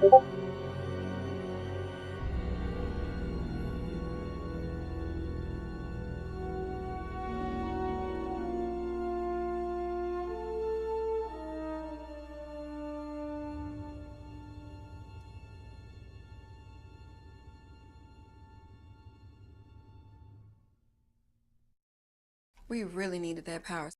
We really needed that power.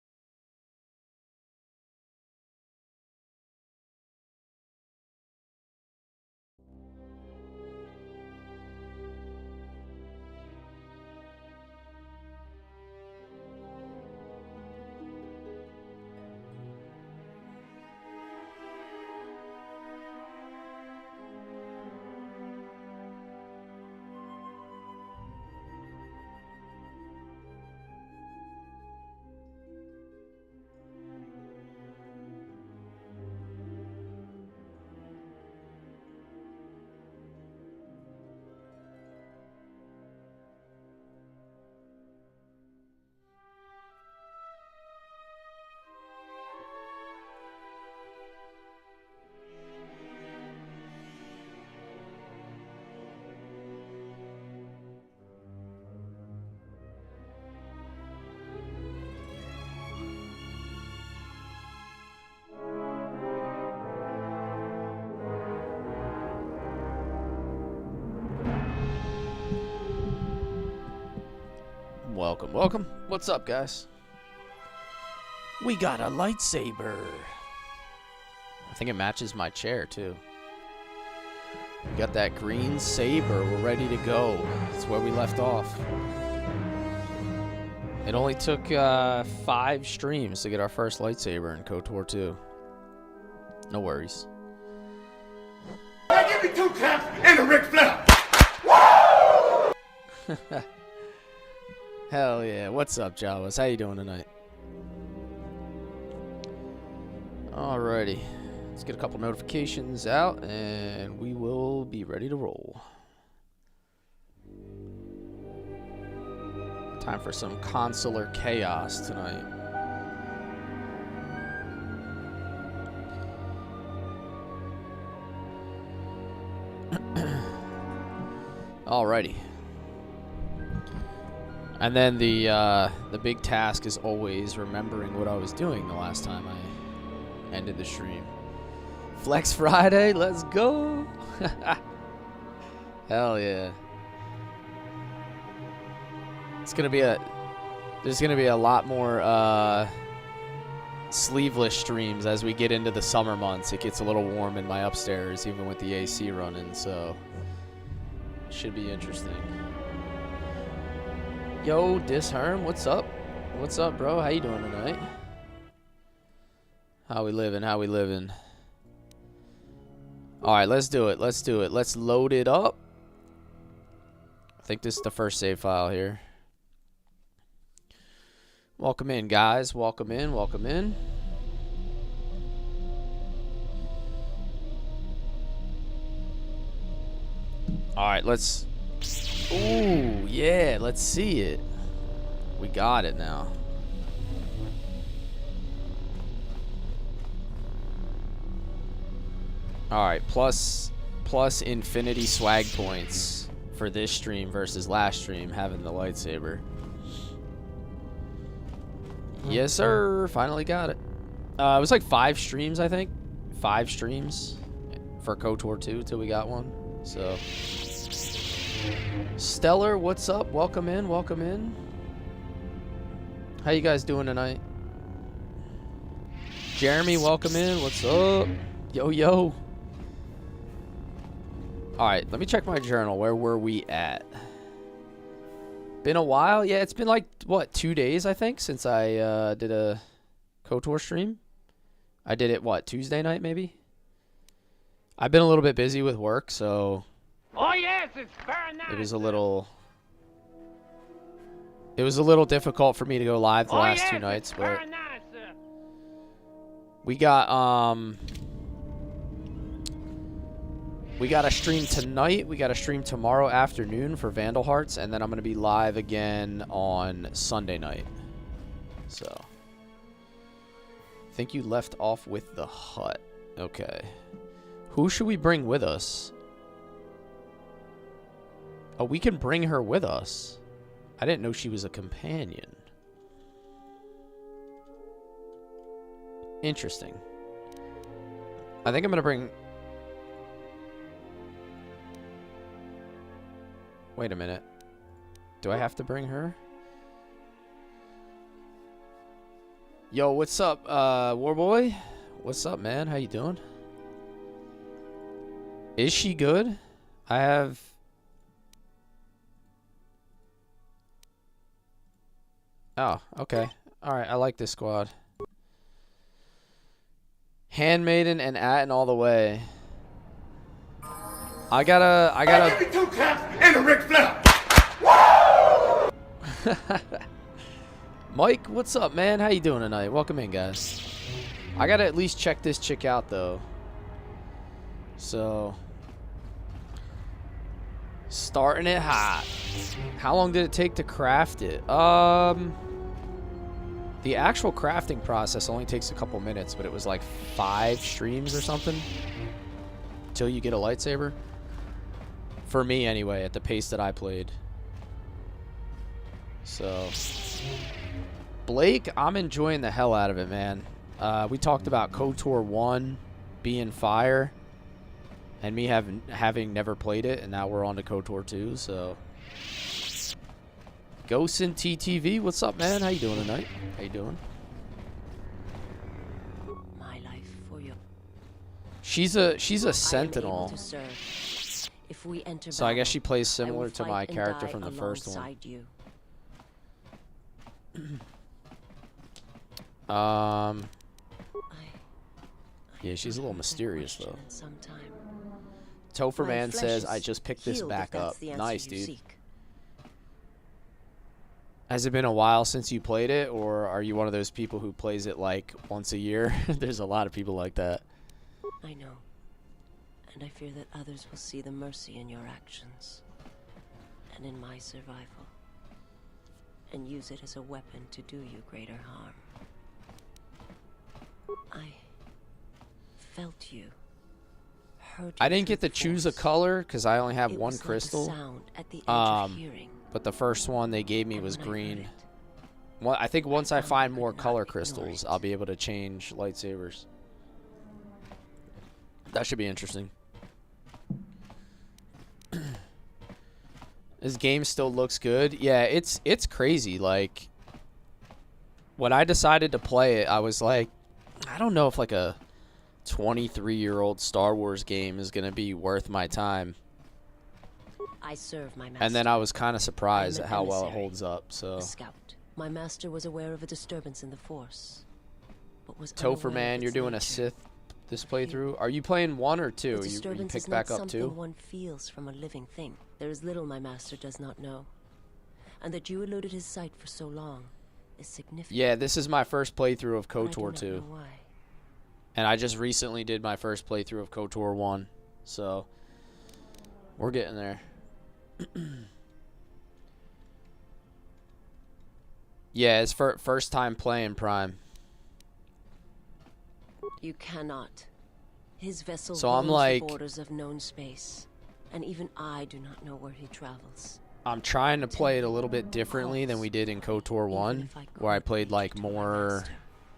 Welcome, welcome. What's up, guys? We got a lightsaber. I think it matches my chair, too. We got that green saber. We're ready to go. That's where we left off. It only took 5 streams to get our first lightsaber in KOTOR 2. No worries. Give me 2 taps and a Ric Flair. Woo! Hell yeah. What's up, Jawas? How you doing tonight? Alrighty. Let's get a couple notifications out, and we will be ready to roll. Time for some consular chaos tonight. Alrighty. And then the big task is always remembering what I was doing the last time I ended the stream. Flex Friday, let's go! Hell yeah. There's gonna be a lot more sleeveless streams as we get into the summer months. It gets a little warm in my upstairs, even with the AC running, so it should be interesting. Yo, Disherm, what's up? What's up, bro? How you doing tonight? How we living? How we living? Alright, let's do it. Let's do it. Let's load it up. I think this is the first save file here. Welcome in, guys. Welcome in. Welcome in. Alright, let's... Ooh, yeah, let's see it. We got it now. Alright, plus infinity swag points for this stream versus last stream having the lightsaber. Yes, sir. Finally got it. It was like 5 streams, I think. 5 streams for KOTOR 2 till we got one. So... Stellar, what's up? Welcome in, welcome in. How you guys doing tonight? Jeremy, welcome in. What's up? Yo, yo. Alright, let me check my journal. Where were we at? Been a while? Yeah, it's been like, what, 2 days, I think, since I did a KOTOR stream. I did it, what, Tuesday night, maybe? I've been a little bit busy with work, so... Oh yes, it's very nice. It was a little difficult for me to go live the last 2 nights, but very nice, we got a stream tonight, we got a stream tomorrow afternoon for Vandal Hearts, and then I'm going to be live again on Sunday night. So, I think you left off with the hut. Okay. Who should we bring with us? Oh, we can bring her with us. I didn't know she was a companion. Interesting. I think I'm gonna bring... Wait a minute. Do I have to bring her? Yo, what's up, Warboy? What's up, man? How you doing? Is she good? I have... Oh, okay. Alright, I like this squad. Handmaiden and Atten all the way. I gotta... Give me 2 claps and a Ric Flair. Mike, what's up, man? How you doing tonight? Welcome in, guys. I gotta at least check this chick out, though. So... Starting it hot. How long did it take to craft it? The actual crafting process only takes a couple minutes, but it was like 5 streams or something till you get a lightsaber. For me, anyway, at the pace that I played. So, Blake, I'm enjoying the hell out of it, man. We talked about KOTOR 1 being fire, and me having never played it, and now we're on to KOTOR 2, so... Ghost in TTV, what's up, man? How you doing tonight? How you doing? My life for you. She's a sentinel. If we enter So I guess she plays battle, similar to my character from the first one. alongside you. Yeah, she's a little mysterious though. Sometime. Topher My Man flesh says, is I just picked this healed, back if that's up. the answer Nice, you dude. seek. Has it been a while since you played it, or are you one of those people who plays it like once a year? There's a lot of people like that. I know. And I fear that others will see the mercy in your actions. And in my survival. And use it as a weapon to do you greater harm. I felt you. Heard I you didn't through get to the choose a force. color because I only have It one was like a crystal. sound at the edge of Um, hearing. But the first one they gave me And was when I heard green. it, Well, I think once I found I find could more not color ignore crystals, it. I'll be able to change lightsabers. That should be interesting. This game still looks good. Yeah, it's crazy. Like, when I decided to play it, I was like, I don't know if like a 23-year-old Star Wars game is gonna be worth my time. I serve my master. And then I was kind of surprised I'm at an how well it emissary, holds up. So, a scout. My master was aware of a disturbance in the force, but was Topher unaware Man, of you're its doing a nature. Sith this playthrough. Are you playing 1 or 2? The You disturbance pick is back not up something 2? one feels from a living thing. There is little my master does not know, and that you eluded his sight for so long is significant. Yeah, this is my first playthrough of but I do KOTOR not 2. know why. And I just recently did my first playthrough of KOTOR 1. So, we're getting there. Yeah, it's first time playing Prime. You cannot. His vessel So I'm roams like- the borders of known space, and even I do not know where he travels. I'm trying to play it a little bit differently than we did in KOTOR 1, where I played like more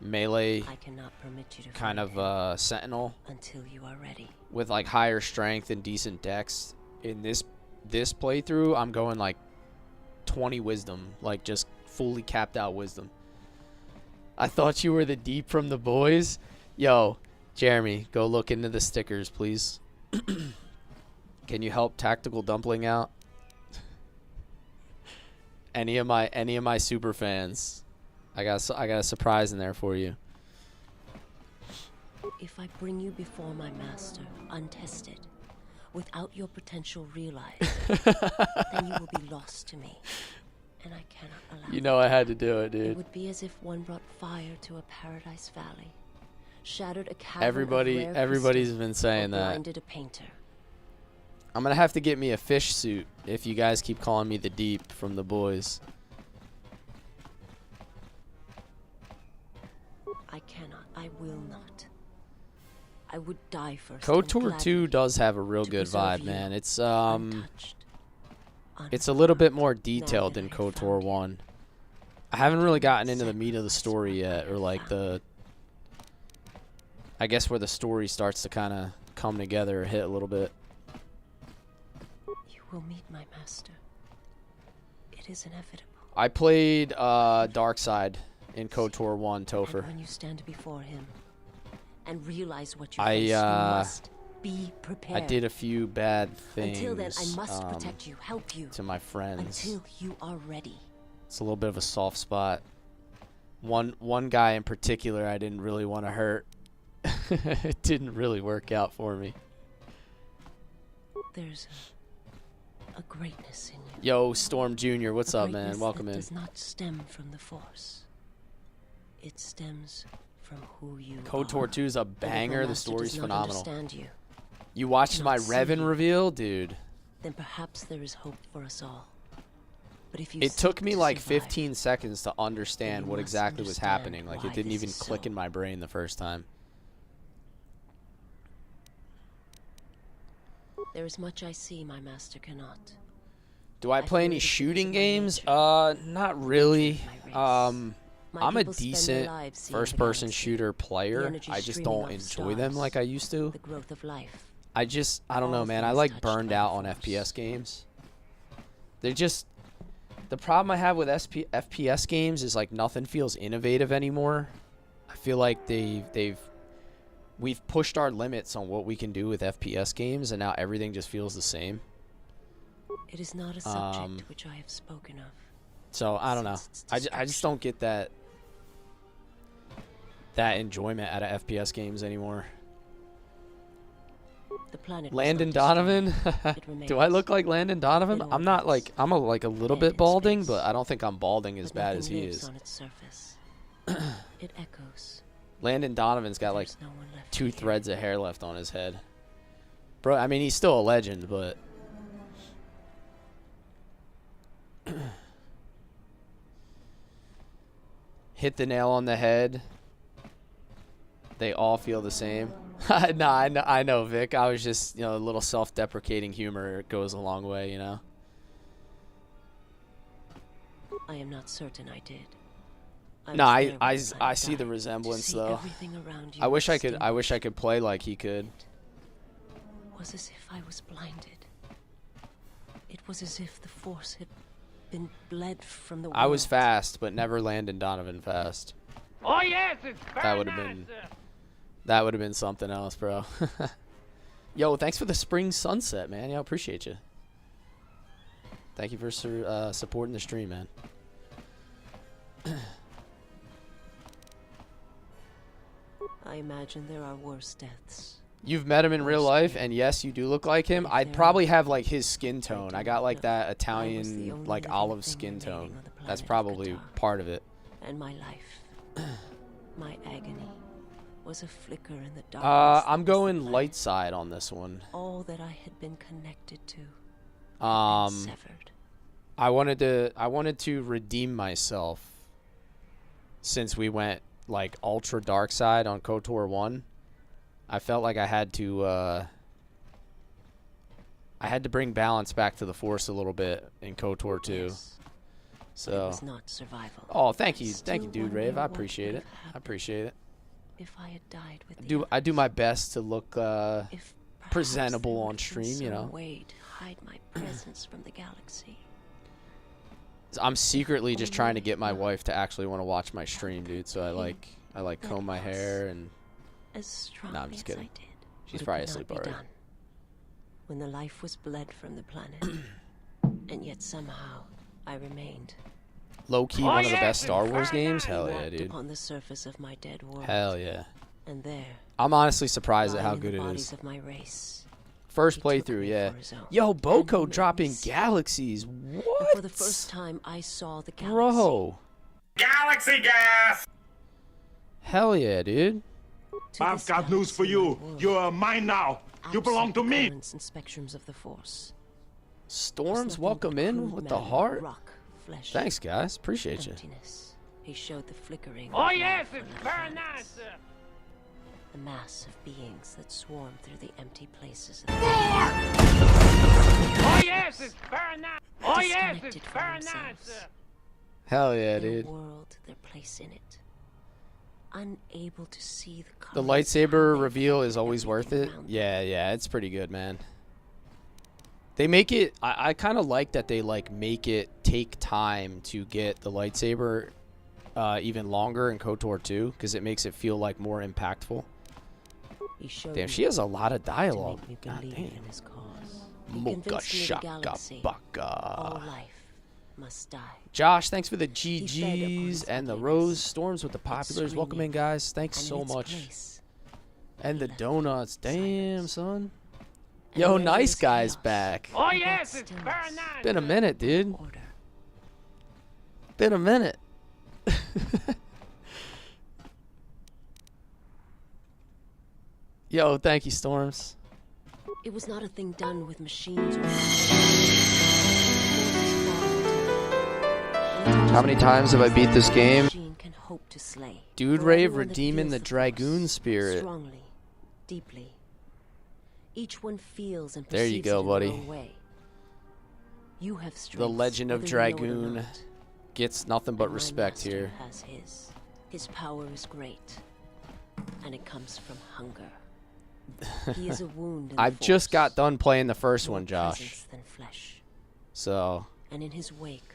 melee I cannot permit you to kind find him of sentinel until you are ready. with like higher strength and decent dex. In this playthrough, I'm going like 20 wisdom, like just fully capped out wisdom. I thought you were the deep from the boys. Yo, Jeremy, go look into the stickers, please. Can you help Tactical Dumpling out? Any of my super fans, I got a surprise in there for you. If I bring you before my master, untested, without your potential realized, then you will be lost to me, and I cannot allow You know I had to do it, it. dude. Would be as if one brought fire to a paradise valley, shattered a cavern of Everybody's rare been crystal, saying or that. blinded a painter. I'm gonna have to get me a fish suit if you guys keep calling me the deep from the boys. I cannot. I will not. I would die first. KOTOR 2 does have a real good vibe, man. It's a little bit more detailed than KOTOR 1. I haven't really gotten into the meat of the story yet, or like I guess where the story starts to kind of come together or hit a little bit. You will meet my master. It is inevitable. I played Darkside in KOTOR 1, Topher. And when you stand before him and realize what you face, you must be prepared. I did a few bad things. Until then, I must protect you, help you. To my friends. Until you are ready. It's a little bit of a soft spot. One guy in particular I didn't really want to hurt. It didn't really work out for me. There's a greatness in you. Yo, Storm Jr., what's up, man? Welcome in. It does not stem from the Force. It stems from who you KOTOR are. 2 is a banger. The story's phenomenal. You. You watched my Revan reveal, dude? Then perhaps there is hope for us all. But if you it took me like survive, 15 seconds to understand what exactly was happening. Like, it didn't even click in my brain the first time. There is much I see my master cannot. Do I play any shooting games? Not really. I'm a decent first-person shooter player. I just don't enjoy them like I used to. The growth of life. I don't know, man. I like burned out on FPS games. They're just... The problem I have with FPS games is like nothing feels innovative anymore. I feel like we've pushed our limits on what we can do with FPS games, and now everything just feels the same. It is not a subject which I have spoken of. So I don't know. I just don't get that enjoyment out of FPS games anymore. The planet Landon Donovan? Do I look like Landon Donovan? I'm not like I'm a little bit balding, but I don't think I'm balding as bad as he is. On its surface. It echoes. Landon Donovan's got like 2 threads of hair left on his head. Bro, I mean, he's still a legend, but hit the nail on the head. They all feel the same. No, I know, Vic. I was just, a little self-deprecating humor goes a long way, I am not certain I did. No, I see the resemblance though. I wish I could play like he could. It was as if I was blinded. It was as if the Force had been bled from the world. I was fast, but never Landon Donovan fast. Oh yes, it's very That would have been something else, bro. Yo, thanks for the spring sunset, man. Yo, appreciate you. Thank you for supporting the stream, man. I imagine there are worse deaths. You've met him in real life, and yes, you do look like him. I'd probably have like his skin tone. I got like that Italian, like olive skin tone. That's probably part of it. And my life, my agony, was a flicker in the darkness. I'm going light side on this one. All that I had been connected to, severed. I wanted to redeem myself since we went like ultra dark side on KOTOR 1. I felt like I had to bring balance back to the Force a little bit in KOTOR 2. Yes. So It was not survival. Oh, thank you, dude, Rave. I appreciate it. If I had died with I do my best to look if presentable there on would have been stream, some way to hide my presence from the galaxy. I'm secretly just trying to get my wife to actually want to watch my stream, dude. So I like comb my hair and. As strongly No, I'm just kidding. as I did, She's but it probably could not asleep be already. done. When the life was bled from the planet, and yet somehow I remained. Low key, one of the best Star Wars games. Hell yeah, Walked dude. upon the surface of my dead world. Hell yeah. And there, I'm honestly surprised at lying how in good the it bodies is. of my race, First he took playthrough, me yeah. for his own. Yo, And Boko he made dropping me see. galaxies. And What? for the first time, I saw the galaxy. Bro. Galaxy gas! Hell yeah, dude. To I've this got news for galaxy, you. my world, You're mine now. You belong absent to the me. currents and spectrums of the Force. Was Storms, nothing welcome but in crude with the matter, heart. rock, flesh, Thanks, guys. Appreciate you. emptiness. He showed the flickering. Oh of yes, life it's on the very planets. nice. The mass of beings that swarm through the empty places. Oh yes, it's very nice. Oh yes, it's Disconnected from very nice. themselves. Hell yeah, Their dude. world, their place in it. Unable to see the The colors, lightsaber how they reveal is affect always worth it. everything around them. Yeah, it's pretty good, man. They make it, I kind of like that they like make it take time to get the lightsaber even longer in KOTOR 2, because it makes it feel like more impactful. He showed Damn, me she has a lot of to dialogue. make me God believe damn. in his cause. He Muka convinced me the shaka galaxy, all baka. life must die. Josh, thanks for the fed upon GGs his and the ugliness, rose. Storms with the its populars. Welcome in, screaming, guys. Thanks and in so its much. place, And the left donuts. Damn, silence. son. And Yo, where there nice was guys chaos, back. Oh he brought yes, it's very stillness, nice. Been a minute, dude. order. Been a minute. Yo, thank you, Storms. It was not a thing done with machines or How many times have I beat this game? machine can hope to slay. Dude For Rave everyone that redeeming feels the Force, Dragoon spirit. strongly, deeply. Each one feels and There you perceives go, it in buddy. their own way. You have strengths, The Legend of whether you know it or Dragoon not. gets nothing but And my respect master here. has his. His power is great, and it comes from hunger. He is a wound in the I've just Force, got done playing the first more one, Josh. presence than flesh. So, And in his wake,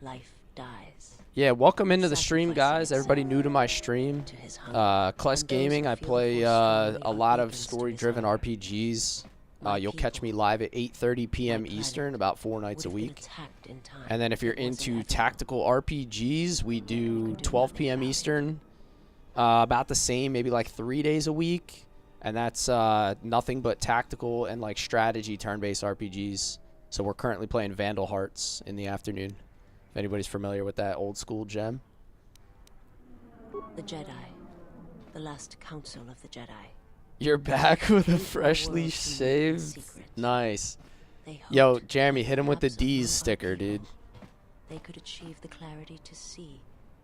life dies. yeah, welcome into the stream, guys. Sacrificing Everybody new to my stream. To his hunger. Cless And those Gaming, who I feel the play Force strongly a are lot of beacons to his story-driven hunger. RPGs. My You'll catch me people, live at 8:30 p.m. my Eastern, planet, about 4 nights a would have been week. attacked in time And then if you're if it wasn't into everyone. tactical RPGs, we do do 12 nothing p.m. about it. Eastern, about the same, maybe like 3 days a week. And that's nothing but tactical and like strategy turn-based RPGs. So we're currently playing Vandal Hearts in the afternoon. If anybody's familiar with that old school gem. The Jedi, the last council of the Jedi. You're back with a Came for the freshly world to move in saved. secret. Nice. They Yo, hoped Jeremy, that hit him with the perhaps among D's our sticker, people, dude. They could achieve the clarity to see.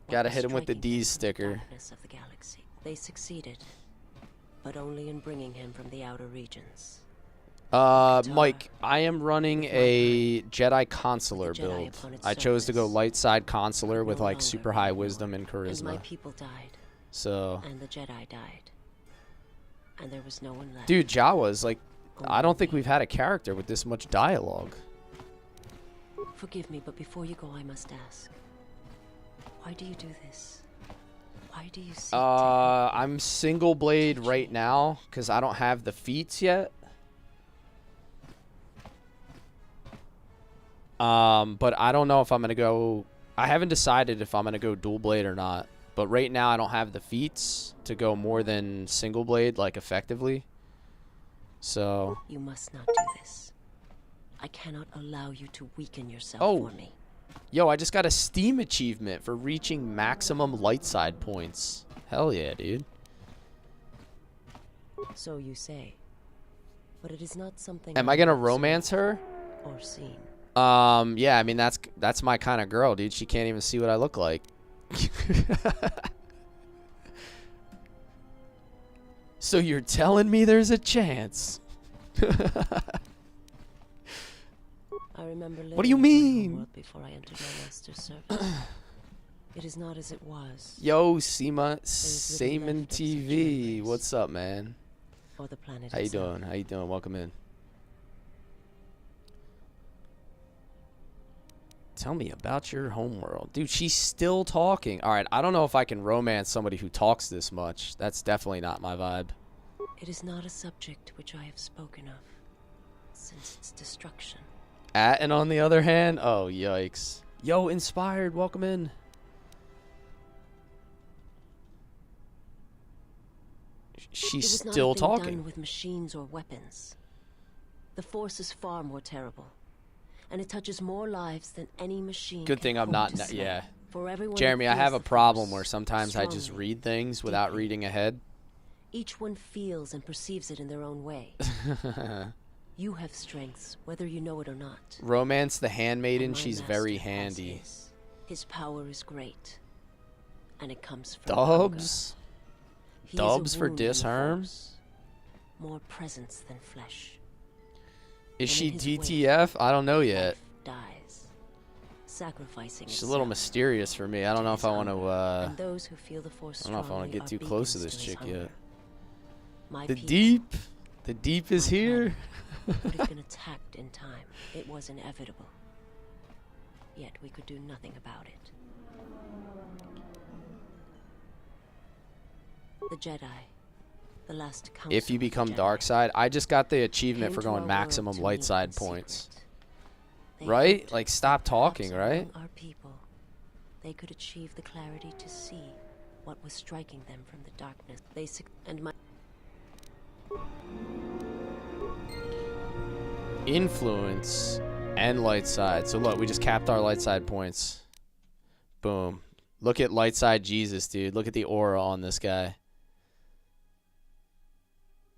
what Gotta was hit him with the striking D's from the sticker. darkness of the galaxy. They succeeded, but only in bringing him from the outer regions. Mike, I am running a Jedi Consular With the Jedi build. upon its I chose to go surface, light side Consular no with like longer super high anymore. wisdom and And my charisma. people died, So, and the Jedi died, and there was no one left. dude, Jawa's like, I don't think Only we've had a character with this much dialogue. me. Forgive me, but before you go, I must ask: why do you do this? Why do you seek to I'm single blade right now because I don't have the feats yet. But I don't know if I'm gonna go. I haven't decided if I'm gonna go dual blade or not. But right now I don't have the feats to go more than single blade, like effectively. So, You must not do this. I cannot allow you to weaken yourself Oh. for me. yo, I just got a Steam achievement for reaching maximum light side points. Hell yeah, dude. So you say. But it is not something Am I I gonna have romance her? observed or seen. Yeah, I mean that's my kind of girl, dude. She can't even see what I look like. So you're telling me there's a chance? I remember What do you living in my mean? homeworld before I entered my master's service. It is not as it was, Yo, Seema, little Seaman left of such TV. memories. What's up, man? or the planet How you itself. doing? How you doing? Welcome in. Tell me about your homeworld. Dude, she's still talking. All right, I don't know if I can romance somebody who talks this much. That's definitely not my vibe. It is not a subject which I have spoken of since its destruction. And on the other hand, oh, yikes. Yo, Inspired, welcome in. She's It was still not a thing talking. done with machines or weapons. The Force is far more terrible, and it touches more lives than any machine. Good can thing I'm hope not. to slay. Yeah. For everyone that Jeremy, I feels have a the problem Force where sometimes I just strongly, read things without deeply. reading ahead. Each one feels and perceives it in their own way. You have strengths, whether you know it or not. Romance the handmaiden, And my she's master very has handy. his. His power is great, and it comes from hunger. Dubs? He Dubs is a for wound in the disarm? Force, more presence than flesh. Is And she in his wake, DTF? I don't know yet. life dies, sacrificing She's a little itself. mysterious for me. I don't know if I want to. And those who feel the Force I don't know if I want to strongly get too are close to beacons this his chick hunger. yet. My The people deep. The deep is My here. would have been attacked in time. It was inevitable. Yet we could do nothing about it. The Jedi, the last council If you of the become Jedi, dark side, I just got the achievement came for to our going world maximum to light meet side in points. secret. They Right? hoped Like, stop that talking, perhaps right? among our people, they could achieve the clarity to see what was striking them from the darkness. And my Influence and light side. So look, we just capped our light side points. Boom. Look at light side Jesus, dude. Look at the aura on this guy.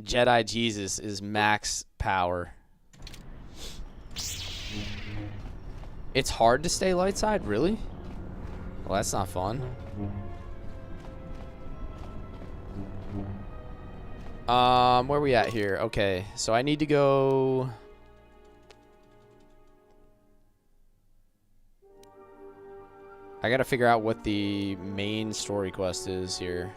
Jedi Jesus is max power. It's hard to stay light side, really? Well, that's not fun. Where we at here? Okay, so I need to go. I gotta figure out what the main story quest is here.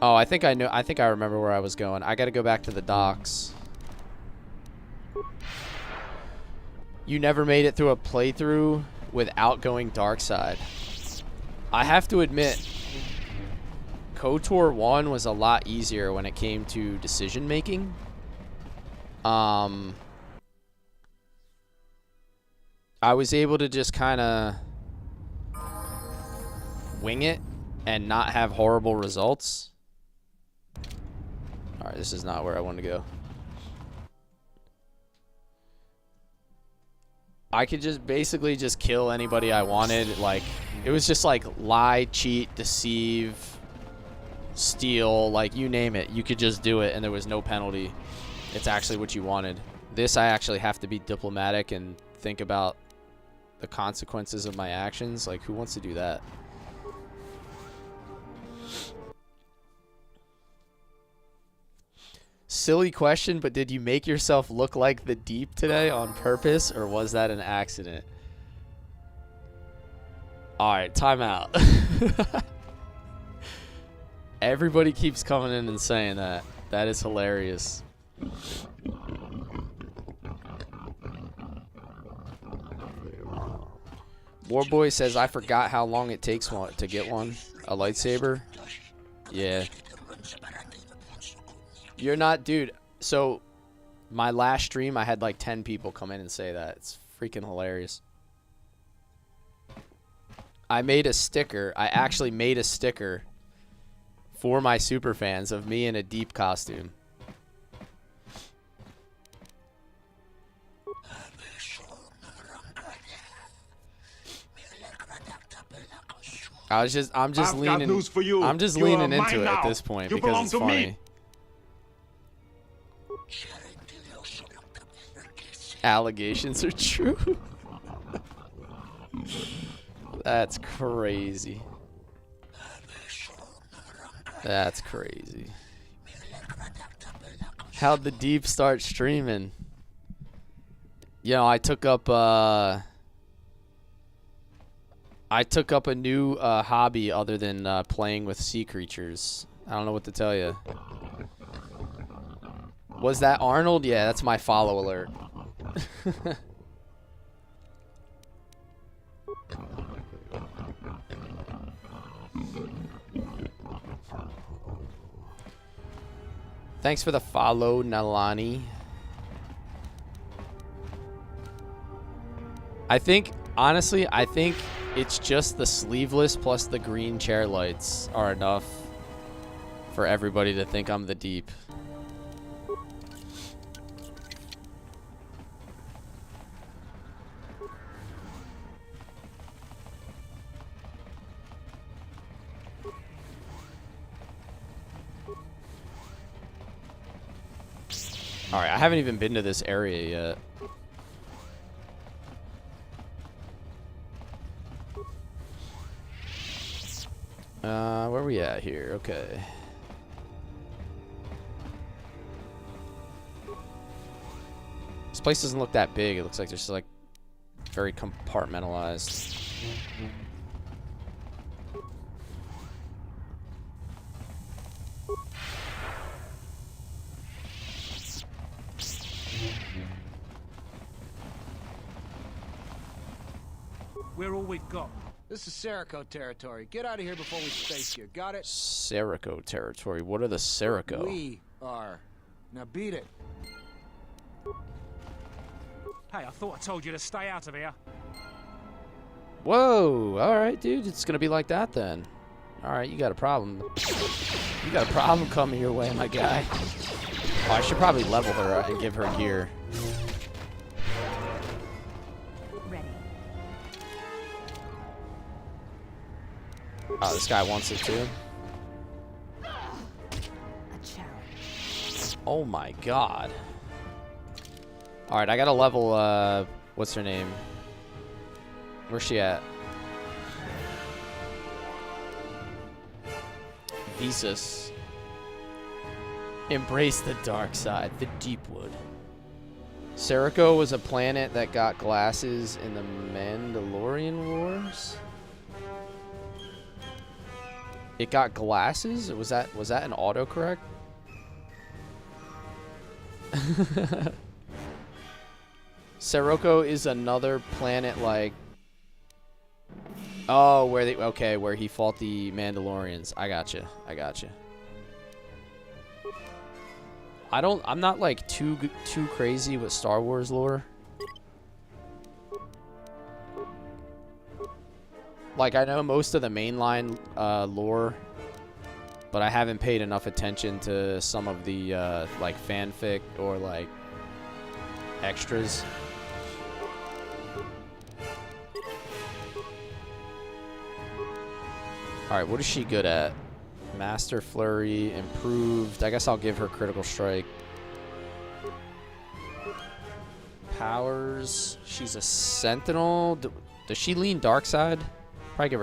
Oh, I think I know. I think I remember where I was going. I gotta go back to the docks. You never made it through a playthrough without going dark side. I have to admit, KOTOR 1 was a lot easier when it came to decision making. I was able to just kind of wing it and not have horrible results. Alright, this is not where I want to go. I could just basically just kill anybody I wanted. Like, it was just like lie, cheat, deceive, steal, like you name it. You could just do it and there was no penalty. It's actually what you wanted. This, I actually have to be diplomatic and think about the consequences of my actions. Like, who wants to do that? Silly question, but did you make yourself look like the Deep today on purpose, or was that an accident? Alright, time out. Everybody keeps coming in and saying that. That is hilarious. Warboy says, I forgot how long it takes to get one. A lightsaber? Yeah. You're not, dude. So, my last stream, I had like 10 people come in and say that. It's freaking hilarious. I made a sticker. I actually made a sticker for my super fans of me in a Deep costume. I'm just I've leaning. got news for you. I'm just You are leaning into mine it now. at this point You because belong it's to funny. me. Allegations are true. That's crazy. That's crazy. How'd the Deep start streaming? You know, I took up a new hobby other than playing with sea creatures. I don't know what to tell you. Was that Arnold? Yeah, that's my follow alert. Thanks for the follow, Nalani. Honestly, I think it's just the sleeveless plus the green chair lights are enough for everybody to think I'm the Deep. Alright, I haven't even been to this area yet. Where we at here? Okay. This place doesn't look that big. It looks like there's like very compartmentalized. We're all we've got. This is Serico territory. Get out of here before we space you. Got it? Serico territory. What are the Serico? We are. Now beat it. Hey, I thought I told you to stay out of here. Whoa! All right, dude. It's gonna be like that then. All right, you got a problem. You got a problem coming your way, my guy. Oh, I should probably level her and give her gear. Oh, this guy wants it too. Oh my god. Alright, I gotta level, what's her name? Where's she at? Visas. Embrace the dark side, the Deepwood. Serico was a planet that got glasses in the Mandalorian Wars? It got glasses? Was that an autocorrect? Serico is another planet like... Oh, where he fought the Mandalorians. I gotcha. I'm not like too crazy with Star Wars lore. Like, I know most of the mainline lore, but I haven't paid enough attention to some of the like fanfic or like extras. All right, what is she good at? Master Flurry, improved. I guess I'll give her critical strike. Powers. She's a sentinel. Does she lean dark side? Probably give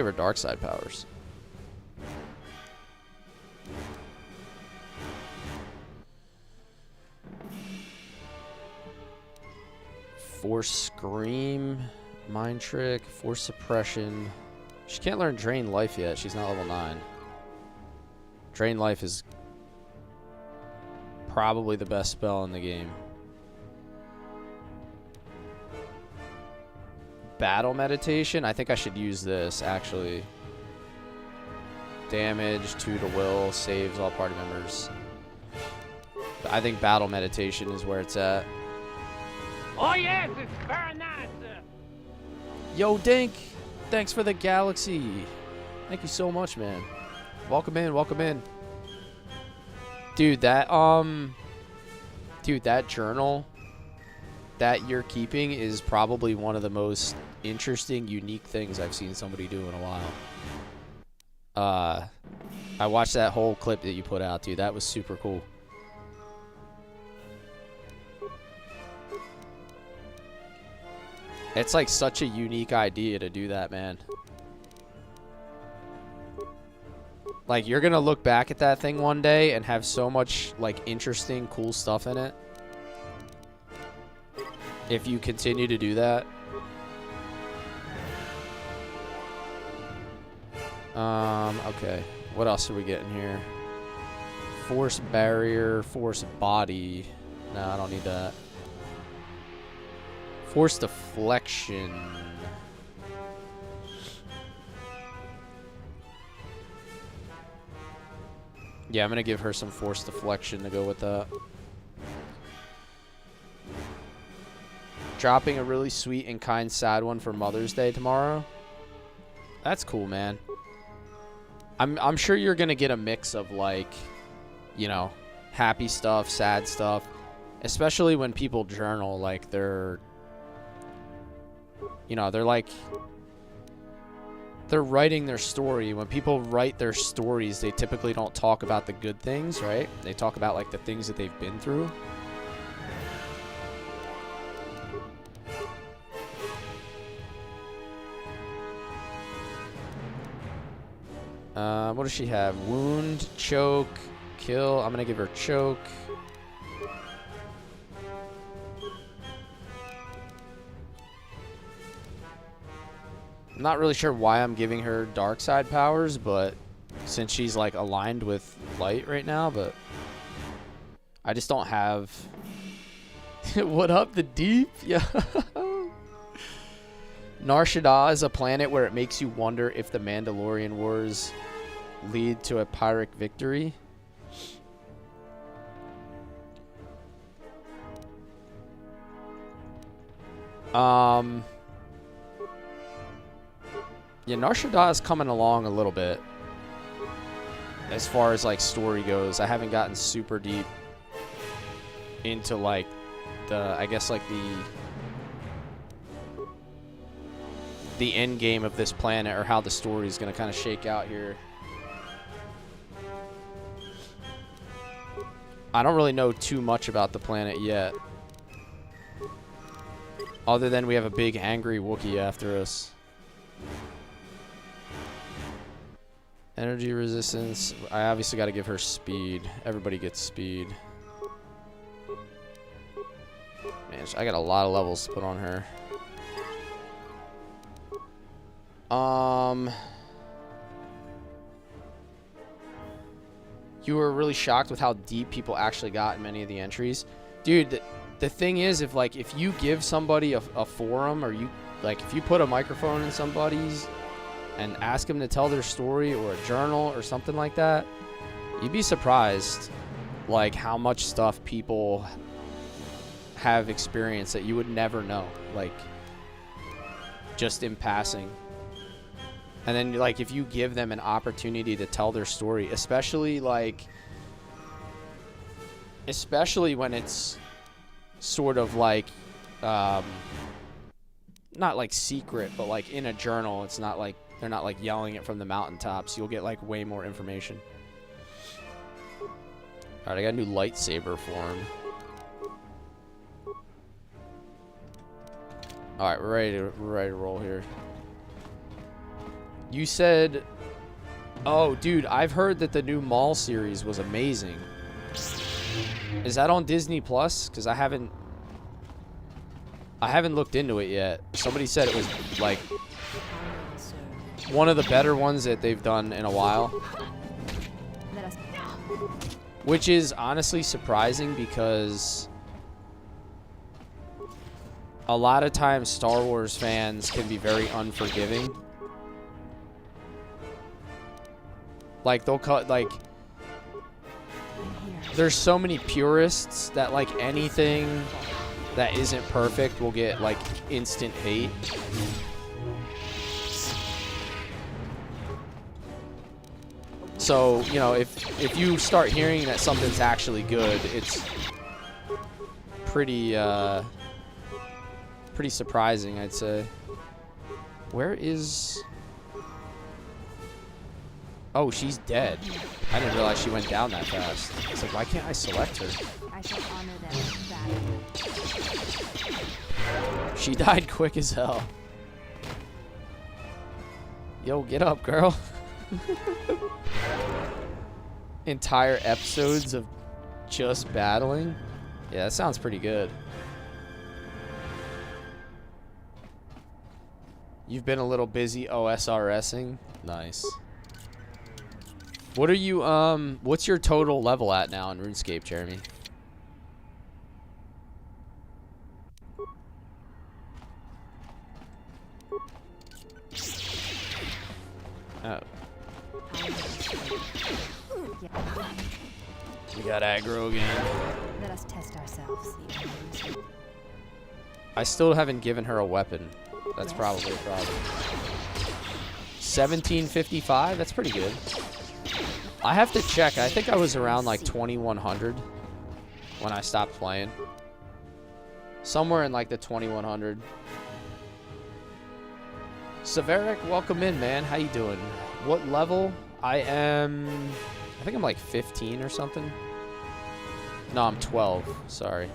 her dark side powers. Force Scream, Mind Trick, Force Suppression. She can't learn Drain Life yet. She's not level 9. Drain Life is probably the best spell in the game. Battle Meditation. I think I should use this, actually. Damage to the will, saves all party members. But I think Battle Meditation is where it's at. Oh yes, it's very nice. Yo, Dink! Thanks for the galaxy. Thank you so much, man. Welcome in, welcome in. Dude, that journal that you're keeping is probably one of the most interesting, unique things I've seen somebody do in a while. I watched that whole clip that you put out, dude. That was super cool. It's like such a unique idea to do that, man. Like, you're gonna look back at that thing one day and have so much, like, interesting, cool stuff in it. If you continue to do that. Okay. What else are we getting here? Force barrier, force body. No, I don't need that. Force deflection. Yeah, I'm gonna give her some force deflection to go with that. Dropping a really sweet and kind sad one for Mother's Day tomorrow. That's cool, man. I'm sure you're gonna get a mix of, like, you know, happy stuff, sad stuff. Especially when people journal, like, they're, you know, they're like, they're writing their story. When people write their stories, they typically don't talk about the good things, right? They talk about, like, the things that they've been through. What does she have? Wound, choke, kill. I'm gonna give her choke. I'm not really sure why I'm giving her dark side powers, but since she's like aligned with light right now, but I just don't have. What up, the deep? Yeah. Nar Shaddaa is a planet where it makes you wonder if the Mandalorian Wars lead to a Pyrrhic victory. Yeah, Nar Shaddaa is coming along a little bit as far as like story goes. I haven't gotten super deep into like the, I guess like the end game of this planet, or how the story is going to kind of shake out here. I don't really know too much about the planet yet, other than we have a big angry Wookiee after us. Energy resistance. I obviously got to give her speed. Everybody gets speed. Man, I got a lot of levels to put on her. You were really shocked with how deep people actually got in many of the entries. Dude, the thing is, if you give somebody a forum, or if you put a microphone in somebody's and ask them to tell their story, or a journal or something like that, you'd be surprised like how much stuff people have experienced that you would never know, like just in passing. And then like if you give them an opportunity to tell their story, especially when it's sort of like not like secret, but like in a journal, it's not like they're not like yelling it from the mountaintops. You'll get like way more information. All right, I got a new lightsaber form. All right, we're ready to roll here. You said, oh, dude, I've heard that the new Maul series was amazing. Is that on Disney Plus? Because I haven't looked into it yet. Somebody said it was like one of the better ones that they've done in a while, which is honestly surprising because a lot of times Star Wars fans can be very unforgiving. Like they'll cut, like there's so many purists that like anything that isn't perfect will get like instant hate. So, you know, if you start hearing that something's actually good, it's pretty pretty surprising, I'd say. Where is... Oh, she's dead. I didn't realize she went down that fast. It's like, why can't I select her? I shall honor them with battle. She died quick as hell. Yo, get up, girl. Entire episodes of just battling? Yeah, that sounds pretty good. You've been a little busy OSRSing? Nice. What are you, what's your total level at now in RuneScape, Jeremy? Oh. We got aggro again. Let us test ourselves. I still haven't given her a weapon. That's probably a problem. 1755? That's pretty good. I have to check. I think I was around like 2100 when I stopped playing. Somewhere in like the 2100. Severic, welcome in, man. How you doing? What level? I think I'm like 15 or something. No, I'm 12. Sorry.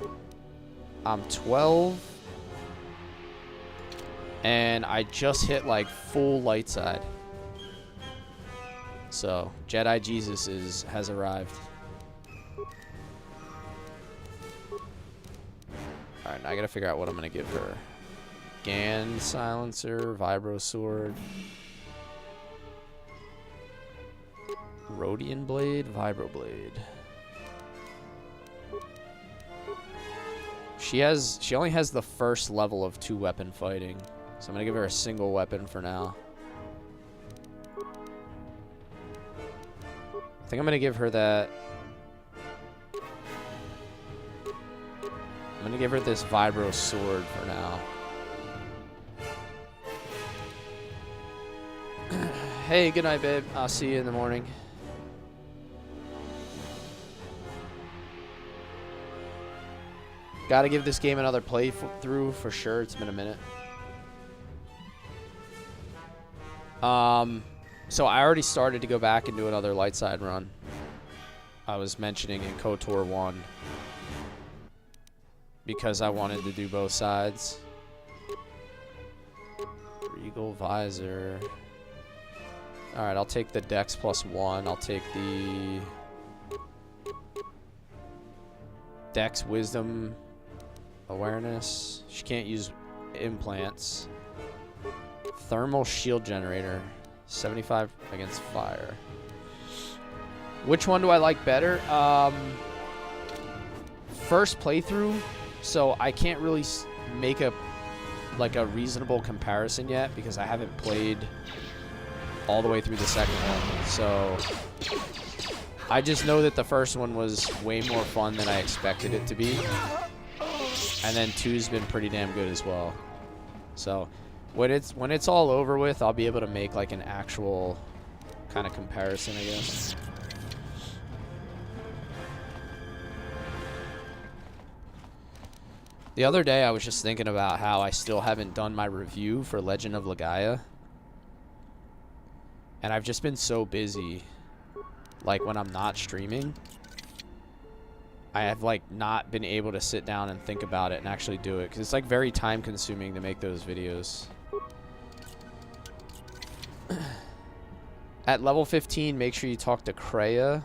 I'm 12. And I just hit like full light side. So Jedi Jesus has arrived. All right, now I gotta figure out what I'm gonna give her. Gan silencer, vibro sword, Rhodian blade, vibro blade. She only has the first level of 2-weapon fighting, so I'm gonna give her a single weapon for now. I think I'm gonna give her that. I'm gonna give her this vibro sword for now. Hey, good night, babe. I'll see you in the morning. Gotta give this game another playthrough for sure. It's been a minute. So I already started to go back and do another light side run. I was mentioning in KOTOR 1 because I wanted to do both sides. Regal visor. All right, I'll take the Dex +1. I'll take the Dex Wisdom Awareness. She can't use implants. Thermal shield generator. 75 against fire. Which one do I like better? First playthrough, so I can't really make a reasonable comparison yet because I haven't played all the way through the second one. So I just know that the first one was way more fun than I expected it to be. And then 2's been pretty damn good as well. So when it's all over with, I'll be able to make like an actual kind of comparison, I guess. The other day I was just thinking about how I still haven't done my review for Legend of Legaia. And I've just been so busy, like when I'm not streaming, I have like not been able to sit down and think about it and actually do it because it's like very time consuming to make those videos. At level 15, make sure you talk to Kreia.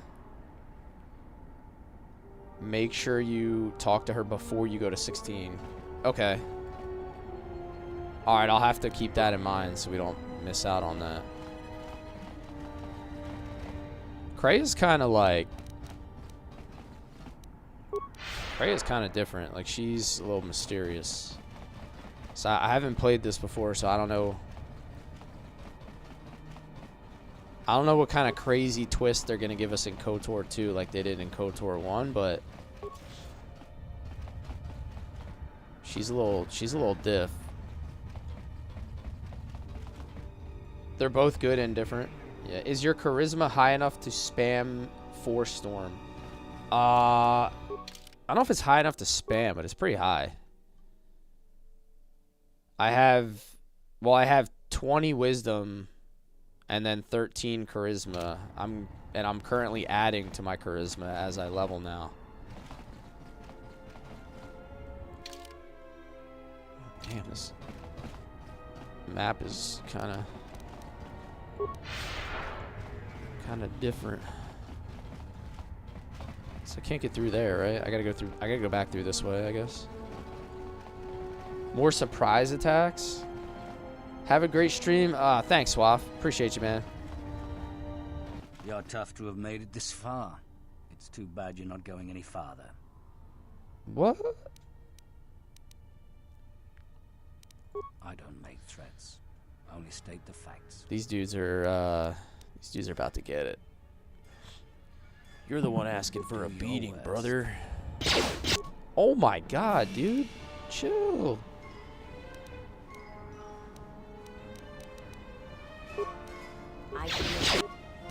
Make sure you talk to her before you go to 16. Okay. Alright, I'll have to keep that in mind so we don't miss out on that. Kreia's kind of like... Kreia's kind of different. Like, she's a little mysterious. So I haven't played this before, so I don't know. I don't know what kind of crazy twist they're going to give us in KOTOR 2 like they did in KOTOR 1, but... She's a little diff. They're both good and different. Yeah. Is your charisma high enough to spam Force Storm? I don't know if it's high enough to spam, but it's pretty high. I have 20 wisdom and then 13 charisma. I'm currently adding to my charisma as I level now. Damn, this map is kind of different. So I can't get through there, right? I gotta go back through this way, I guess. More surprise attacks. Have a great stream. Thanks, Swaff. Appreciate you, man. You're tough to have made it this far. It's too bad you're not going any farther. What? I don't make threats. I only state the facts. These dudes are about to get it. You're the one asking for a beating, brother. Oh my god, dude. Chill.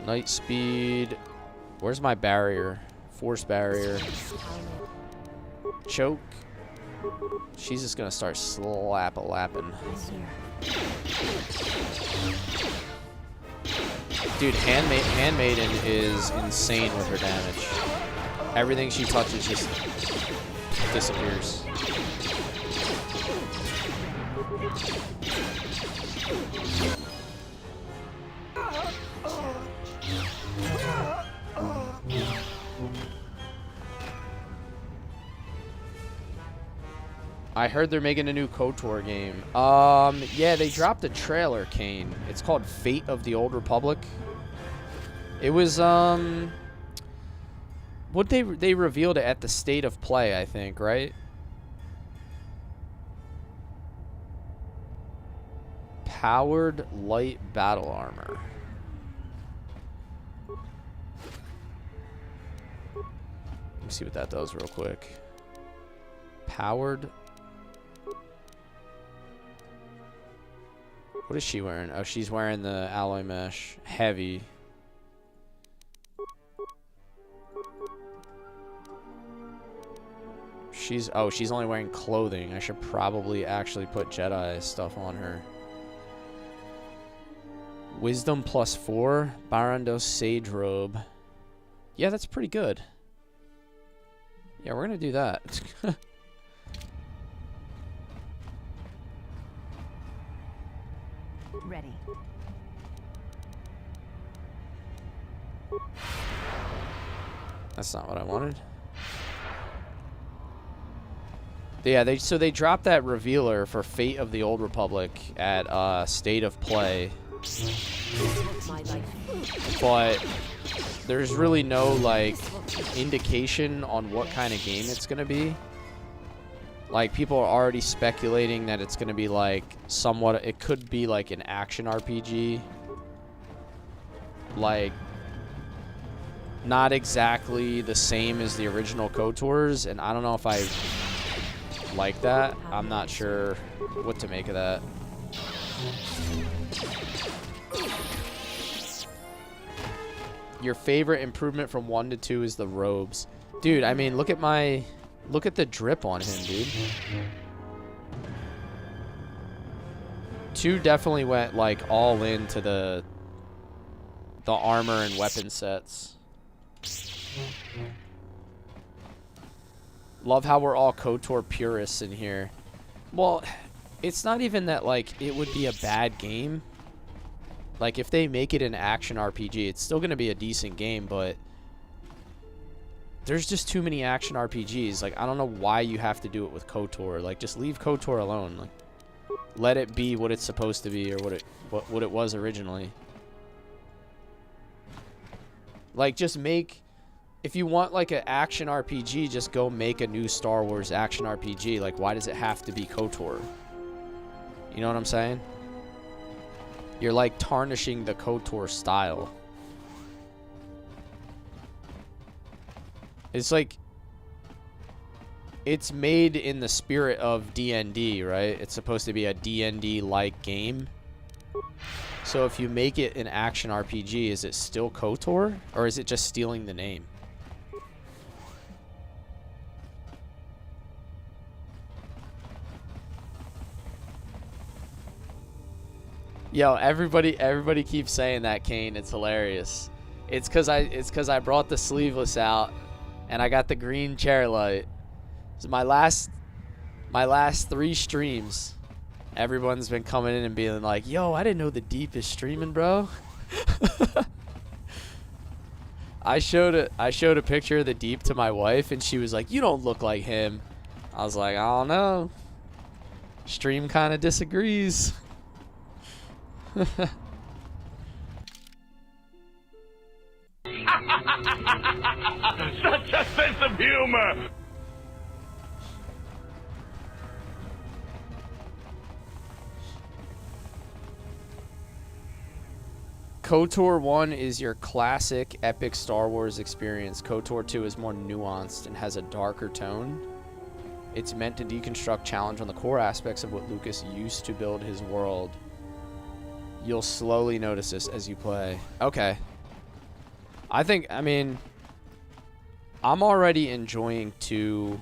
Night speed. Where's my barrier? Force barrier. Choke. She's just gonna start slap-a-lapping. Dude, Handmaiden is insane with her damage. Everything she touches just disappears. I heard they're making a new KOTOR game. Yeah, they dropped a trailer, Kane. It's called Fate of the Old Republic. It was, what they revealed it at the State of Play, I think, right? Powered light battle armor. Let me see what that does real quick. Powered. What is she wearing? Oh, she's wearing the alloy mesh. Heavy. She's only wearing clothing. I should probably actually put Jedi stuff on her. Wisdom +4. Barandos Sage Robe. Yeah, that's pretty good. Yeah, we're gonna do that. Ready. That's not what I wanted. Yeah, they dropped that revealer for Fate of the Old Republic at State of Play. But there's really no like indication on what kind of game it's gonna be. Like, people are already speculating that it's gonna be like somewhat, it could be like an action RPG. Like, not exactly the same as the original KOTORs, and I don't know if I like that. I'm not sure what to make of that. Your favorite improvement from 1 to 2 is the robes. Dude, I mean, look at the drip on him, dude. 2 definitely went like all into the armor and weapon sets. Love how we're all KOTOR purists in here. Well, it's not even that like it would be a bad game. Like, if they make it an action RPG, it's still going to be a decent game, but there's just too many action RPGs. Like, I don't know why you have to do it with KOTOR. Like, just leave KOTOR alone. Like, let it be what it's supposed to be, or what it was originally. Like, just make, if you want like an action RPG, just go make a new Star Wars action RPG. Like, why does it have to be KOTOR? You know what I'm saying? You're like tarnishing the KOTOR style. It's like, it's made in the spirit of D&D, right? It's supposed to be a D&D-like game. So if you make it an action RPG, is it still KOTOR? Or is it just stealing the name? Yo, everybody keeps saying that, Kane. It's hilarious. It's cause I brought the sleeveless out, and I got the green chair light. So my last 3 streams, everyone's been coming in and being like, "Yo, I didn't know the Deep is streaming, bro." I showed a picture of the Deep to my wife, and she was like, "You don't look like him." I was like, "I don't know. Stream kind of disagrees." Such a sense of humor! KOTOR 1 is your classic epic Star Wars experience. KOTOR 2 is more nuanced and has a darker tone. It's meant to deconstruct, challenge on the core aspects of what Lucas used to build his world. You'll slowly notice this as you play. Okay. I mean, I'm already enjoying 2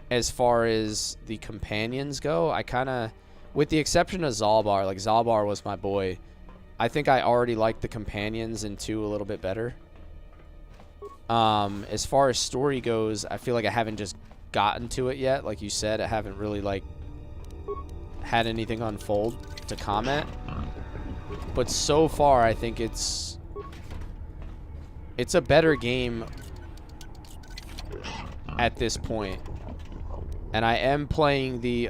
as far as the companions go. I kind of, with the exception of Zalbar, like Zalbar was my boy, I think I already like the companions in 2 a little bit better. As far as story goes, I feel like I haven't just gotten to it yet. Like you said, I haven't really like had anything unfold to comment, but so far I think it's a better game at this point. And I am playing the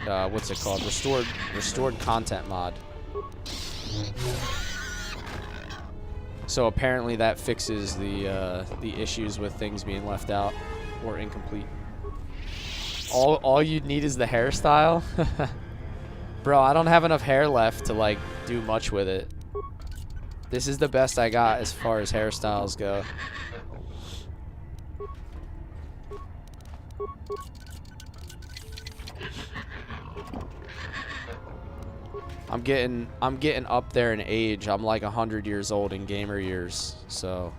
what's it called? Restored content mod. So apparently that fixes the issues with things being left out or incomplete. All you'd need is the hairstyle. Bro, I don't have enough hair left to like do much with it. This is the best I got as far as hairstyles go. I'm getting up there in age. I'm like 100 years old in gamer years, so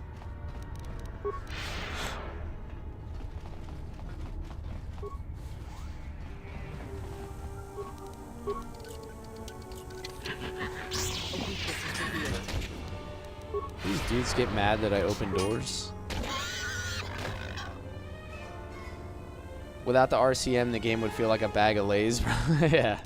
these dudes get mad that I open doors. Without the RCM, the game would feel like a bag of Lay's, bro. Yeah.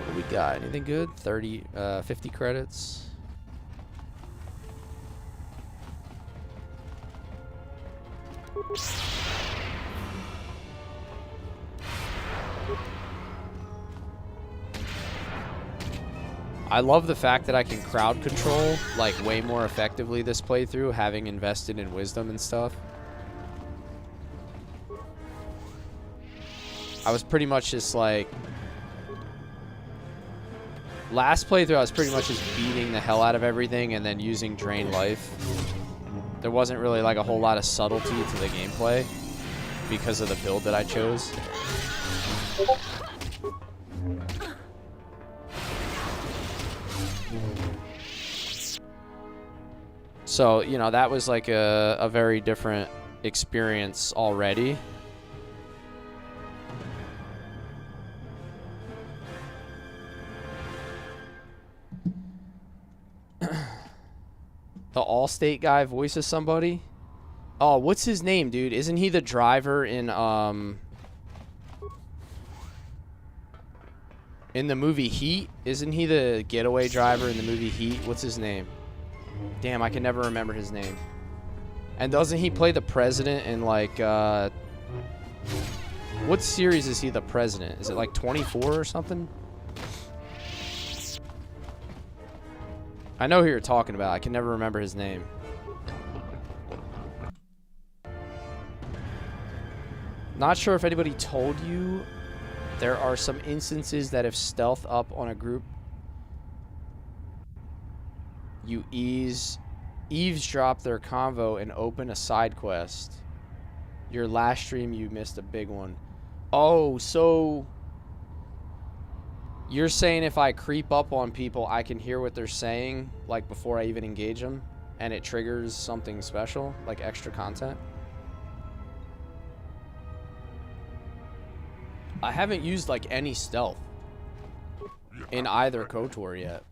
What we got? Anything good? 50 credits. I love the fact that I can crowd control like way more effectively this playthrough, having invested in wisdom and stuff. I was pretty much just like, last playthrough I was pretty much just beating the hell out of everything and then using drain life. There wasn't really like a whole lot of subtlety to the gameplay because of the build that I chose. So, you know, that was like a very different experience already. The Allstate guy voices somebody? Oh, what's his name, dude? Isn't he the driver in the movie Heat? Isn't he the getaway driver in the movie Heat? What's his name? Damn, I can never remember his name. And doesn't he play the president in like what series is he the president? Is it like 24 or something? I know who you're talking about. I can never remember his name. Not sure if anybody told you, there are some instances that if stealth up on a group, you eavesdrop their convo and open a side quest. Your last stream, you missed a big one. Oh, so you're saying if I creep up on people, I can hear what they're saying, like before I even engage them, and it triggers something special, like extra content? I haven't used like any stealth in either KOTOR yet.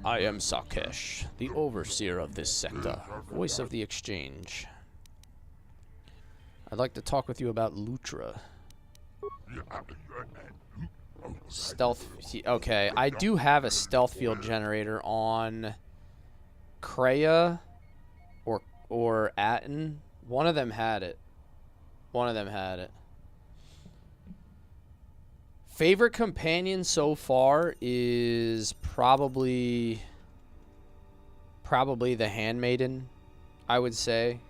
I am Sakesh, the overseer of this sector, voice of the exchange. I'd like to talk with you about Lutra. Stealth. Okay, I do have a stealth field generator on Kreia or Atten. One of them had it. Favorite companion so far is probably the Handmaiden, I would say.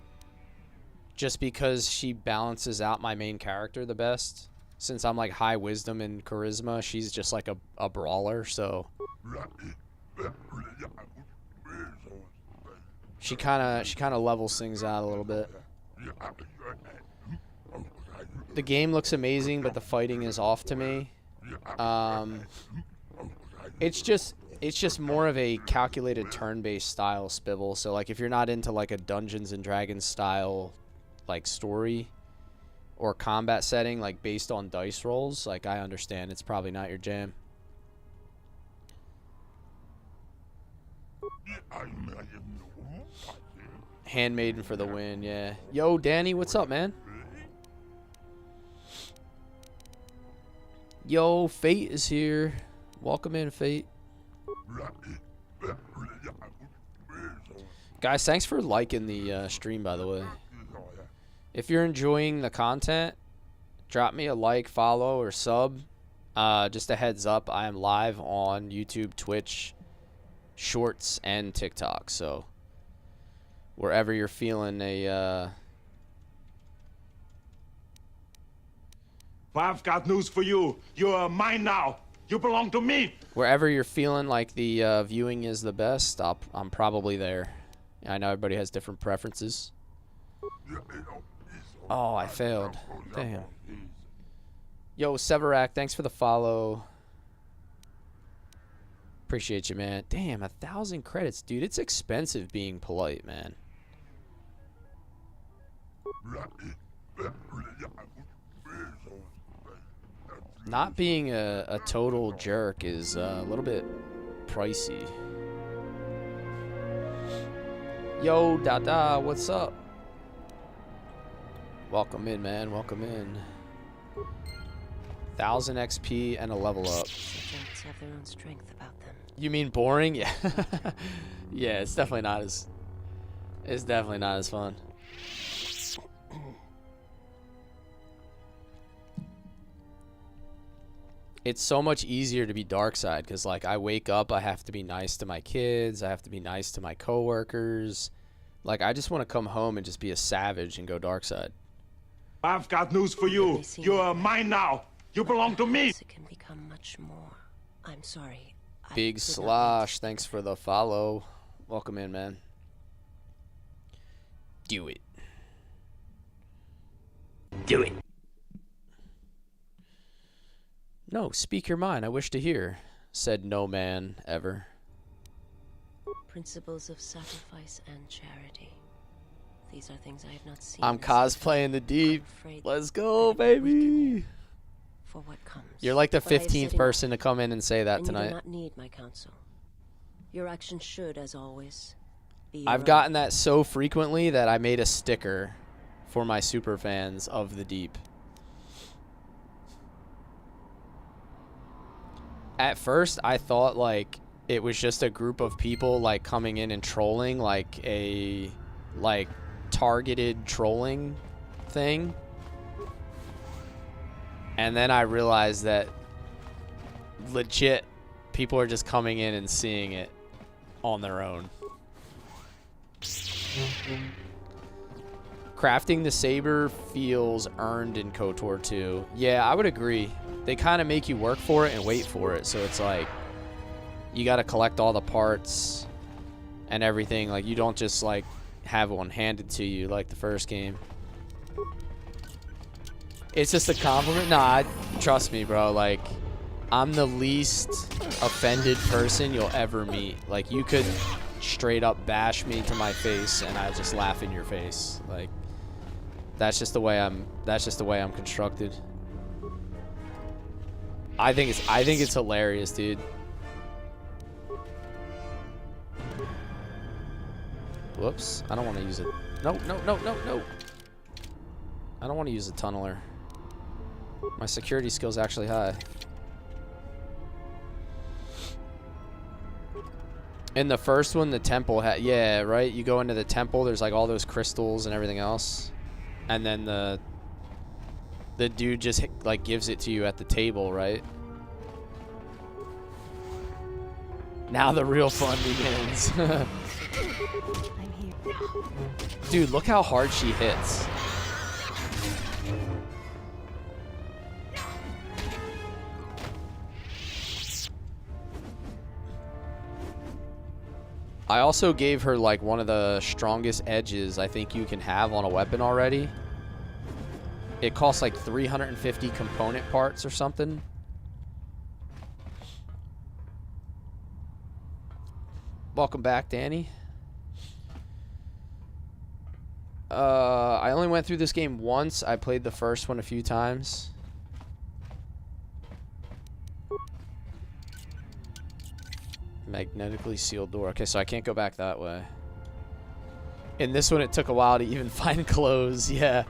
Just because she balances out my main character the best. Since I'm like high wisdom and charisma, she's just like a brawler, so she kind of levels things out a little bit. The game looks amazing, but the fighting is off to me. It's just more of a calculated turn-based style spivel. So like if you're not into like a Dungeons and Dragons style like story or combat setting, like based on dice rolls, like I understand it's probably not your jam. Handmaiden for the win, yeah. Yo, Danny, what's up, man? Yo, Fate is here. Welcome in, Fate. Guys, thanks for liking the stream, by the way. If you're enjoying the content, drop me a like, follow, or sub. Just a heads up, I am live on YouTube, Twitch, Shorts, and TikTok. So wherever you're feeling I've got news for you. You're mine now. You belong to me. wherever you're feeling like the viewing is the best, I'm probably there. I know everybody has different preferences. Oh, I failed. Damn. Yo, Severac, thanks for the follow. Appreciate you, man. Damn, 1,000 credits, dude. It's expensive being polite, man. Not being a total jerk is a little bit pricey. Yo, Dada, what's up? Welcome in, man. Welcome in. 1,000 XP and a level up. Subjects have their own strength about them. You mean boring? Yeah. Yeah, it's definitely not as fun. It's so much easier to be dark side because, like, I wake up, I have to be nice to my kids, I have to be nice to my coworkers. Like, I just want to come home and just be a savage and go dark side. I've got news for you. You're mine now. You belong to me. It can become much more. I'm sorry. Big Slosh, thanks for the follow. Welcome in, man. Do it. Do it. No, speak your mind. I wish to hear, said no man ever. Principles of sacrifice and charity. These are things I have not seen. I'm cosplaying the deep. Let's go, baby. For what comes. You're like the But I have 15th said person to come in and say that and tonight. You do not need my counsel. Your actions should, as always, be your I've own. gotten that so frequently that I made a sticker for my super fans of the deep. At first, I thought like it was just a group of people like coming in and trolling, like a targeted trolling thing. And then I realized that legit people are just coming in and seeing it on their own. Crafting the saber feels earned in KOTOR 2. Yeah, I would agree. They kind of make you work for it and wait for it. So it's like you got to collect all the parts and everything. Like you don't just like have one handed to you like the first game. It's just a compliment. Nah, trust me, bro. Like I'm the least offended person you'll ever meet. Like you could straight up bash me to my face and I just laugh in your face. Like that's just the way I'm constructed. I think it's hilarious, dude. Whoops. I don't want to use it. No. I don't want to use a tunneler. My security skill's actually high. In the first one, the temple had... Yeah, right? You go into the temple, there's like all those crystals and everything else. And then the dude just like gives it to you at the table, right? Now the real fun begins. I'm here. Dude, look how hard she hits. I also gave her like one of the strongest edges I think you can have on a weapon already. It costs like 350 component parts or something. Welcome back, Danny. I only went through this game once. I played the first one a few times. Magnetically sealed door. Okay, so I can't go back that way. In this one, it took a while to even find clothes. Yeah.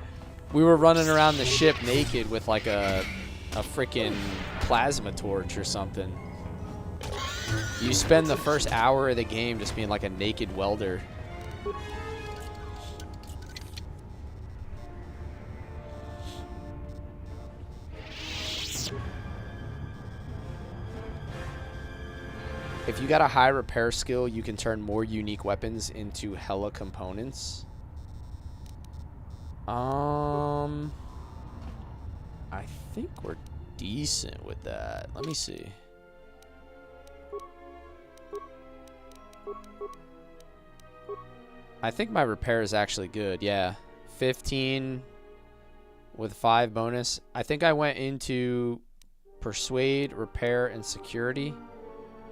We were running around the ship naked with like a freaking plasma torch or something. You spend the first hour of the game just being like a naked welder. If you got a high repair skill, you can turn more unique weapons into hella components. I think we're decent with that. Let me see. I think my repair is actually good. Yeah. 15 with 5 bonus. I think I went into persuade, repair, and security.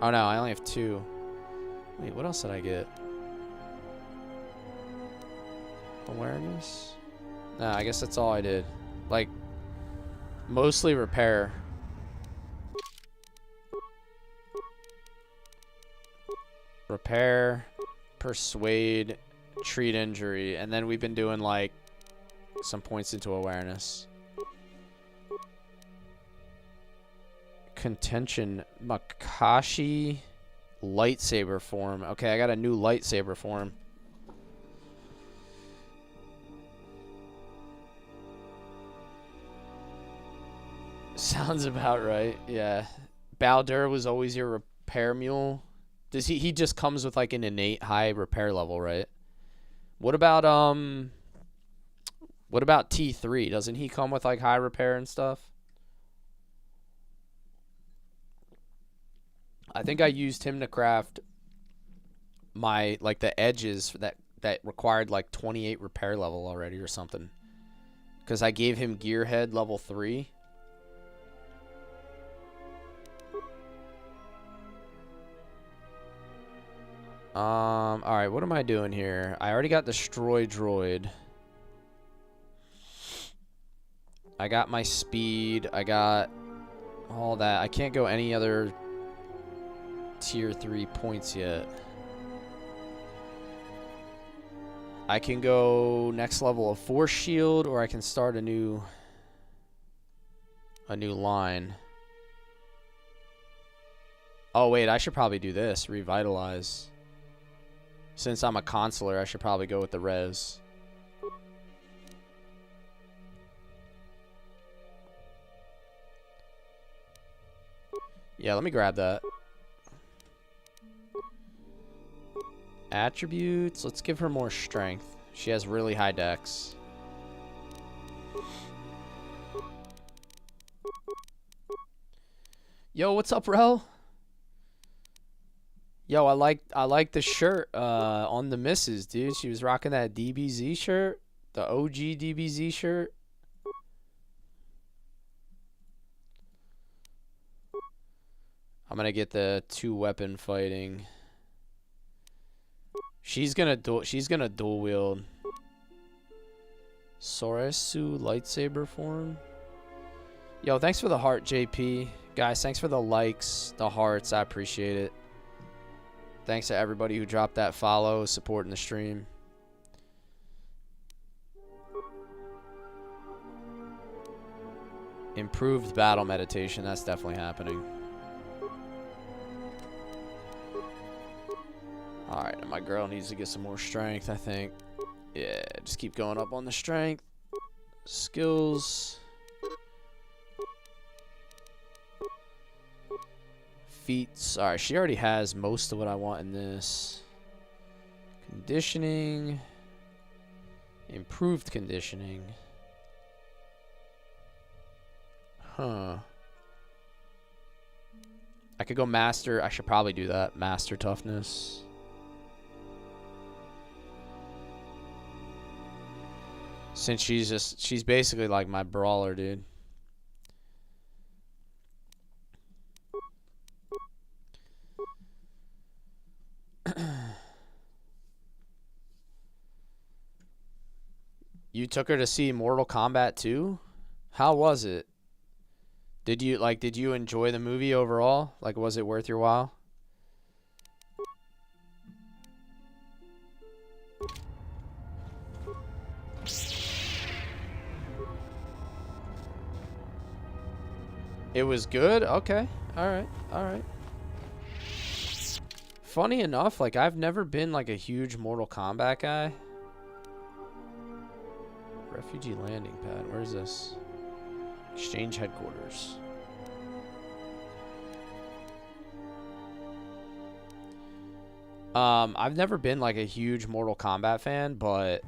Oh no, I only have 2. Wait, what else did I get? Awareness? No, I guess that's all I did. Like, mostly repair. Repair, persuade, treat injury, and then we've been doing like some points into awareness. Contention, Makashi, lightsaber form. Okay, I got a new lightsaber form. Sounds about right. Yeah. Baldur was always your repair mule. Does he just comes with like an innate high repair level, right? What about T3? Doesn't he come with like high repair and stuff? I think I used him to craft my like the edges that required like 28 repair level already or something. Cuz I gave him gearhead level 3. All right, what am I doing here? I already got destroy droid. I got my speed. I got all that. I can't go any other tier 3 points yet. I can go next level of force shield, or I can start a new line. Oh wait, I should probably do this, revitalize. Since I'm a consular, I should probably go with the res. Yeah, let me grab that. Attributes. Let's give her more strength. She has really high dex. Yo, what's up, Rel? Yo, I like the shirt on the missus, dude. She was rocking that DBZ shirt, the OG DBZ shirt. I'm gonna get the 2-weapon fighting. She's gonna dual wield. Soresu lightsaber form. Yo, thanks for the heart, JP. Guys, thanks for the likes, the hearts. I appreciate it. Thanks to everybody who dropped that follow, supporting the stream. Improved battle meditation. That's definitely happening. Alright, my girl needs to get some more strength, I think. Yeah, just keep going up on the strength. Skills. Feats. Alright, she already has most of what I want in this. Conditioning. Improved conditioning. Huh. I could go master. I should probably do that. Master toughness. Since she's basically like my brawler, dude. You took her to see Mortal Kombat 2? How was it? Did you enjoy the movie overall? Like, was it worth your while? It was good? Okay. Alright. Alright. Funny enough, like, I've never been, like, a huge Mortal Kombat guy. Refugee landing pad. Where's this? Exchange headquarters. I've never been, like, a huge Mortal Kombat fan, but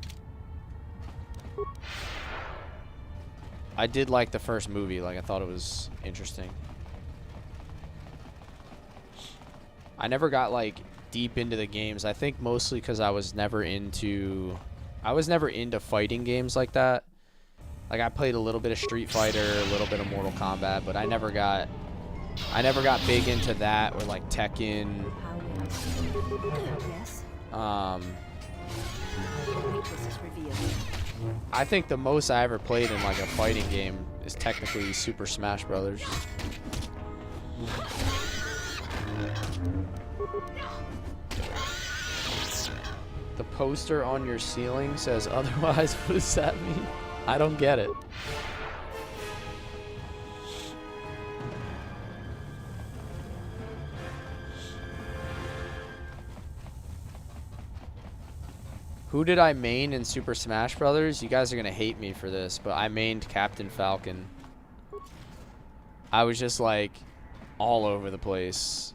I did like the first movie. Like, I thought it was interesting. I never got, like, deep into the games. I think mostly because I was never into fighting games like that. Like, I played a little bit of Street Fighter, a little bit of Mortal Kombat, but I never got big into that, or like Tekken. Yes. I think the most I ever played in like a fighting game is technically Super Smash Brothers. The poster on your ceiling says otherwise. What does that mean? I don't get it. Who did I main in Super Smash Brothers? You guys are gonna hate me for this, but I mained Captain Falcon. I was just like all over the place.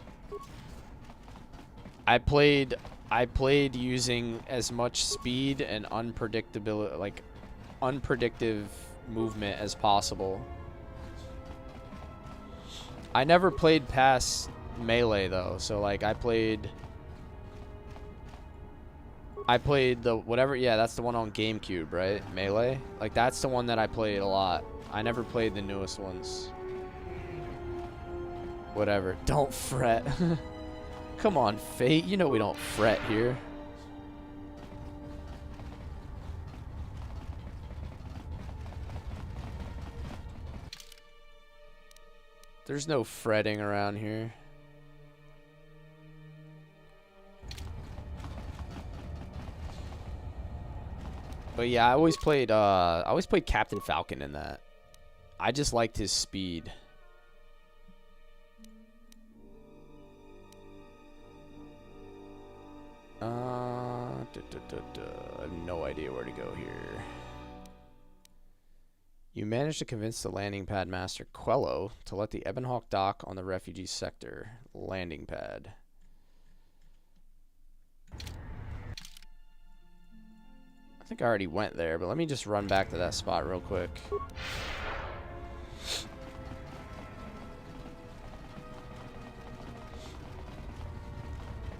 I played using as much speed and unpredictability, like unpredictive movement as possible. I never played past Melee though, so like I played the whatever, yeah, that's the one on GameCube, right? Melee? Like that's the one that I played a lot. I never played the newest ones. Whatever. Don't fret. Come on, Fate. You know we don't fret here. There's no fretting around here. But yeah, I always played Captain Falcon in that. I just liked his speed. I have no idea where to go here. You managed to convince the landing pad master Quello to let the Ebonhawk dock on the refugee sector landing pad. I think I already went there, but let me just run back to that spot real quick.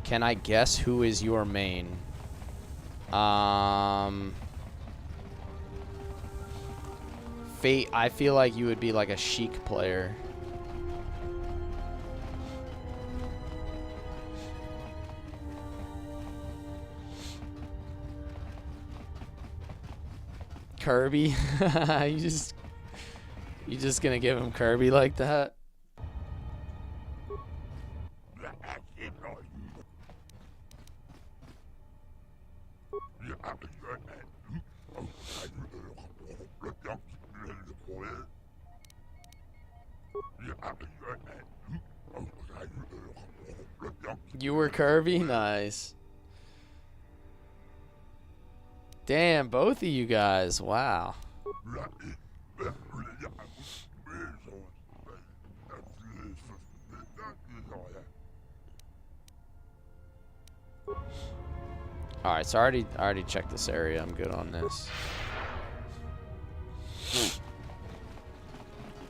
Can I guess who is your main? Fate, I feel like you would be like a Sheik player. Kirby? you just gonna give him Kirby like that? You were Kirby? Nice. Damn, both of you guys. Wow. Alright, so I already checked this area. I'm good on this.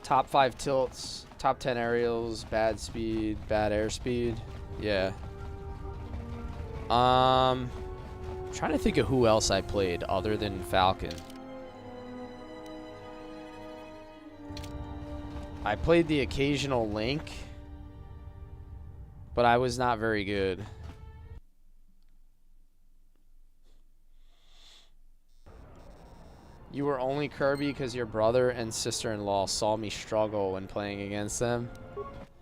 Top 5 tilts, top 10 aerials, bad speed, bad airspeed. Yeah. I'm trying to think of who else I played other than Falcon. I played the occasional Link, but I was not very good. You were only Kirby because your brother and sister-in-law saw me struggle when playing against them.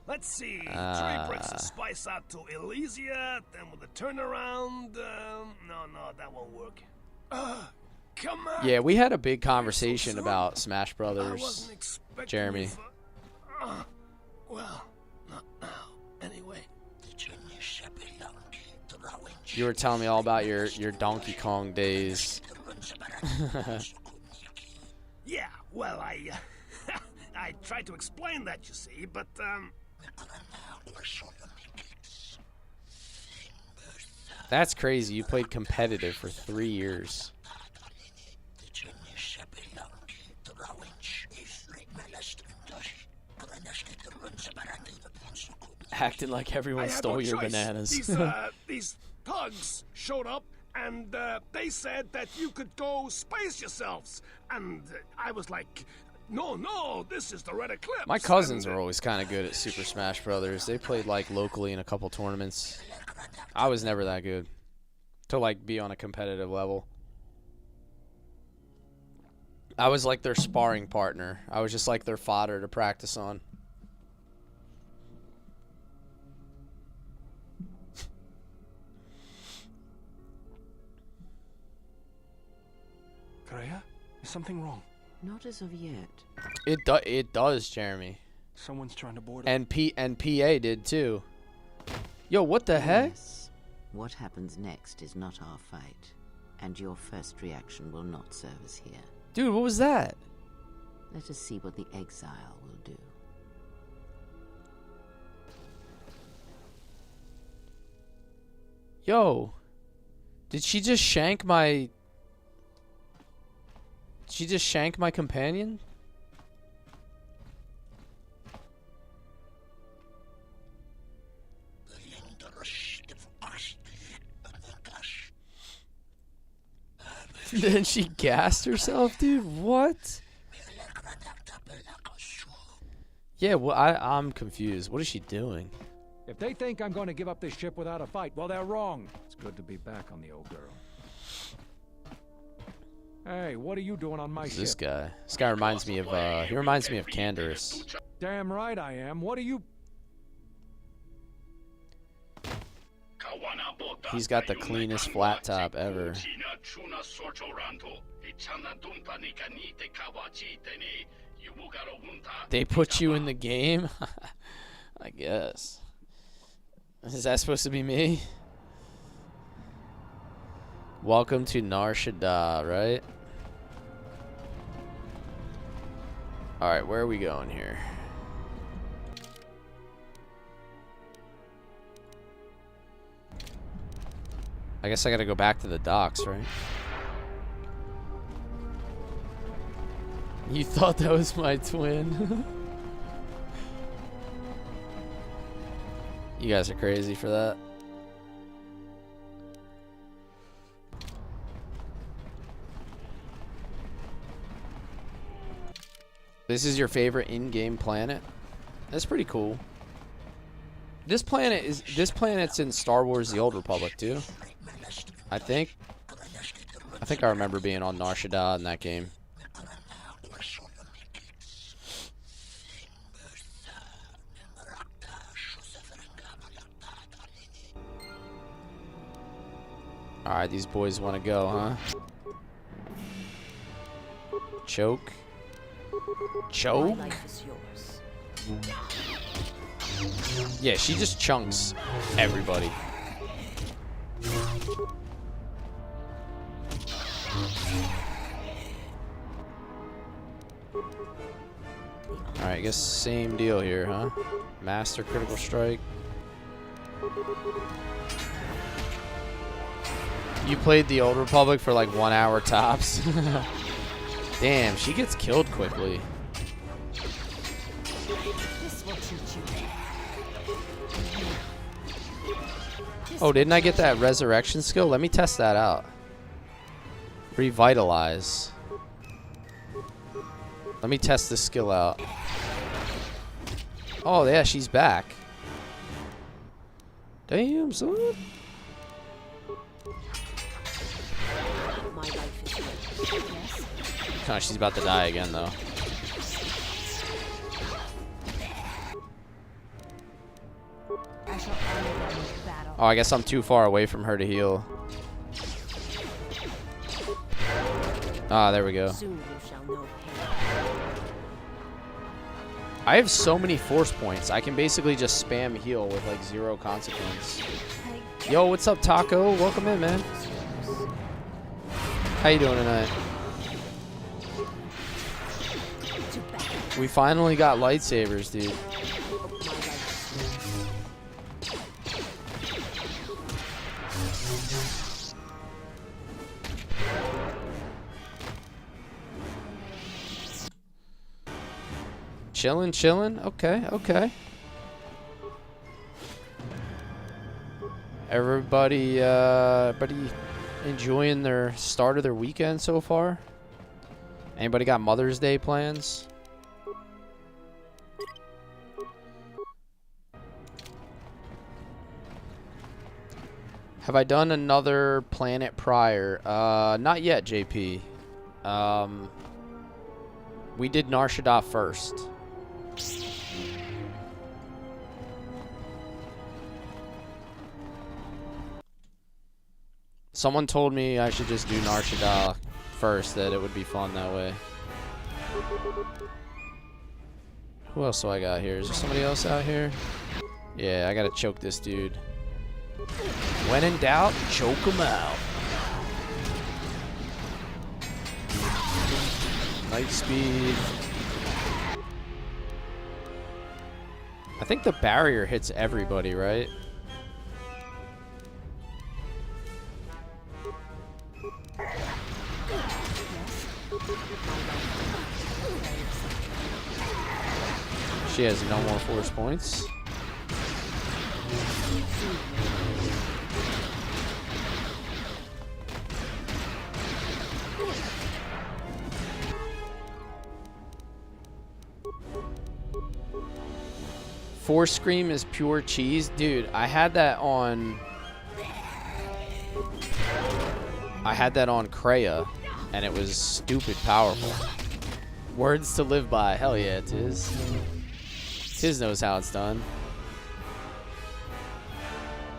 Let's see. Three Princess Spice out to Elysia, then with a turnaround. No, that won't work. Come on. Yeah, we had a big conversation about Smash Brothers, Jeremy. Well, not now. Anyway. You were telling me all about your Donkey Kong days. Yeah, well, I tried to explain that, you see, but, That's crazy. You played competitive for 3 years. Acting like everyone stole your bananas. These thugs showed up, and they said that you could go spice yourselves. And I was like, no, this is the Red Eclipse. My cousins were always kind of good at Super Smash Brothers. They played like locally in a couple tournaments. I was never that good to like be on a competitive level. I was like their sparring partner. I was just like their fodder to practice on. Freya, is something wrong? Not as of yet. It does, Jeremy. Someone's trying to board and PA did too. Yo, what the heck? Yes. What happens next is not our fight, and your first reaction will not serve us here. Dude, what was that? Let us see what the exile will do. Yo, did she just shank my... Did she just shank my companion? Then she gassed herself, dude? What? Yeah, well, I'm confused. What is she doing? If they think I'm going to give up this ship without a fight, well, they're wrong. It's good to be back on the old girl. Hey, what are you doing on my ship? This guy. This guy reminds me of, he reminds me of Candace. Damn right I am. What are you... He's got the cleanest flat top ever. They put you in the game? I guess. Is that supposed to be me? Welcome to Nar Shaddaa, right? Alright, where are we going here? I guess I gotta go back to the docks, right? You thought that was my twin? You guys are crazy for that. This is your favorite in-game planet? That's pretty cool. This planet's in Star Wars: The Old Republic too. I think I remember being on Nar Shaddaa in that game. Alright, these boys want to go, huh? Choke. Choke? Yeah, she just chunks everybody. Alright, I guess same deal here, huh? Master critical strike. You played the Old Republic for like 1 hour tops. Damn, she gets killed quickly. Oh, didn't I get that resurrection skill? Let me test that out. Revitalize. Let me test this skill out. Oh, yeah, she's back. Damn, son. Oh, she's about to die again, though. Oh, I guess I'm too far away from her to heal. Ah, there we go. I have so many force points. I can basically just spam heal with like 0 consequence. Yo, what's up, Taco? Welcome in, man. How you doing tonight? We finally got lightsabers, dude. Chillin', chillin'. Okay, okay. Everybody enjoying their start of their weekend so far? Anybody got Mother's Day plans? Have I done another planet prior? Not yet, JP. We did Nar Shaddaa first. Someone told me I should just do Nar Shaddaa first, that it would be fun that way. Who else do I got here? Is there somebody else out here? Yeah, I gotta choke this dude. When in doubt, choke him out. Light speed. I think the barrier hits everybody, right? She has no more force points. Force Scream is pure cheese. Dude, I had that on Kreia, and it was stupid powerful. Words to live by. Hell yeah, Tiz. Tiz knows how it's done.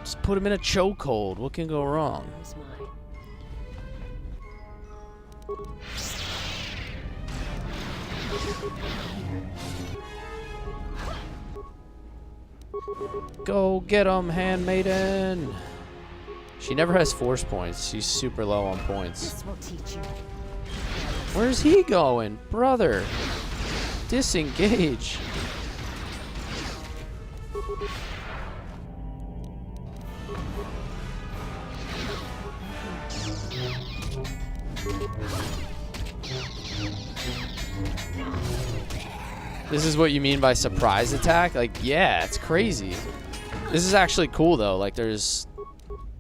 Just put him in a chokehold. What can go wrong? Go get him, handmaiden. She never has force points. She's super low on points. This will teach you. Where's he going? Brother. Disengage. This is what you mean by surprise attack? Like, yeah, it's crazy. This is actually cool, though. Like, there's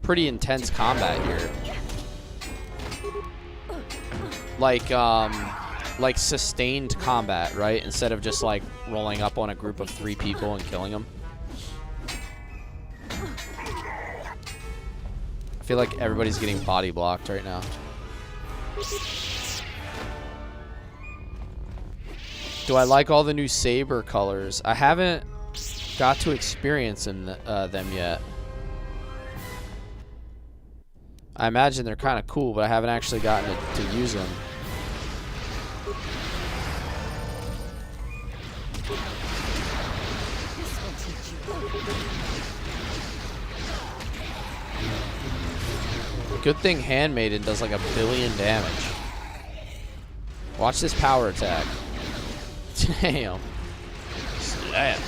pretty intense combat here. Like sustained combat, right? Instead of just, like, rolling up on a group of 3 people and killing them. I feel like everybody's getting body blocked right now. Do I like all the new saber colors? I haven't got to experience them yet. I imagine they're kind of cool, but I haven't actually gotten to use them. Good thing Handmaiden does like 1 billion damage. Watch this power attack. Damn. Slam.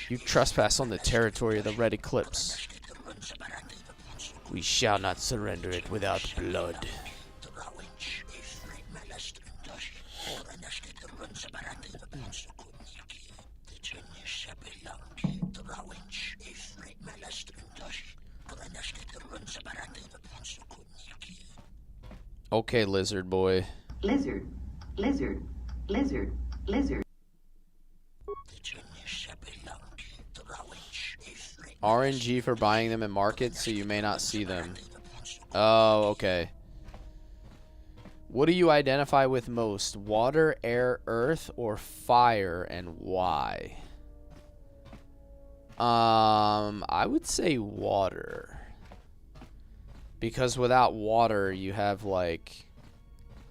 You trespass on the territory of the Red Eclipse. We shall not surrender it without blood. Okay, lizard boy. Lizard, lizard, lizard, lizard. RNG for buying them in markets, so you may not see them. Oh, okay. What do you identify with most? Water, air, earth, or fire, and why? I would say water. Because without water, you have like,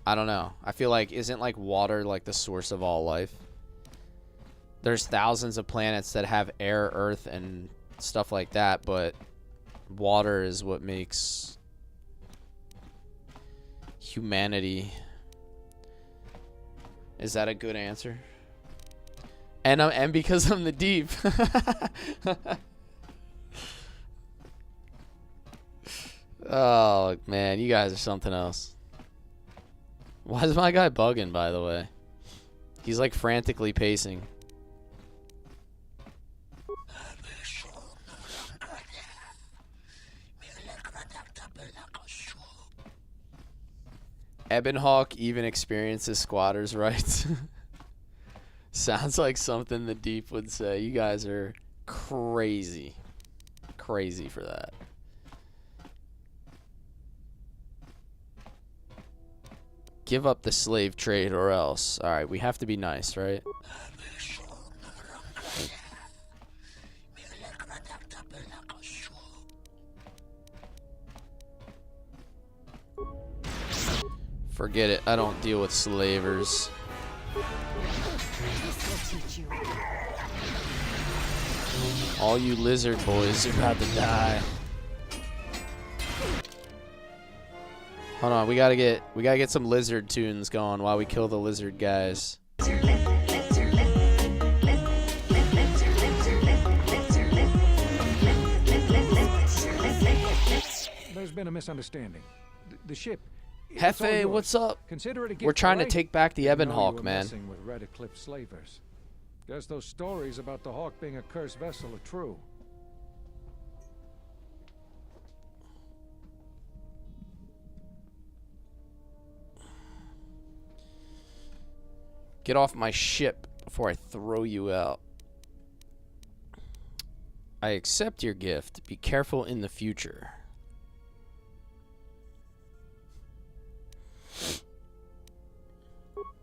I don't know. I feel like, isn't like water like the source of all life? There's thousands of planets that have air, earth, and stuff like that, but water is what makes humanity. Is that a good answer? And because I'm the deep. Oh man, you guys are something else. Why is my guy bugging, by the way? He's like frantically pacing. Ebonhawk even experiences squatters' rights. Sounds like something the Deep would say. You guys are crazy. Crazy for that. Give up the slave trade or else. Alright, we have to be nice, right? Forget it. I don't deal with slavers. All you lizard boys are about to die. Hold on, we gotta get some lizard tunes going while we kill the lizard guys. There's been a misunderstanding. The ship. Hefe, what's up? Consider it a gift, We're trying to right? take back the You know Ebonhawk, you were man. messing with Red Eclipse slavers. Guess those stories about the Hawk being a cursed vessel are true. Get off my ship before I throw you out. I accept your gift. Be careful in the future.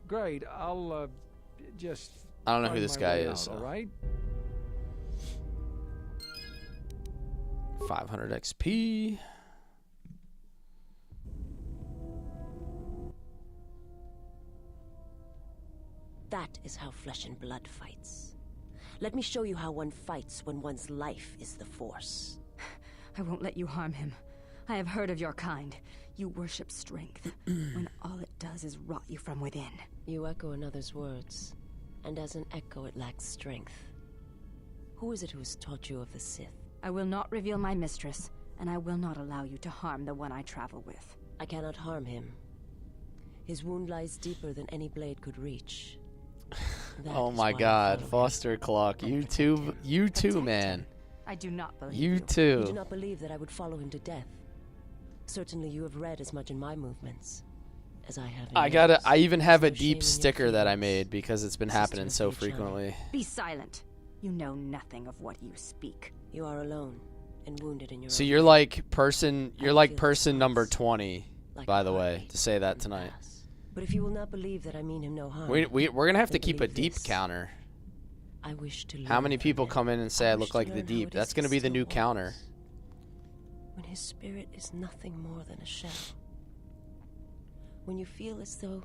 Great, I'll just. I don't know who find this my guy way is. out, all right? 500 XP. That is how flesh and blood fights. Let me show you how one fights when one's life is the Force. I won't let you harm him. I have heard of your kind. You worship strength, when all it does is rot you from within. You echo another's words, and as an echo it lacks strength. Who is it who has taught you of the Sith? I will not reveal my mistress, and I will not allow you to harm the one I travel with. I cannot harm him. His wound lies deeper than any blade could reach. Oh my god, Foster Clock, you too, man. I do not believe You too. do not believe that I would follow him to death. Certainly you have read as much in my movements as I have in yours. I even have a There's no shame in deep your sticker that I feelings. made because it's been Sister happening of so the Chani. frequently. Be silent. You know nothing of what you speak. You are alone and wounded in your So own you're way. like person feel number this 20, like by a the way, heartbeat to say that from the tonight. past. But if you will not believe that I mean him no harm, We're gonna have to then keep a believe deep this. counter. I wish to How many learn from people him. come in and say I wish look to like the learn how Deep? it That's is gonna be the still new was, counter. When his spirit is nothing more than a shell. When you feel as though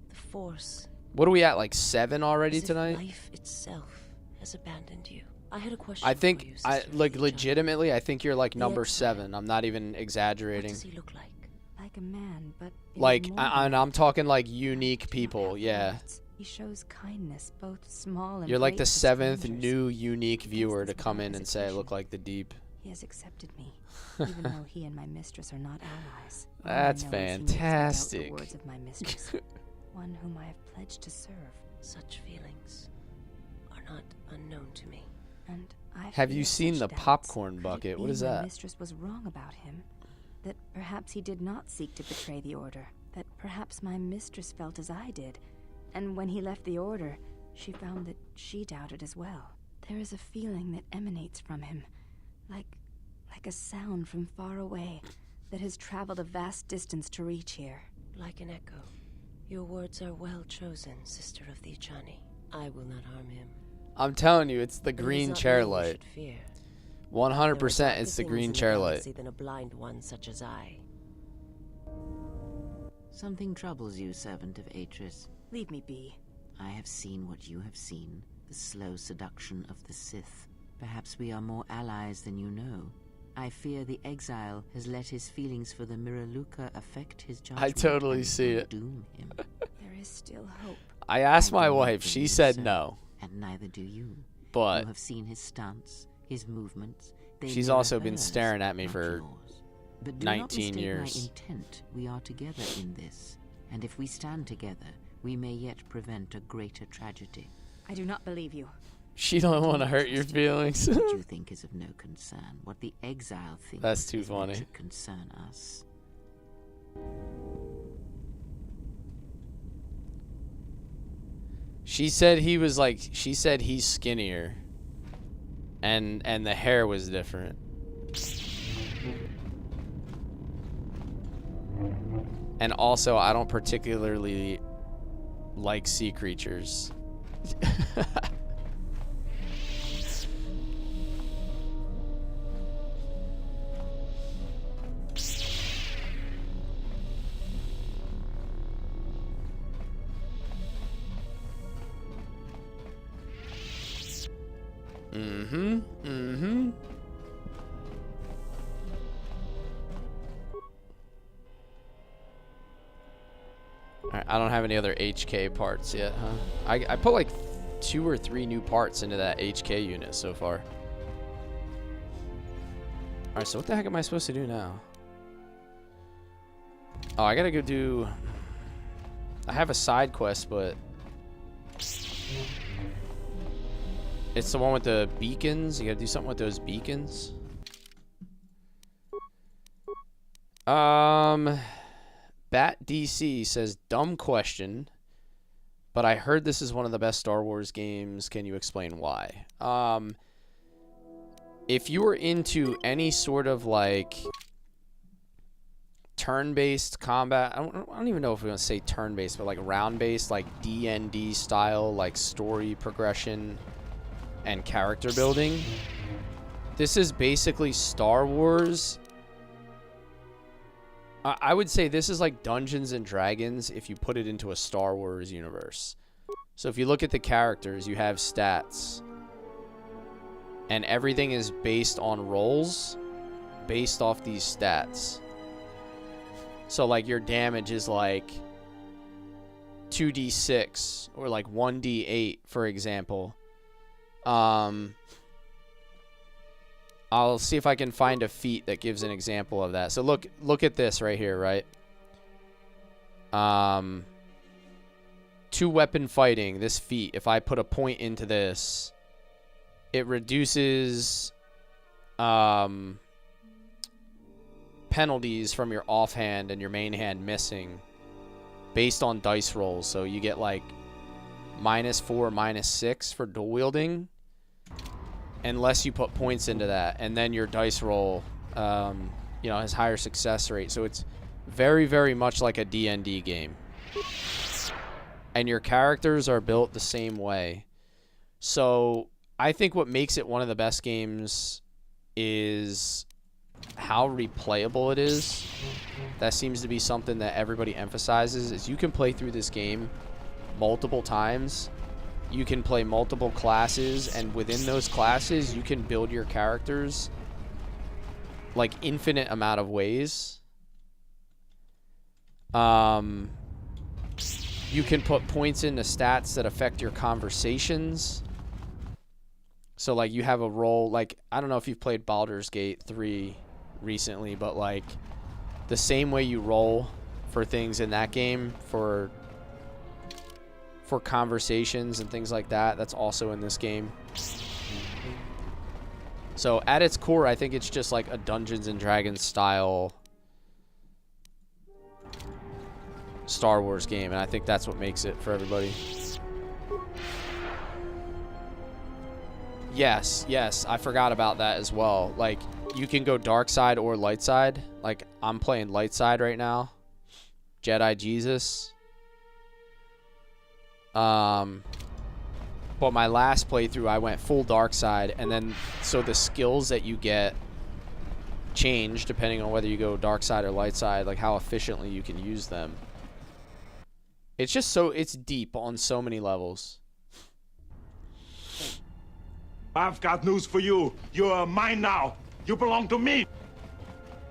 the Force, What are we at, like 7 already as if tonight? life itself has abandoned you. I had a question I for think you, I Sister like Luigi. legitimately. I think you're like The number exile. 7. I'm not even What exaggerating. does he look like? Like a man, but in Like, more and than I'm talking like unique that. people. Yeah, He shows kindness, both small and you're like great the to 7th strangers. new unique viewer to this come without in and say I look hesitation. like the Deep. He has accepted me, even though he and my mistress are not allies. All I That's know is he knows without fantastic. The words of my mistress, one whom I have pledged to serve, Such feelings are not unknown to me. and I Have you feel seen such the doubts. popcorn Could it bucket? be What is my that? mistress was wrong about him, that perhaps he did not seek to betray the order, that perhaps my mistress felt as I did, and when he left the order, she found that she doubted as well. There is a feeling that emanates from him, like a sound from far away, that has traveled a vast distance to reach here. Like an echo. Your words are well chosen, Sister of the Chani. I will not harm him. I'm telling you, it's the But it is green not chair me you light. should fear. 100% it's the green chair light. Than a blind one such as I. Something troubles you, servant of Atris. Leave me be. I have seen what you have seen, the slow seduction of the Sith. Perhaps we are more allies than you know. I fear the exile has let his feelings for the Miraluka affect his judgment. I totally see it. Doom him. There is still hope. I asked my wife. She said no. And neither do you. But you have seen his stance, his movements. She's also been staring at me for 19 years. My intent. We are together in this. And if we stand together, we may yet prevent a greater tragedy. I do not believe you. She don't want to hurt your feelings. What you think is of no concern. What the exile thinks. That's too funny. Should concern us. She said he was like. She said he's skinnier. And the hair was different. And also, I don't particularly like sea creatures. Alright, I don't have any other HK parts yet, huh? I put like 2 or 3 new parts into that HK unit so far. Alright, so what the heck am I supposed to do now? Oh, I gotta go do... I have a side quest, but... It's the one with the beacons. You gotta do something with those beacons. Bat DC says, dumb question, but I heard this is one of the best Star Wars games. Can you explain why? If you were into any sort of like turn-based combat, I don't even know if we want to say turn-based, but like round-based, like D&D style, like story progression and character building, this is basically Star Wars. I would say this is like Dungeons and Dragons if you put it into a Star Wars universe. So if you look at the characters, you have stats. And everything is based on rolls based off these stats. So like your damage is like 2d6 or like 1d8, for example. I'll see if I can find a feat that gives an example of that. So look at this right here, right? 2-weapon fighting, this feat, if I put a point into this, it reduces penalties from your offhand and your main hand missing based on dice rolls. So you get like -4, -6 for dual wielding, unless you put points into that, and then your dice roll, you know, has higher success rate. So it's very, very much like a D&D game, and your characters are built the same way. So I think what makes it one of the best games is how replayable it is. That seems to be something that everybody emphasizes, is you can play through this game multiple times. You can play multiple classes, and within those classes, you can build your characters like infinite amount of ways. You can put points into stats that affect your conversations. So like you have a role, like I don't know if you've played Baldur's Gate 3 recently, but like the same way you roll for things in that game for conversations and things like that, that's also in this game. So at its core, I think it's just like a Dungeons and Dragons style Star Wars game, and I think that's what makes it for everybody. Yes, I forgot about that as well. Like, you can go dark side or light side. Like, I'm playing light side right now. Jedi Jesus. But my last playthrough, I went full dark side, and then so the skills that you get change depending on whether you go dark side or light side, like how efficiently you can use them. It's just so, it's deep on so many levels. I've got news for you. You're mine now. You belong to me.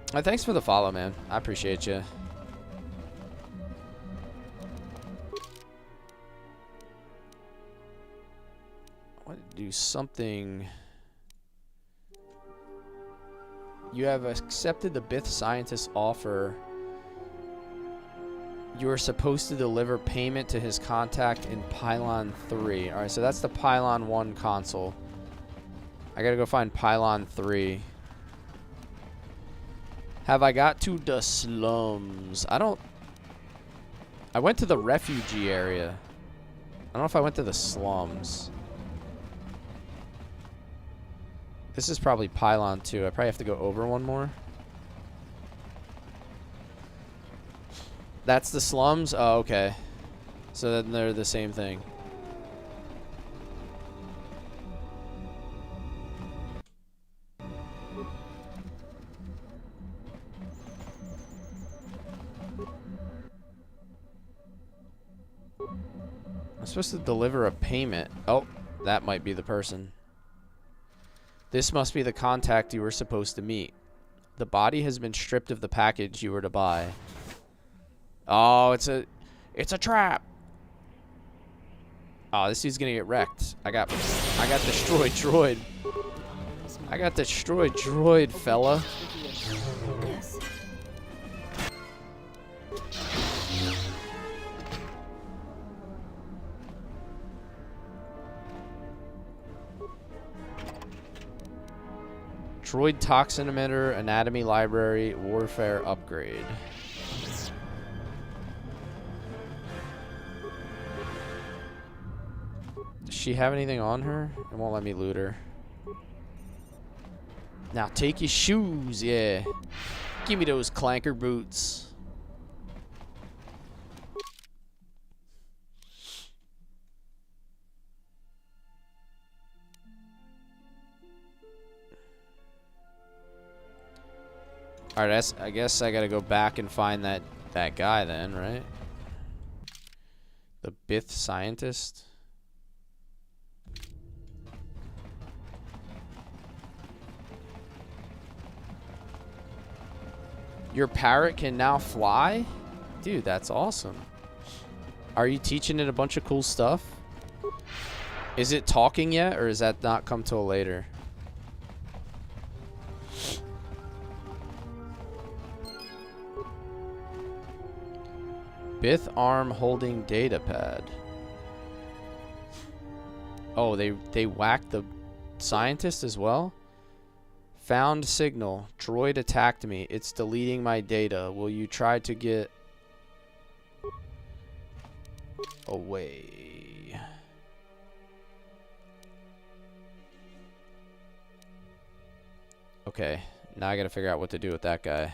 Thanks for the follow, man. I appreciate you. I want to do something. You have accepted the Bith scientist's offer. You are supposed to deliver payment to his contact in Pylon 3. Alright, so that's the Pylon 1 console. I gotta go find Pylon 3. Have I got to the slums? I went to the refugee area. I don't know if I went to the slums. This is probably Pylon 2. I probably have to go over one more. That's the slums? Oh, okay. So then they're the same thing. I'm supposed to deliver a payment. Oh, that might be the person. This must be the contact you were supposed to meet. The body has been stripped of the package you were to buy. Oh, it's a trap. Oh, this dude's gonna get wrecked. I got destroyed droid. I got destroyed droid, fella. Yes. Droid toxin emitter, anatomy library, warfare upgrade. Does she have anything on her? It won't let me loot her. Now take your shoes, yeah. Give me those clanker boots. Alright, I guess I gotta go back and find that guy then, right? The Bith scientist. Your parrot can now fly? Dude, that's awesome. Are you teaching it a bunch of cool stuff? Is it talking yet, or is that not come till later? Bith arm holding data pad. Oh, they whacked the scientist as well? Found signal. Droid attacked me. It's deleting my data. Will you try to get away? Okay, now I gotta figure out what to do with that guy.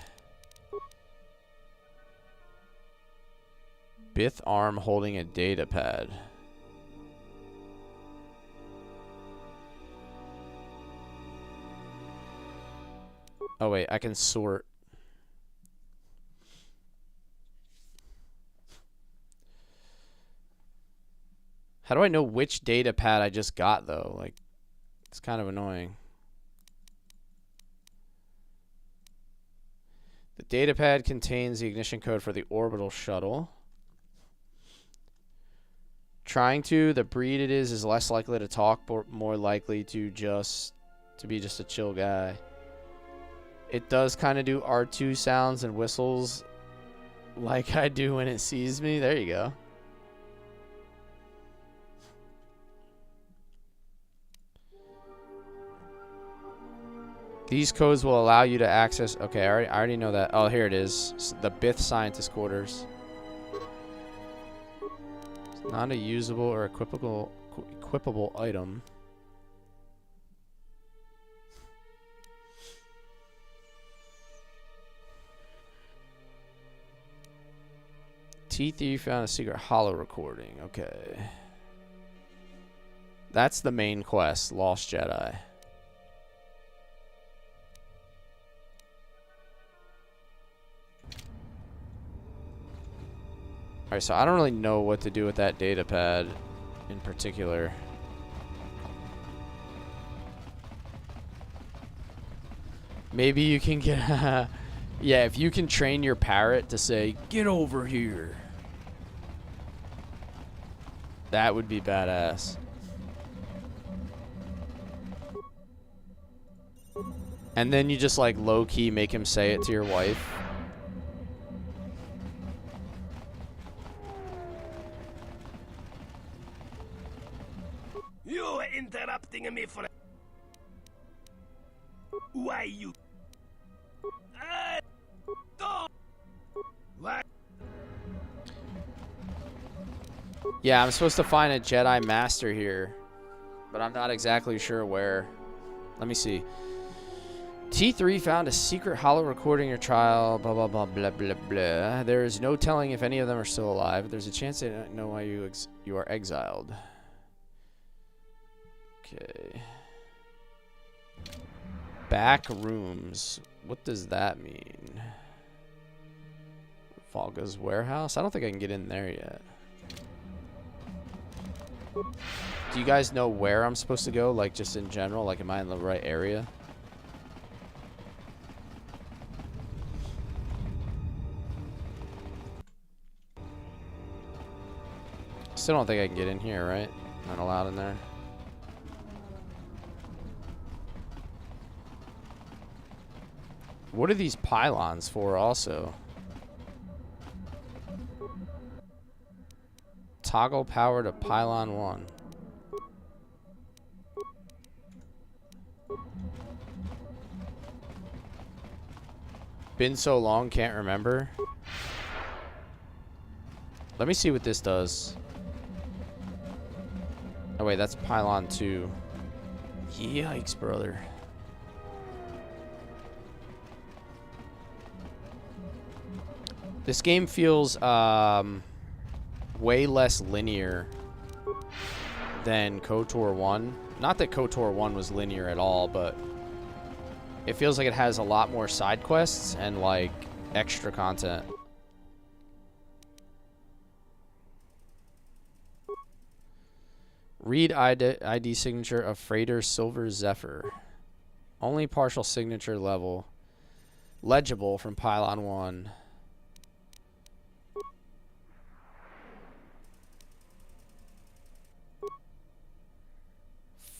Bith arm holding a data pad. Oh wait, I can sort. How do I know which data pad I just got though? Like, it's kind of annoying. The data pad contains the ignition code for the orbital shuttle. The breed it is less likely to talk, but more likely to be just a chill guy. It does kind of do R2 sounds and whistles like I do when it sees me. There you go. These codes will allow you to access... Okay, I already know that. Oh, here it is. The Bith scientist quarters. Not a usable or equipable item. T3 found a secret holo recording. Okay. That's the main quest, Lost Jedi. Alright, so I don't really know what to do with that data pad in particular. Maybe you can get... yeah, if you can train your parrot to say, get over here. That would be badass. And then you just like low-key make him say it to your wife. You interrupting me for... Why you... Don't... Why... Yeah, I'm supposed to find a Jedi Master here, but I'm not exactly sure where. Let me see. T3 found a secret hollow recording your trial, blah, blah, blah, blah, blah, blah. There is no telling if any of them are still alive. There's a chance they don't know why you are exiled. Okay. Back rooms. What does that mean? Volga's warehouse? I don't think I can get in there yet. Do you guys know where I'm supposed to go? Like, just in general? Like, am I in the right area? Still don't think I can get in here, right? Not allowed in there. What are these pylons for also? Toggle power to pylon 1. Been so long, can't remember. Let me see what this does. Oh wait, that's pylon 2. Yikes, brother. This game feels way less linear than KOTOR 1. Not that KOTOR 1 was linear at all, but it feels like it has a lot more side quests and like extra content. Read ID signature of Freighter Silver Zephyr. Only partial signature legible from pylon 1.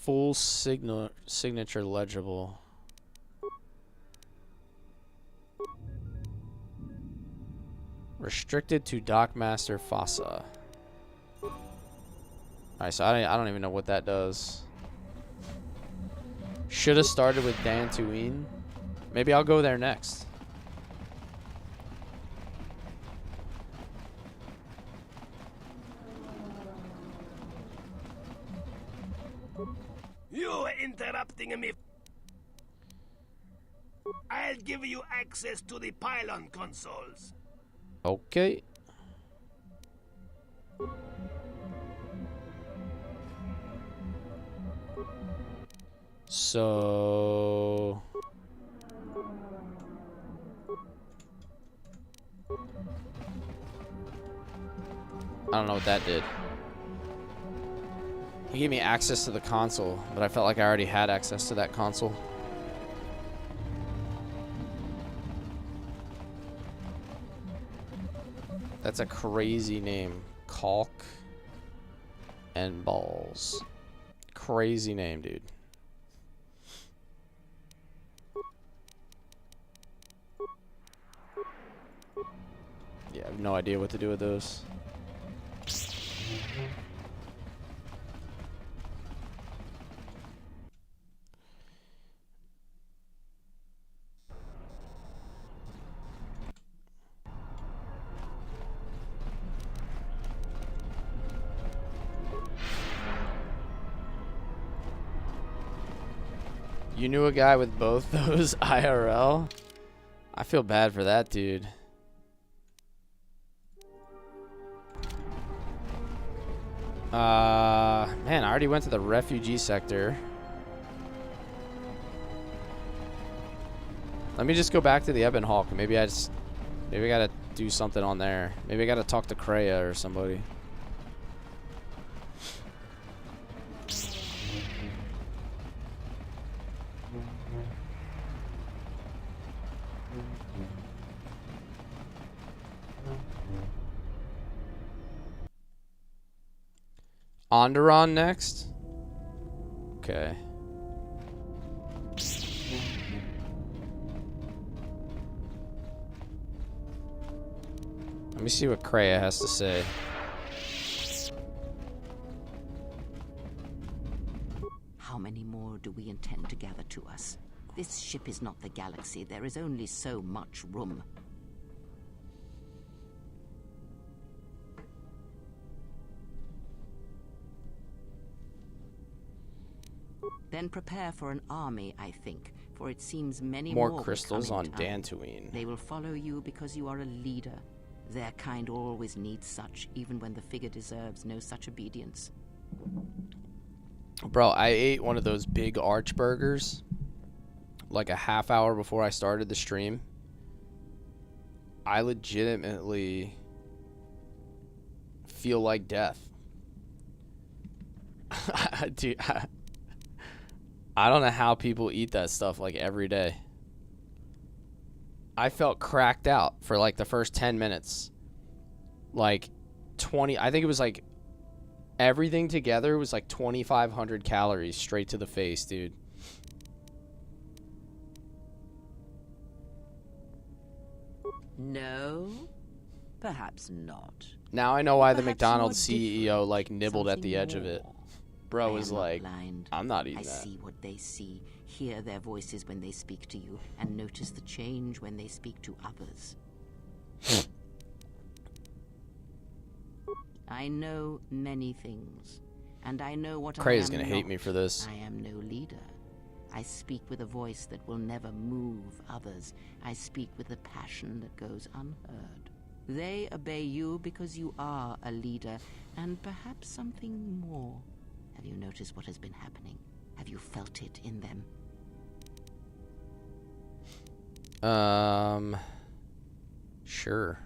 Full signature legible. Restricted to Dockmaster Fossa. Alright, so I don't even know what that does. Should have started with Dantooine. Maybe I'll go there next. You interrupting me. I'll give you access to the pylon consoles. Okay. So I don't know what that did. He gave me access to the console, but I felt like I already had access to that console. That's a crazy name. Caulk and Balls. Crazy name, dude. Yeah, I have no idea what to do with those. You knew a guy with both those IRL? I feel bad for that dude. Man, I already went to the refugee sector. Let me just go back to the Ebon Hawk. Maybe I gotta do something on there. Maybe I gotta talk to Kreia or somebody. Onderon next? Okay. Let me see what Kreia has to say. How many more do we intend to gather to us? This ship is not the galaxy. There is only so much room. Then prepare for an army, I think, for it seems many more crystals will on come in time. Dantooine. They will follow you because you are a leader. Their kind always needs such, even when the figure deserves no such obedience. Bro, I ate one of those big arch burgers like a half hour before I started the stream. I legitimately feel like death. Dude, I don't know how people eat that stuff like every day. I felt cracked out for like the first 10 minutes. Like 20, I think it was like everything together was like 2,500 calories straight to the face, dude. No, perhaps not. Now I know why the Perhaps McDonald's more CEO like nibbled at something the edge of it. more. Bro I was am not like, blind. I'm not eating I that. see what they see, hear their voices when they speak to you, and notice the change when they speak to others. I know many things, and I know what I am Creia's gonna hate not. me for this. I am no leader. I speak with a voice that will never move others. I speak with a passion that goes unheard. They obey you because you are a leader, and perhaps something more. Have you noticed what has been happening? Have you felt it in them? Sure.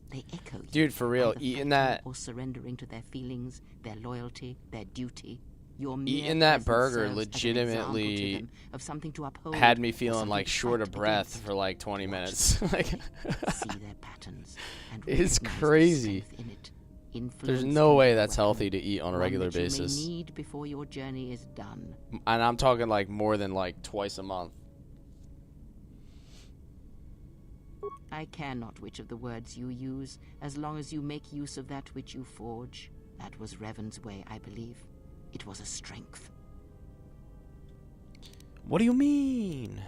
They echo you, Dude, for real, either eating fighting that or surrendering to their feelings, their loyalty, their duty. Your eating mere that presence burger serves as an legitimately example to them of something to uphold, had me or feeling something like to short fight of breath against. for like 20 Watch minutes. it Like, see their patterns and it's recognize the crazy. strength in it. There's Influence no can way be a that's weapon, healthy to eat on a one regular that you may basis. need before your journey is done. And I'm talking like more than like twice a month. I care not which of the words you use, as long as you make use of that which you forge. That was Revan's way, I believe. It was a strength. What do you mean?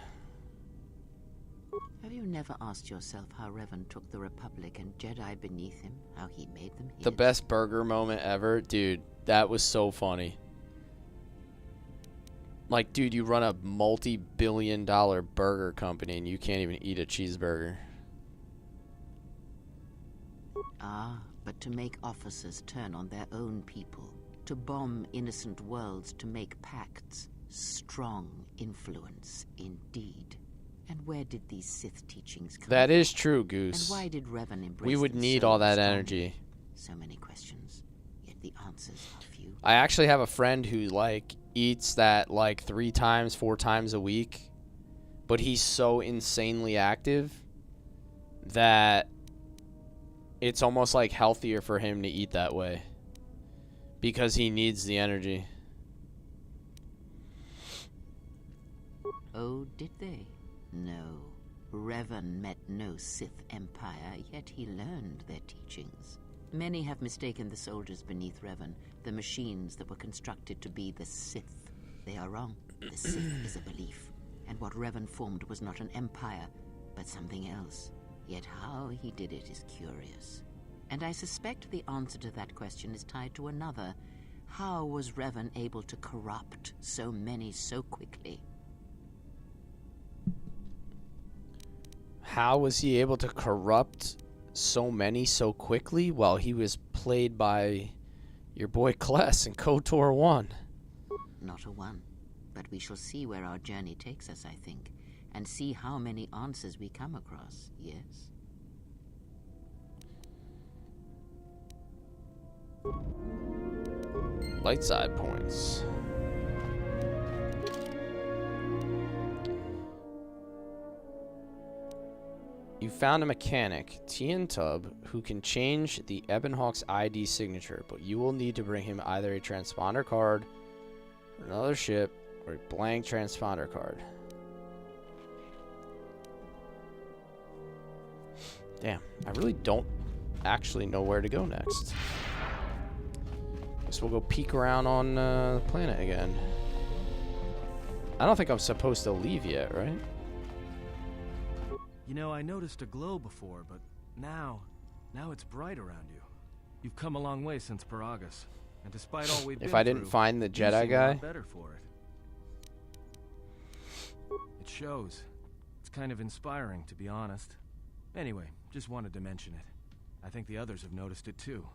Have you never asked yourself how Revan took the Republic and Jedi beneath him, how he made them his? The best burger moment ever? Dude, that was so funny. Like, dude, you run a multi-billion-dollar burger company and you can't even eat a cheeseburger. Ah, but to make officers turn on their own people, to bomb innocent worlds, to make pacts. Strong influence, indeed. And where did these Sith teachings come That from? is true, Goose. And why did Revan embrace We would them need so all that strongly? energy. So many questions, yet the answers are few. I actually have a friend who, like, eats that, like, 3 times, 4 times a week. But he's so insanely active that it's almost, like, healthier for him to eat that way. Because he needs the energy. Oh, did they? No. Revan met no Sith Empire, yet he learned their teachings. Many have mistaken the soldiers beneath Revan, the machines that were constructed to be the Sith. They are wrong. The Sith is a belief, and what Revan formed was not an empire, but something else. Yet how he did it is curious. And I suspect the answer to that question is tied to another. How was Revan able to corrupt so many so quickly? How was he able to corrupt so many so quickly while he was played by Your boy Cless in KOTOR 1. Not a one. But we shall see where our journey takes us, I think, and see how many answers we come across, yes? Light side points. You found a mechanic, Tien Tub, who can change the Ebonhawk's ID signature, but you will need to bring him either a transponder card, another ship, or a blank transponder card. Damn, I really don't actually know where to go next. Guess we'll go peek around on the planet again. I don't think I'm supposed to leave yet, right? You know, I noticed a glow before, but now it's bright around you. You've come a long way since Paragus, and despite all we've been If I didn't through, find the you Jedi seem a guy, lot better for it. It shows. It's kind of inspiring, to be honest. Anyway, just wanted to mention it. I think the others have noticed it too.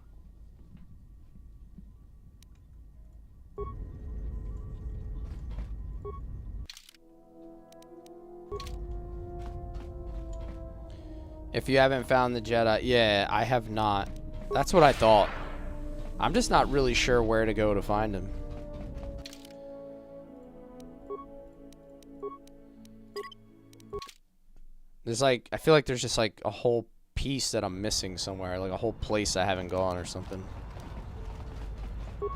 if you haven't found the Jedi, yeah, I have not. That's what I thought. I'm just not really sure where to go to find him. There's like, I feel like there's just like a whole piece that I'm missing somewhere, like a whole place I haven't gone or something. I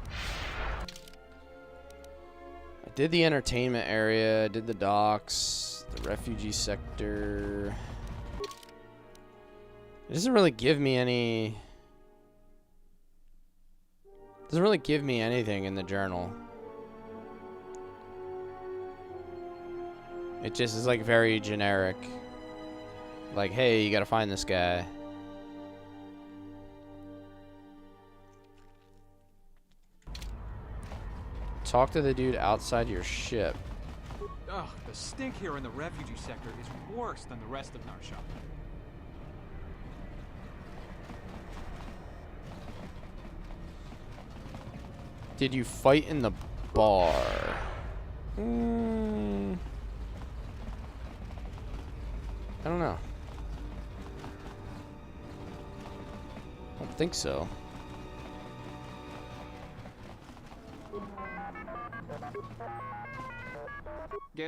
did the entertainment area, I did the docks, the refugee sector. It doesn't really give me any... doesn't really give me anything in the journal. It just is like very generic. Like, hey, you gotta find this guy. Talk to the dude outside your ship. Ugh, the stink here in the refugee sector is worse than the rest of Narsha. Did you fight in the bar? I don't know. I don't think so. He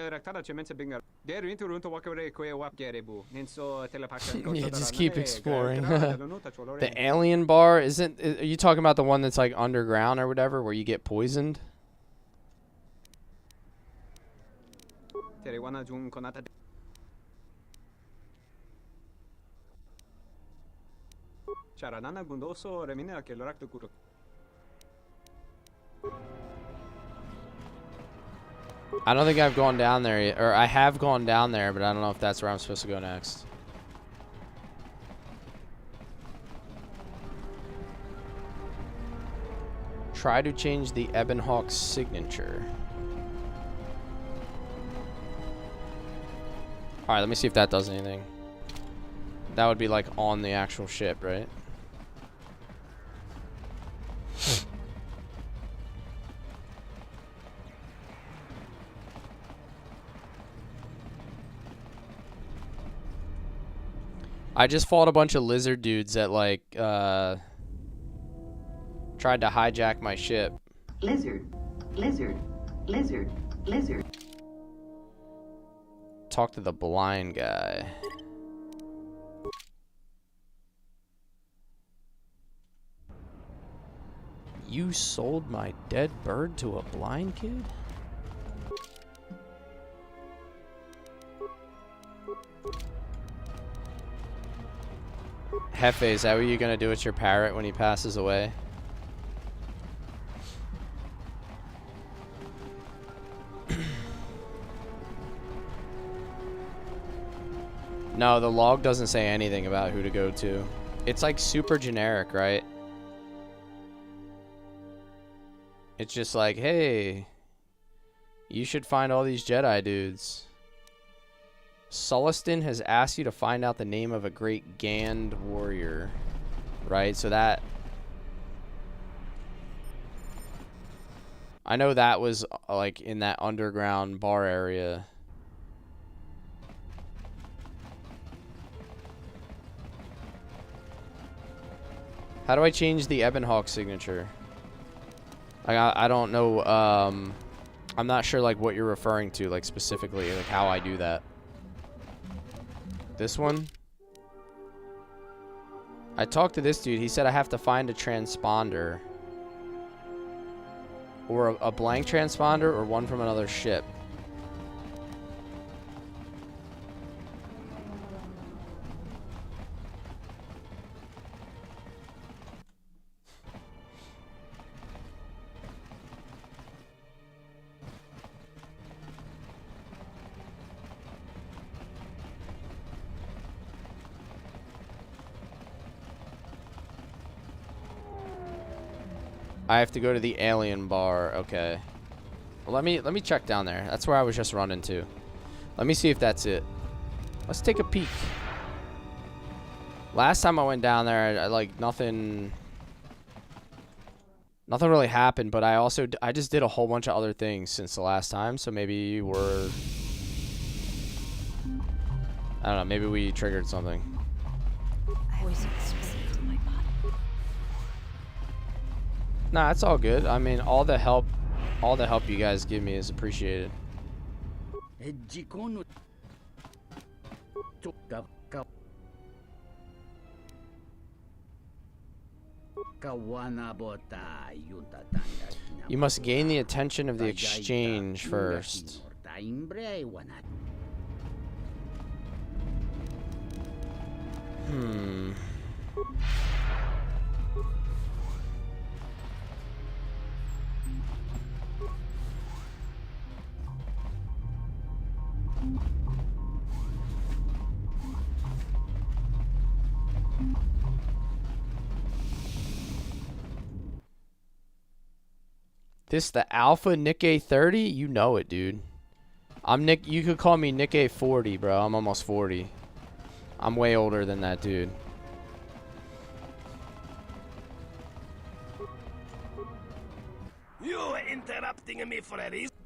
Yeah, just keep exploring. The alien bar, isn't... Are you talking about the one that's like underground or whatever, where you get poisoned? I don't think I've gone down there yet, or I have gone down there, but I don't know if that's where I'm supposed to go next. Try to change the Ebonhawk's signature. Alright, let me see if that does anything. That would be like on the actual ship, right? I just fought a bunch of lizard dudes that like tried to hijack my ship. Lizard, lizard, lizard, lizard. Talk to the blind guy. You sold my dead bird to a blind kid? Hefe, is that what you're gonna do with your parrot when he passes away? No, the log doesn't say anything about who to go to. It's like super generic, right? It's just like, hey, you should find all these Jedi dudes. Sullustan has asked you to find out the name of a great Gand warrior. Right? So that... I know that was like in that underground bar area. How do I change the Ebonhawk signature? I don't know. I'm not sure like what you're referring to, like specifically, like how I do that. This one? I talked to this dude. He said I have to find a transponder. Or a blank transponder or one from another ship. I have to go to the alien bar. Okay. Well, let me check down there. That's where I was just running to. Let me see if that's it. Let's take a peek. Last time I went down there, I like nothing really happened, but I just did a whole bunch of other things since the last time, so maybe you were, I don't know, maybe we triggered something. Nah, it's all good. I mean, all the help you guys give me is appreciated. You must gain the attention of the exchange first. This the Alpha Nikkei 30? You know it, dude. I'm Nick. You could call me Nikkei 40, bro. I'm almost 40. I'm way older than that, dude. You interrupting me for a reason?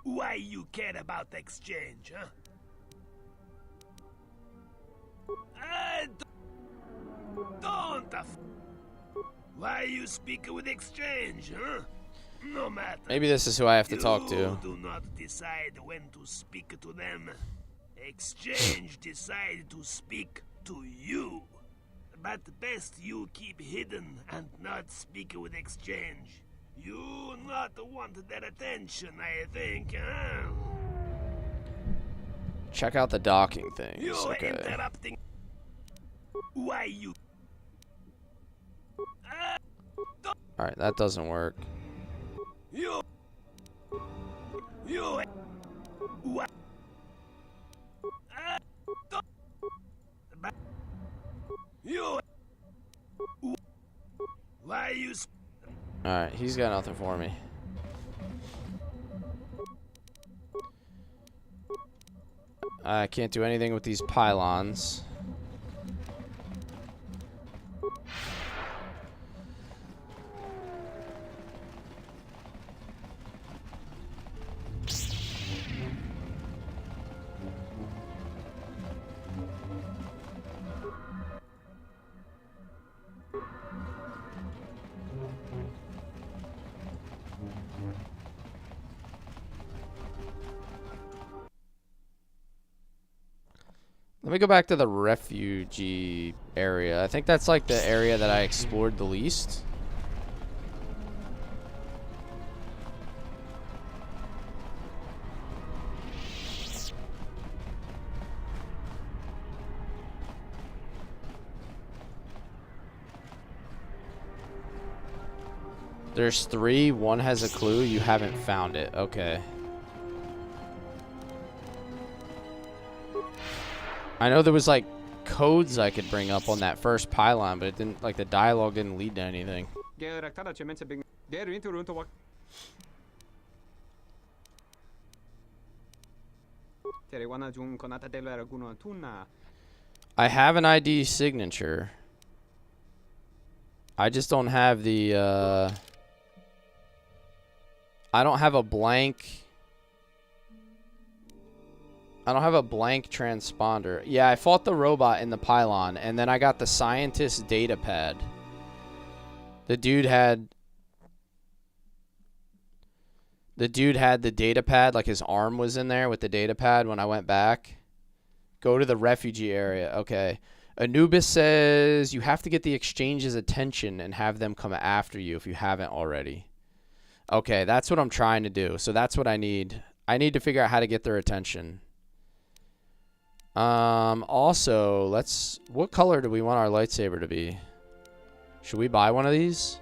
Why you care about exchange, huh? Don't. Why you speak with exchange, huh? No matter. Maybe this is who I have to talk to. You do not decide when to speak to them. Exchange decide to speak to you. But best you keep hidden and not speak with exchange. You not want their attention, I think, huh? Check out the docking things. You okay. Interrupting. Why you? Alright, that doesn't work. You. What? You. Why you? Alright, he's got nothing for me. I can't do anything with these pylons. Let me go back to the refugee area. I think that's like the area that I explored the least. There's 3. One has a clue. You haven't found it. Okay. I know there was like codes I could bring up on that first pylon, but it didn't, like the dialogue didn't lead to anything. I have an ID signature. I just don't have the I don't have a blank. I don't have a blank transponder. Yeah, I fought the robot in the pylon, and then I got the scientist data pad. The dude had the data pad, like his arm was in there with the data pad when I went back. Go to the refugee area. Okay. Anubis says you have to get the exchange's attention and have them come after you if you haven't already. Okay, that's what I'm trying to do. So that's what I need. I need to figure out how to get their attention. Also, what color do we want our lightsaber to be? Should we buy one of these?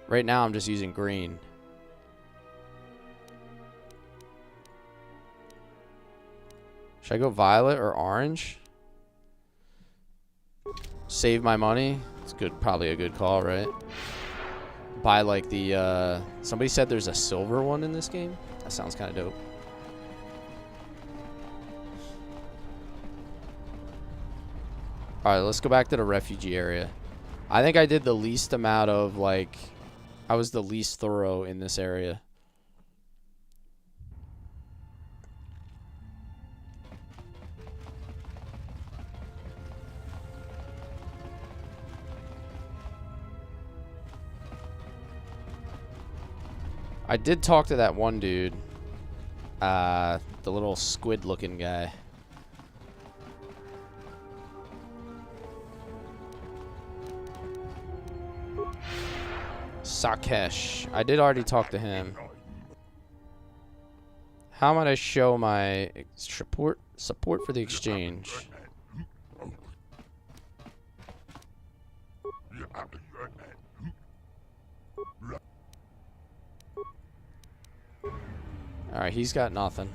Right now I'm just using green. Should I go violet or orange? Save my money. It's good, probably a good call, right? Buy like the somebody said there's a silver one in this game. That sounds kind of dope. Alright, let's go back to the refugee area. I think I did the least amount of, like, I was the least thorough in this area. I did talk to that one dude. The little squid looking guy. Sakesh. I did already talk to him. How might I show my support for the exchange? Alright, he's got nothing.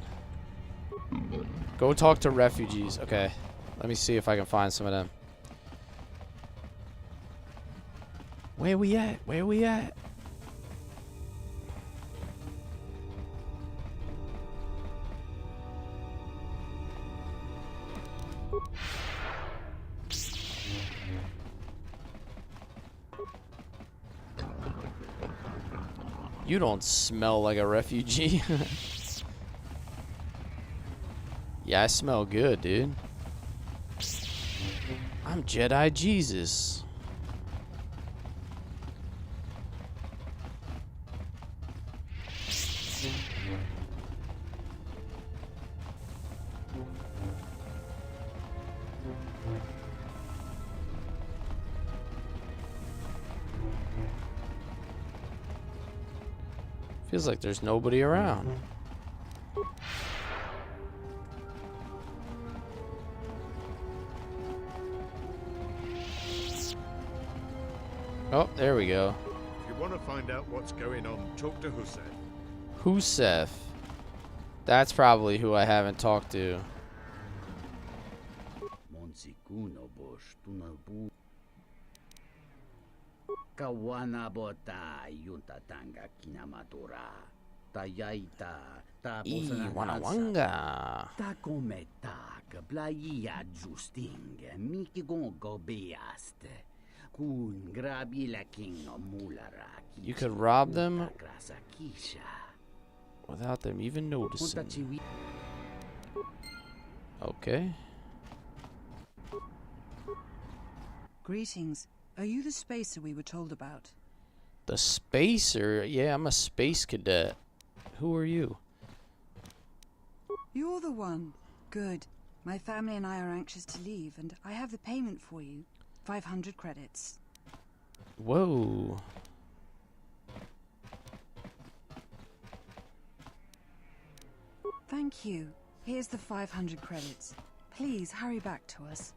Go talk to refugees. Okay. Let me see if I can find some of them. Where we at? Where we at? You don't smell like a refugee. Yeah, I smell good, dude. I'm Jedi Jesus. Feels like there's nobody around. Oh, there we go. If you want to find out what's going on, talk to Husef. Husef. That's probably who I haven't talked to. Wanawanga. You could rob them without them even noticing. Okay. Greetings. Are you the spacer we were told about? The spacer? Yeah, I'm a space cadet. Who are you? You're the one. Good. My family and I are anxious to leave, and I have the payment for you. 500 credits. Whoa. Thank you. Here's the 500 credits. Please hurry back to us.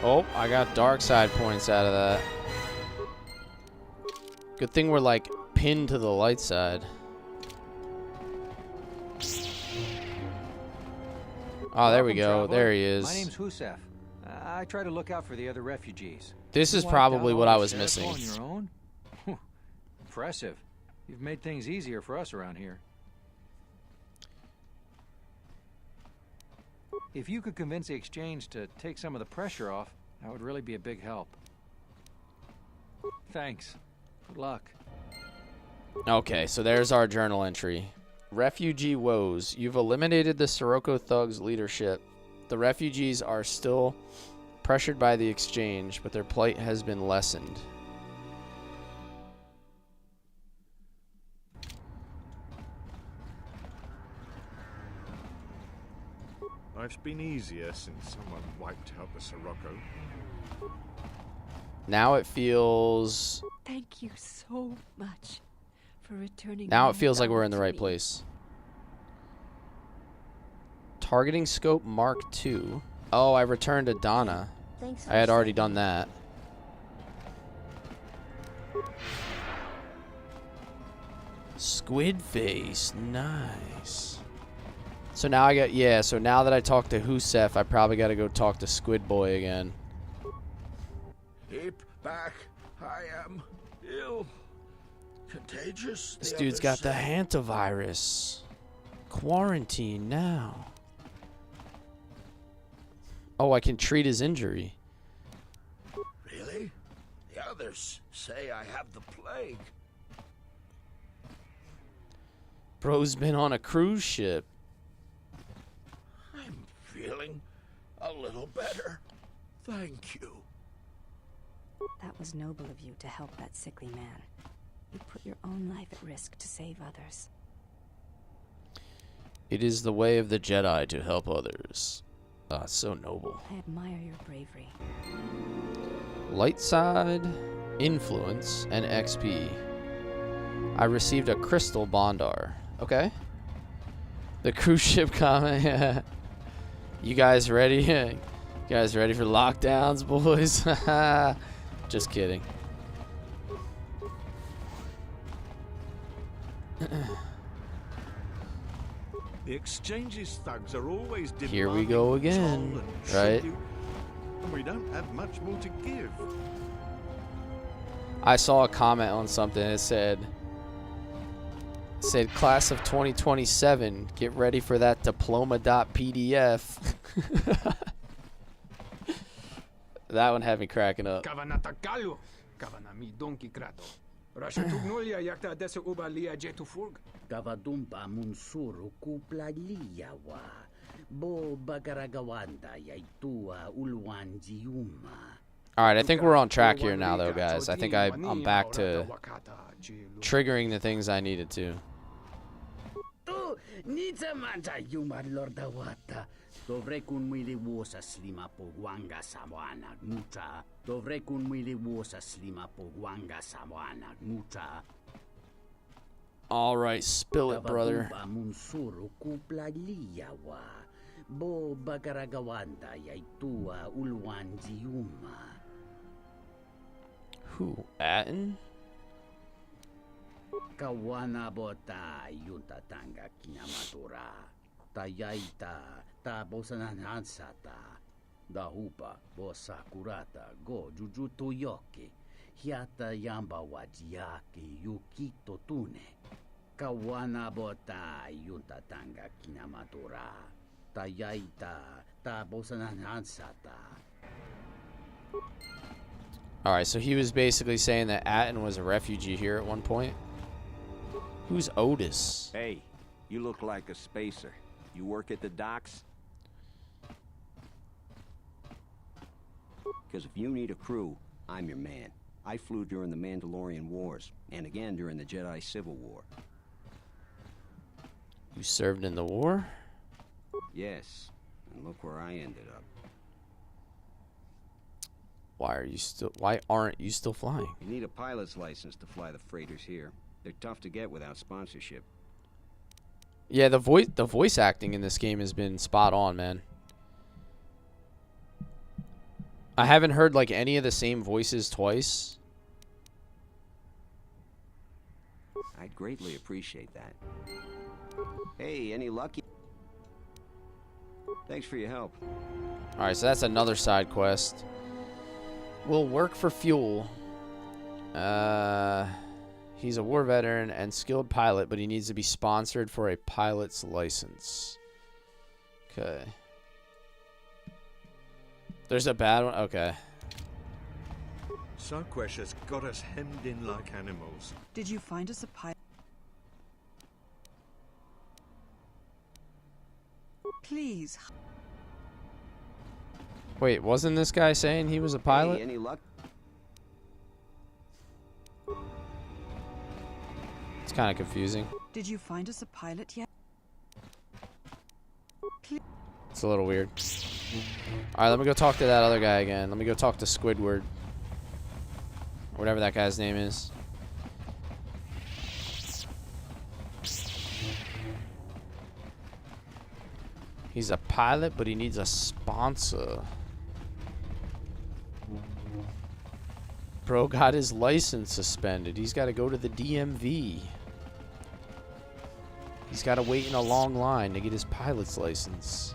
Oh, I got dark side points out of that. Good thing we're like pinned to the light side. Oh, there we go. There he is. My name's Husef. I try to look out for the other refugees. This is probably what I was missing. On your own? Impressive. You've made things easier for us around here. If you could convince the exchange to take some of the pressure off, that would really be a big help. Thanks. Good luck. Okay, so there's our journal entry. Refugee woes. You've eliminated the Sirocco thugs' leadership. The refugees are still pressured by the exchange, but their plight has been lessened. Life's been easier since someone wiped out the Sirocco. Now it feels... Thank you so much for returning. Now it feels like we're in the right place. Targeting scope Mark II. Oh, I returned to Donna. I had already done that. Squid face. Nice. So now I got... Yeah, so now that I talked to Husef, I probably got to go talk to Squid Boy again. Keep back. I am ill. Contagious. This dude's got the hantavirus. Quarantine now. Oh, I can treat his injury. Really? The others say I have the plague. Bro's been on a cruise ship. I'm feeling a little better. Thank you. That was noble of you to help that sickly man. You put your own life at risk to save others. It is the way of the Jedi to help others. Ah, so noble. I admire your bravery. Light side, influence, and XP. I received a crystal bondar. Okay. The cruise ship comment. Yeah. You guys ready? You guys ready for lockdowns, boys? Just kidding. The exchange's thugs are always demanding Here we go again, toll and right? tribute, and we don't have much more to give. I saw a comment on something. It said class of 2027, get ready for that diploma.pdf. That one had me cracking up. Gavadumpa munsuru kupla liyawa. Bo bagaragawanda yaitua ulwanjiuma. Alright, I think we're on track here now, though, guys. I think I'm back to triggering the things I needed to. Nita manta yuma lordawata. Dovre kun mwili wosa slima po wanga sawana nucha. Dovre kun mwili wosa slima po wanga sawana nucha. Alright, spill it, brother. Munsuru kupla liyawa. Bo bagaragawanda yaitua ulwanjiuma. Who? Atten? Kawana bota yunta tanga kinamatura. Tayaita ta bosananansata. Dahupa bosa kurata go jujuto yoke. Hiata yamba wajiaki yukito tune. Kawana bota yunta tanga kinamatura. Tayaita ta bosananansata. Alright, so he was basically saying that Atten was a refugee here at one point. Who's Otis? Hey, you look like a spacer. You work at the docks? Because if you need a crew, I'm your man. I flew during the Mandalorian Wars, and again during the Jedi Civil War. You served in the war? Yes, and look where I ended up. Why aren't you still flying? You need a pilot's license to fly the freighters here. They're tough to get without sponsorship. Yeah, the voice acting in this game has been spot on, man. I haven't heard like any of the same voices twice. I'd greatly appreciate that. Hey, any lucky? Thanks for your help. Alright, so that's another side quest. Will work for fuel. He's a war veteran and skilled pilot, but he needs to be sponsored for a pilot's license. Okay. There's a bad one? Okay. Sarquesh has got us hemmed in like animals. Did you find us a pilot? Please. Wait, wasn't this guy saying he was a pilot? Hey, any luck? It's kind of confusing. Did you find us a pilot yet? It's a little weird. Alright, let me go talk to that other guy again. Let me go talk to Squidward. Whatever that guy's name is. He's a pilot, but he needs a sponsor. Bro got his license suspended. He's got to go to the DMV. He's got to wait in a long line to get his pilot's license.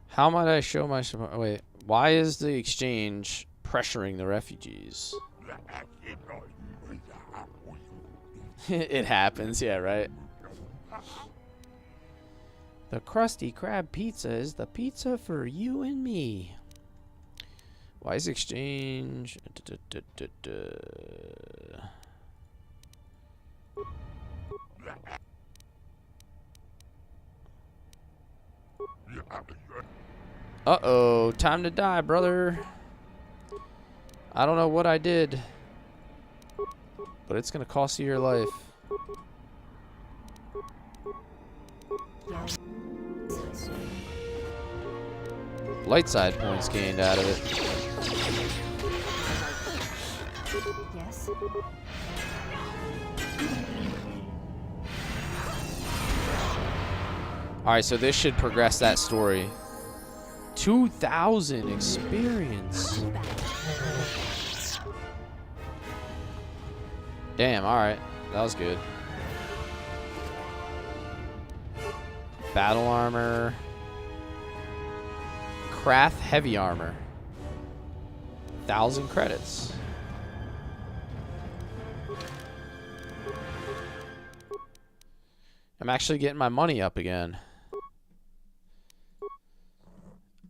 How might I show my... Wait, why is the exchange pressuring the refugees? It happens, yeah, right? The Krusty Krab pizza is the pizza for you and me. Why is exchange... Uh-oh, time to die, brother. I don't know what I did, but it's gonna cost you your life. Light side points gained out of it. Yes. Alright, so this should progress that story. 2,000 experience. Damn, alright. That was good. Battle armor. Craft heavy armor. 1,000 credits. I'm actually getting my money up again.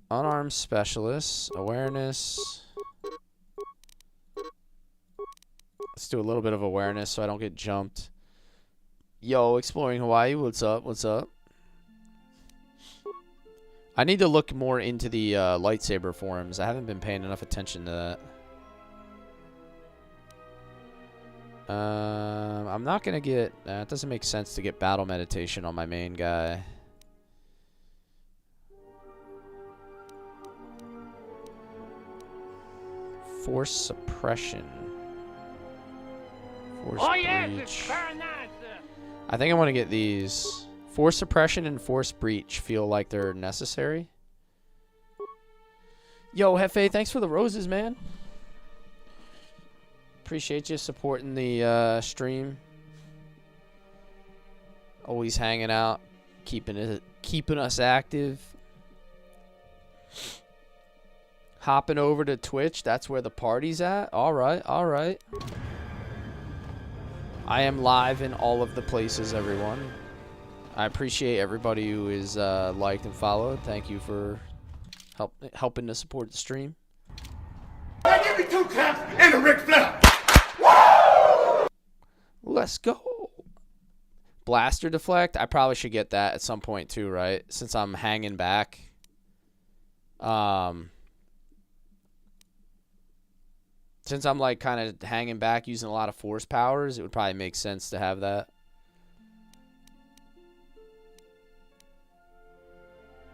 Unarmed specialists, awareness. Let's do a little bit of awareness so I don't get jumped. Yo, exploring Hawaii, what's up? What's up? I need to look more into the lightsaber forums. I haven't been paying enough attention to that. I'm not gonna get. It doesn't make sense to get battle meditation on my main guy. Force suppression. Force breach. I think I want to get these. Force suppression and force breach feel like they're necessary. Yo, Hefe, thanks for the roses, man. Appreciate you supporting the stream. Always hanging out, keeping us active. Hopping over to Twitch, that's where the party's at. All right, all right. I am live in all of the places, everyone. I appreciate everybody who is liked and followed. Thank you for helping to support the stream. Give me 2 claps and a Ric Flair. Let's go. Blaster deflect. I probably should get that at some point too, right? Since I'm hanging back. Since I'm like kind of hanging back using a lot of force powers, it would probably make sense to have that.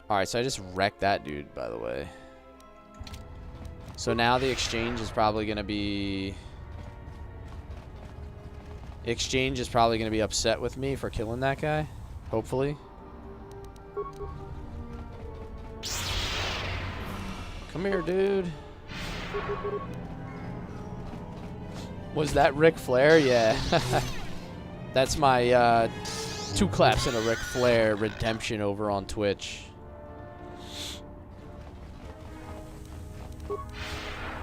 Alright, so I just wrecked that dude, by the way. So now the exchange is probably going to be... Exchange is probably going to be upset with me for killing that guy. Hopefully. Come here, dude. Was that Ric Flair? Yeah. That's my 2 claps and a Ric Flair redemption over on Twitch.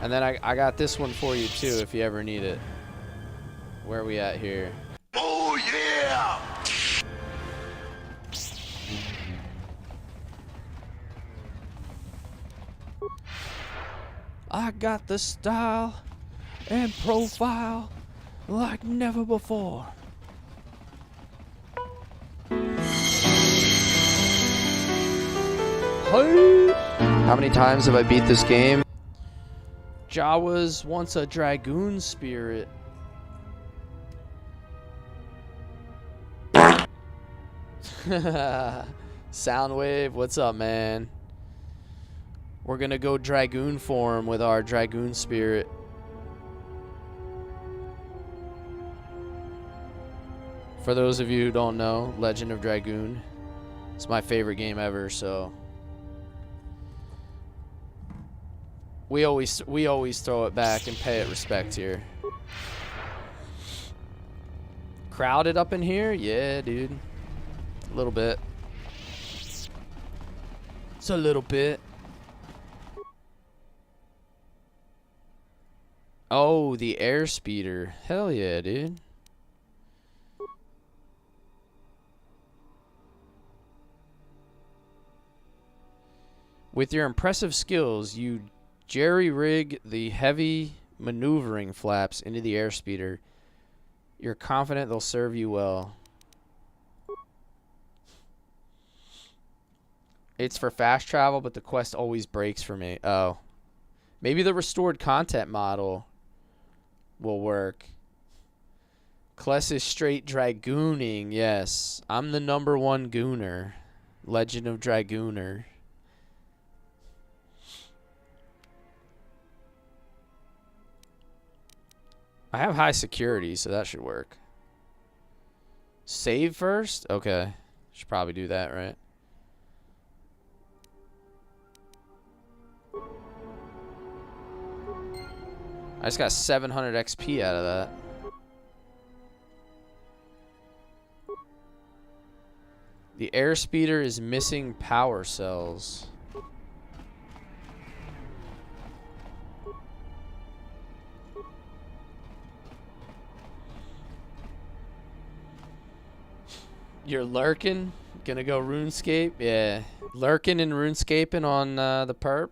And then I got this one for you too if you ever need it. Where are we at here? Oh yeah! I got the style and profile like never before. Hey! How many times have I beat this game? Jawa's once a dragoon spirit. Soundwave, what's up, man? We're gonna go dragoon form with our dragoon spirit. For those of you who don't know, Legend of Dragoon. It's my favorite game ever, so we always throw it back and pay it respect here. Crowded up in here? Yeah, dude. A little bit. It's a little bit. Oh, the airspeeder. Hell yeah, dude. With your impressive skills, you jerry-rig the heavy maneuvering flaps into the airspeeder. You're confident they'll serve you well. It's for fast travel, but the quest always breaks for me. Oh. Maybe the restored content model will work. Cless is straight dragooning. Yes. I'm the #1 gooner. Legend of Dragooner. I have high security, so that should work. Save first? Okay. Should probably do that, right? I just got 700 XP out of that. The airspeeder is missing power cells. You're lurking? Gonna go RuneScape? Yeah. Lurking and RuneScaping on the perp?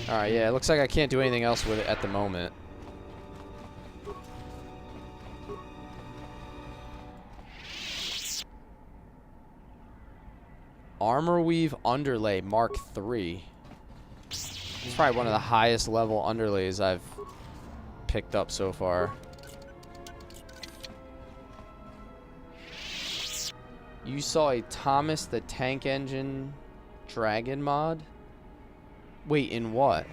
Alright, yeah, it looks like I can't do anything else with it at the moment. Armor Weave Underlay Mark III. It's probably one of the highest level underlays I've picked up so far. You saw a Thomas the Tank Engine Dragon mod? Wait, in what?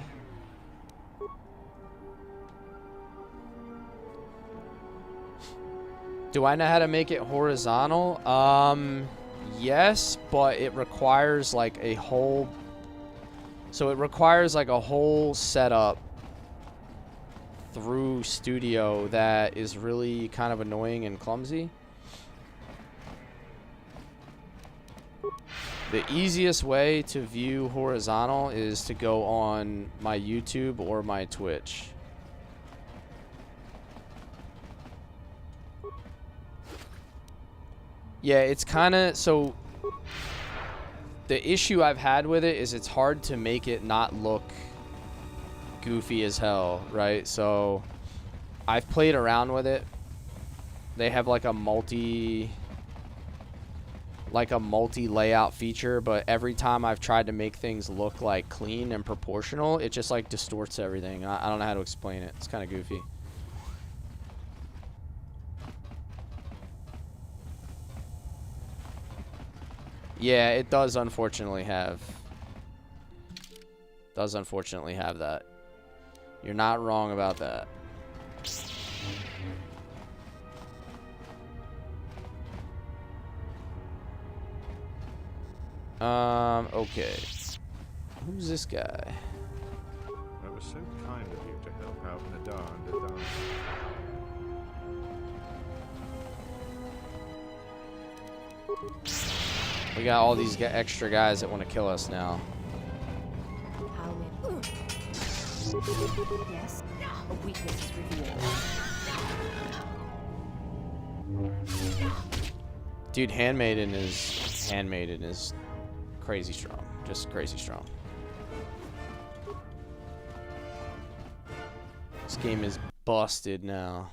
Do I know how to make it horizontal? Yes, but it requires like a whole... So it requires like a whole setup through Studio that is really kind of annoying and clumsy. The easiest way to view horizontal is to go on my YouTube or my Twitch. Yeah, it's kind of... So, the issue I've had with it is it's hard to make it not look goofy as hell, right? So, I've played around with it. They have like a multi-layout feature, but every time I've tried to make things look like clean and proportional, it just like distorts everything. I don't know how to explain it. It's kind of goofy. Yeah, it does unfortunately have that. You're not wrong about that. Okay. Who's this guy? That was so kind of you to help out Nadar. We got all these extra guys that want to kill us now. How many? Yes. A weakness is revealed. Dude, Handmaiden is crazy strong. Just crazy strong. This game is busted now.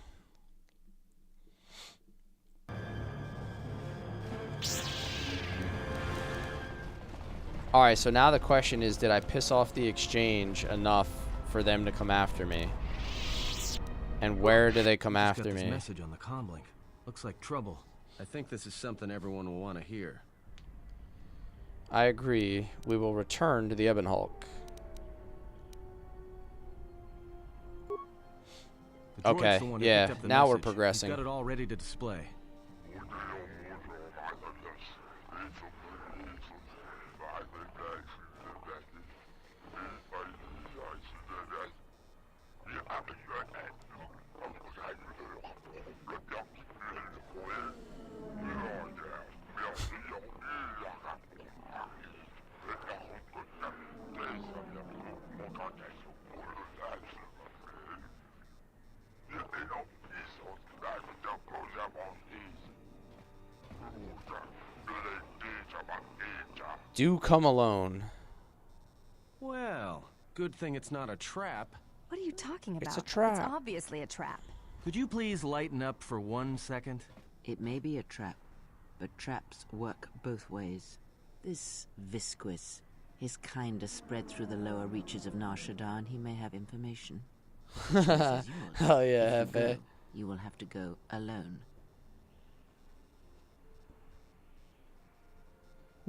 Alright, so now the question is, did I piss off the exchange enough for them to come after me? And where do they come after got this me? Message on the comlink. Looks like trouble. I think this is something everyone will want to hear. I agree. We will return to the Ebon Hulk. The droid's Okay, the one who yeah, picked up the now we're message. progressing. He's got it all ready to display. Do come alone. Well, good thing it's not a trap. What are you talking about? It's a trap. It's obviously a trap. Could you please lighten up for 1 second? It may be a trap, but traps work both ways. This Visquis, his kind is spread through the lower reaches of Nar Shaddaa, and he may have information. The choice is yours. Oh yeah, If you Hefe. go, you will have to go alone.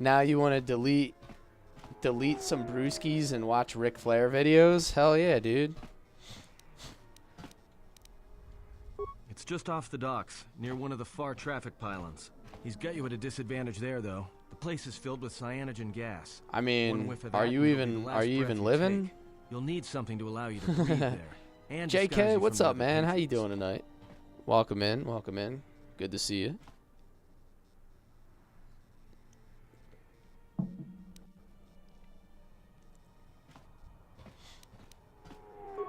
Now you want to delete some brewskis and watch Ric Flair videos? Hell yeah, dude. It's just off the docks, near one of the far traffic pylons. He's got you at a disadvantage there, though. The place is filled with cyanogen gas. I One mean, whiff of are that you and it'll be even the last are you breath even you living? take. You'll need something to allow you to breathe there. And disguise JK, you what's from the up, other man? How you patrons. doing tonight? Welcome in, welcome in. Good to see you.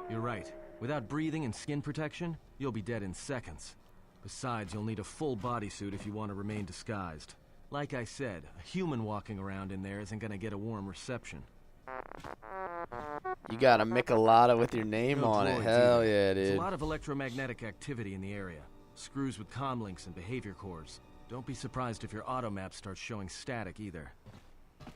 You're right. Without breathing and skin protection, you'll be dead in seconds. Besides, you'll need a full bodysuit if you want to remain disguised. Like I said, a human walking around in there isn't gonna get a warm reception. You got a Michelada with your name No on it. droids Hell either. yeah, There's dude. a lot of electromagnetic activity in the area. Screws with comlinks and behavior cores. Don't be surprised if your auto map starts showing static either.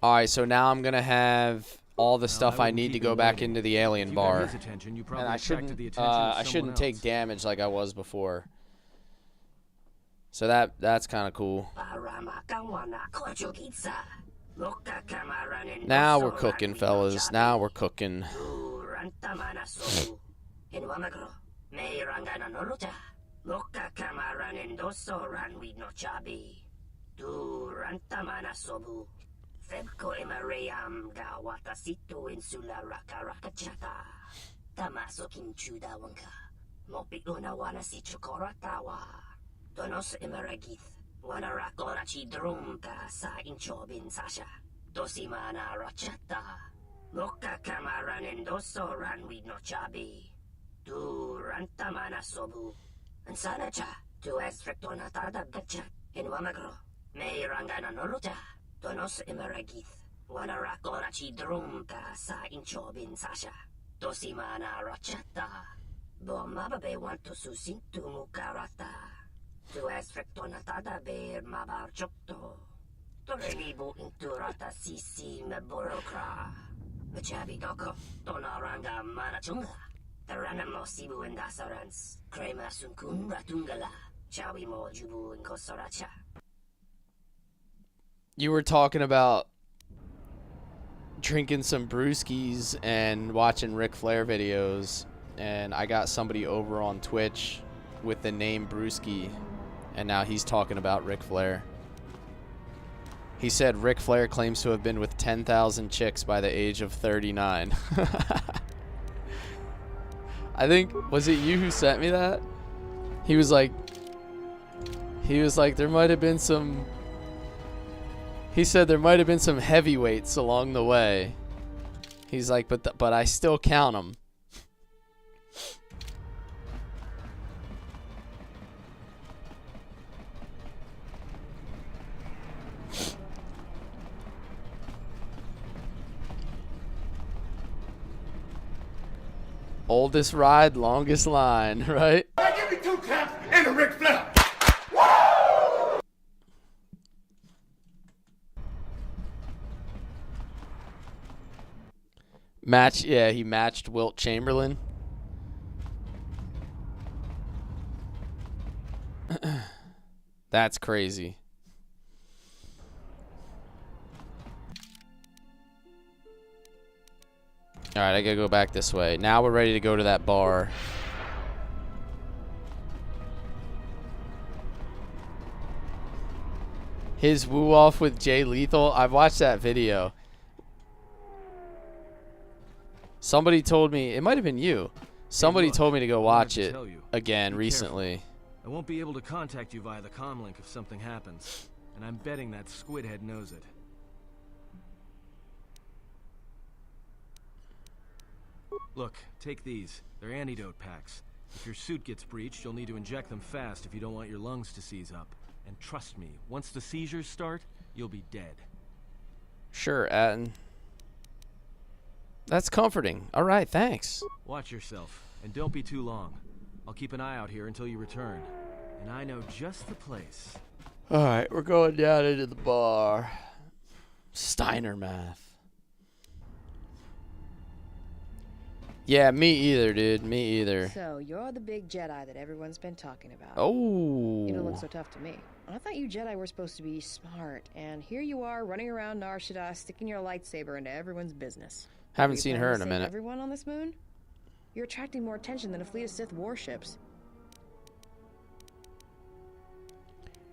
Alright, so now I'm gonna have all the stuff I wouldn't need to keep go him back waiting. into the alien If you got bar. his attention, you probably And I attracted shouldn't the attention of I shouldn't someone take else. damage like I was before. So that's kind of cool. Now we're cooking, fellas. Now we're cooking. Febko Emarayam Gawata Situ Insula Raka Rakachata Tamaso Kinchuda Wanka Mopi Unawana si Chokoratawa Donos Emaragith Wanarakola Chidrumka Sa Inchobin Sasha Dosimana Rachata Loka Kamaran and Dosoran with no chabi Tu Rantamana Sobu and Sanacha Tu Esfrectona Tada Gachat in Wamagro May Rangana Noruta Donos Emeragith, Wanarakola Chidrumka Sa Inchobin Sasha, Dosimana Rachata, Bomababe want to susintu Mukarata, to Esfrectonatada Bear Mabar Chokto, Torelibu Inturata Sisi Meborokra, Machabi Doko, Donaranga Manachunga, Taranamo Sibu and Dasarans, Krema Sunkun Ratungala, Chawi Mo Jubu and Kosoracha. You were talking about drinking some brewskis and watching Ric Flair videos, and I got somebody over on Twitch with the name Brewski, and now he's talking about Ric Flair. He said Ric Flair claims to have been with 10,000 chicks by the age of 39. I think, was it you who sent me that? He was like, there might have been some... He said there might have been some heavyweights along the way. He's like, but I still count them. Oldest ride, longest line, right? Give me 2 taps and a Ric Flair. Match, yeah, he matched Wilt Chamberlain. That's crazy. Alright, I gotta go back this way. Now we're ready to go to that bar. His woo off with Jay Lethal. I've watched that video. Somebody told me, it might have been you. Somebody told me to go watch it again recently. I won't be able to contact you via the comlink if something happens, and I'm betting that Squidhead knows it. Look, take these. They're antidote packs. If your suit gets breached, you'll need to inject them fast if you don't want your lungs to seize up. And trust me, once the seizures start, you'll be dead. Sure, Atten. That's comforting. All right, thanks. Watch yourself, and don't be too long. I'll keep an eye out here until you return. And I know just the place. All right, we're going down into the bar. Steiner math. Yeah, me either, dude. Me either. So, you're the big Jedi that everyone's been talking about. Oh. You don't look so tough to me. I thought you Jedi were supposed to be smart, and here you are running around Nar Shaddaa sticking your lightsaber into everyone's business. Haven't seen her in a minute. Everyone on this moon? You're attracting more attention than a fleet of Sith warships.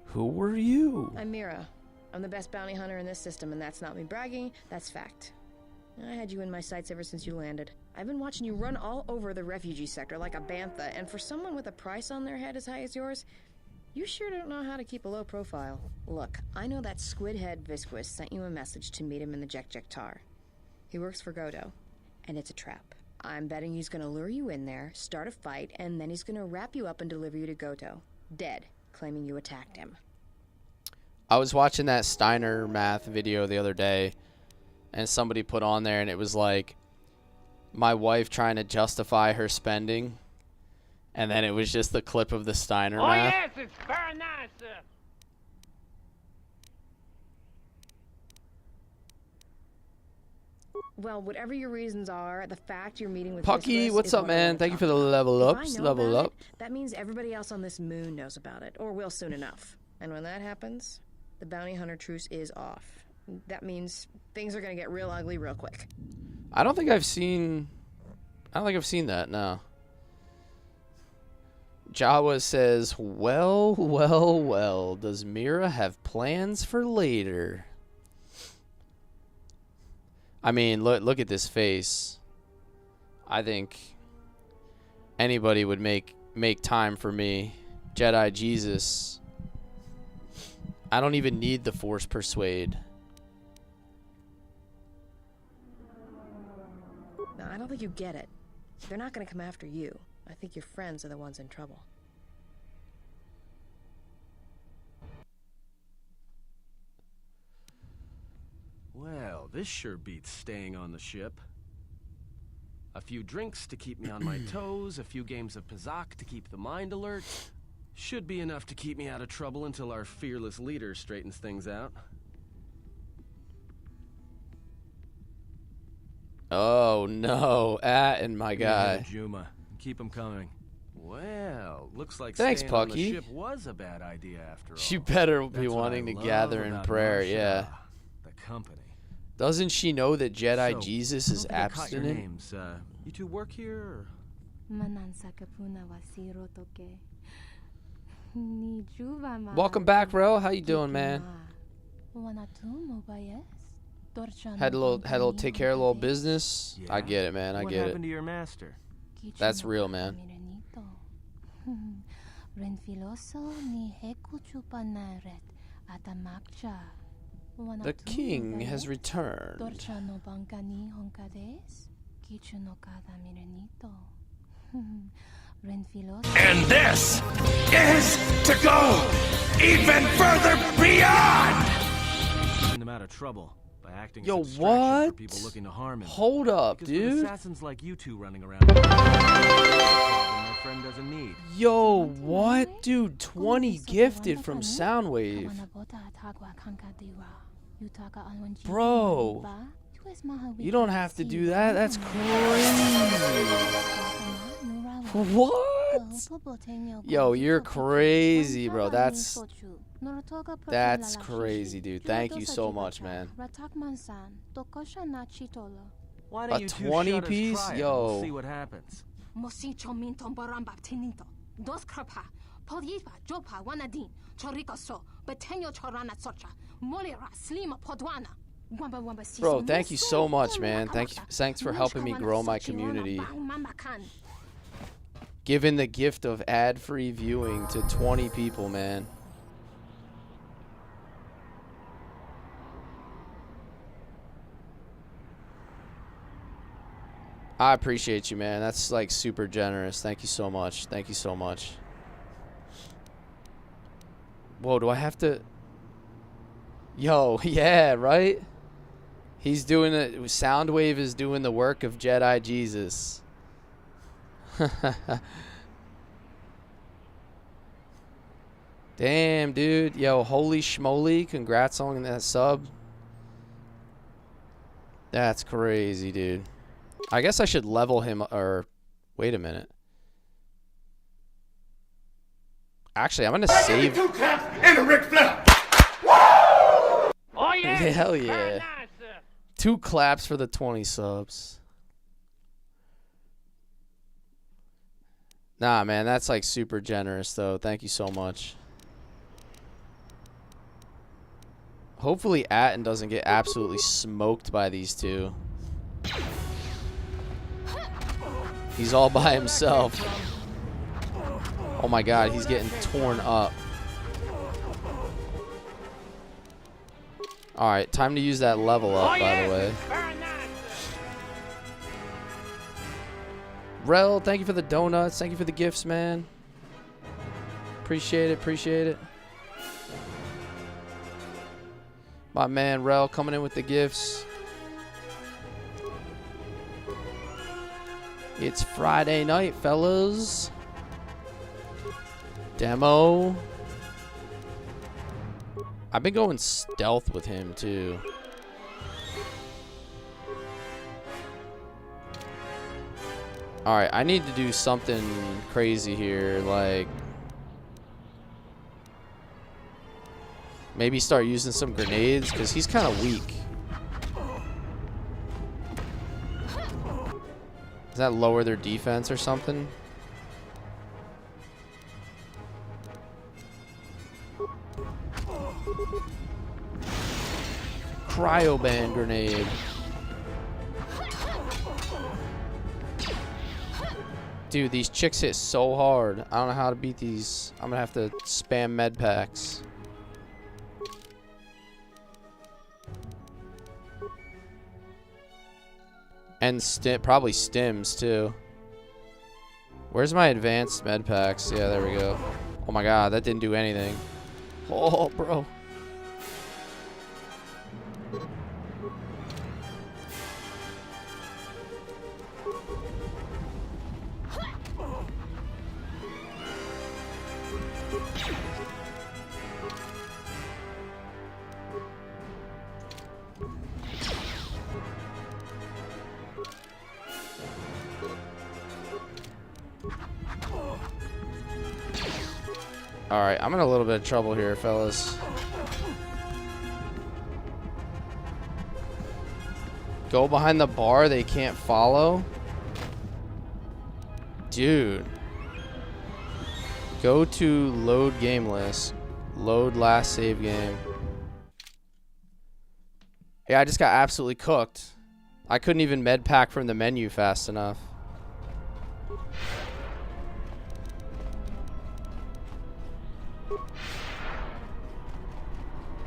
Who were you? I'm Mira. I'm the best bounty hunter in this system, and that's not me bragging, that's fact. I had you in my sights ever since you landed. I've been watching you run all over the refugee sector like a bantha, and for someone with a price on their head as high as yours, you sure don't know how to keep a low profile. Look, I know that squid-head Visquis sent you a message to meet him in the Jek-Jek-Tar. He works for Godo, and it's a trap. I'm betting he's gonna lure you in there, start a fight, and then he's gonna wrap you up and deliver you to Godo, dead, claiming you attacked him. I was watching that Steiner math video the other day, and somebody put on there, and it was like, my wife trying to justify her spending, and then it was just the clip of the Steiner math. Yes, it's very nice. Well, whatever your reasons are, the fact you're meeting with Pucky, Visquis what's is up, what I man? wanna Thank you talk for the about. level If I ups. know Level about up. it, that means everybody else on this moon knows about it, or will soon enough. And when that happens, the bounty hunter truce is off. That means things are gonna get real ugly real quick. I don't think I've seen that, no. Jawa says, well, well, well, does Mira have plans for later? I mean, look at this face. I think anybody would make time for me. Jedi Jesus. I don't even need the Force Persuade. No, I don't think you get it. They're not gonna come after you. I think your friends are the ones in trouble. Well, this sure beats staying on the ship. A few drinks to keep me on my toes, a few games of Pazak to keep the mind alert. Should be enough to keep me out of trouble until our fearless leader straightens things out. Oh no, Atten, my guy. Yeah, Juma, keep him coming. Well, looks like Thanks, staying on Pucky. the ship was a bad idea after all. She better be That's what wanting I to love gather in about prayer, Nar yeah. Shaddaa, the company. Doesn't she know that Jedi So, Jesus is I don't think I caught your abstinent? names. You two work here, or? Welcome back, bro. How you doing, man? Had a little take care of a little business. Yeah? I get it, man. I What get happened it. to your master? That's real, man. The king has returned. And this is to go even further beyond! Getting them out of trouble by by acting Yo, as a distraction what? for people looking to harm him. Hold up, Because dude. with assassins like you two running around, that's a problem my friend doesn't need. Yo, what? Dude, 20 gifted from Soundwave. Bro. You don't have to do that. That's crazy. What? Yo, you're crazy, bro. That's crazy, dude. Thank you so much, man. Why A don't you two 20 shut us piece? try it and Yo. we'll see what happens. Bro, thank you so much, man. Thanks for helping me grow my community. Giving the gift of ad-free viewing to 20 people, man. I appreciate you, man. That's like super generous. Thank you so much. Thank you so much. Whoa, do I have to? Yo, yeah, right? He's doing it. Soundwave is doing the work of Jedi Jesus. Damn, dude. Yo, holy schmoly. Congrats on that sub. That's crazy, dude. I guess I should level him, or wait a minute. Actually, I'm gonna save. Oh yeah! Hell yeah! 2 claps for the 20 subs. Nah, man, that's like super generous, though. Thank you so much. Hopefully, Atten doesn't get absolutely smoked by these two. He's all by himself. Oh my god, he's getting torn up. Alright, time to use that level up, by the way. Rel, thank you for the donuts. Thank you for the gifts, man. Appreciate it, appreciate it. My man, Rel, coming in with the gifts. It's Friday night, fellas. Demo. I've been going stealth with him, too. Alright, I need to do something crazy here, like... maybe start using some grenades, because he's kind of weak. Does that lower their defense or something? Cryoban grenade. Dude, these chicks hit so hard. I don't know how to beat these. I'm gonna have to spam med packs. And probably stims too. Where's my advanced med packs? Yeah, there we go. Oh my god, that didn't do anything. Oh, bro. Alright, I'm in a little bit of trouble here, fellas. Go behind the bar, they can't follow? Dude. Go to load game list. Load last save game. Yeah, I just got absolutely cooked. I couldn't even med pack from the menu fast enough.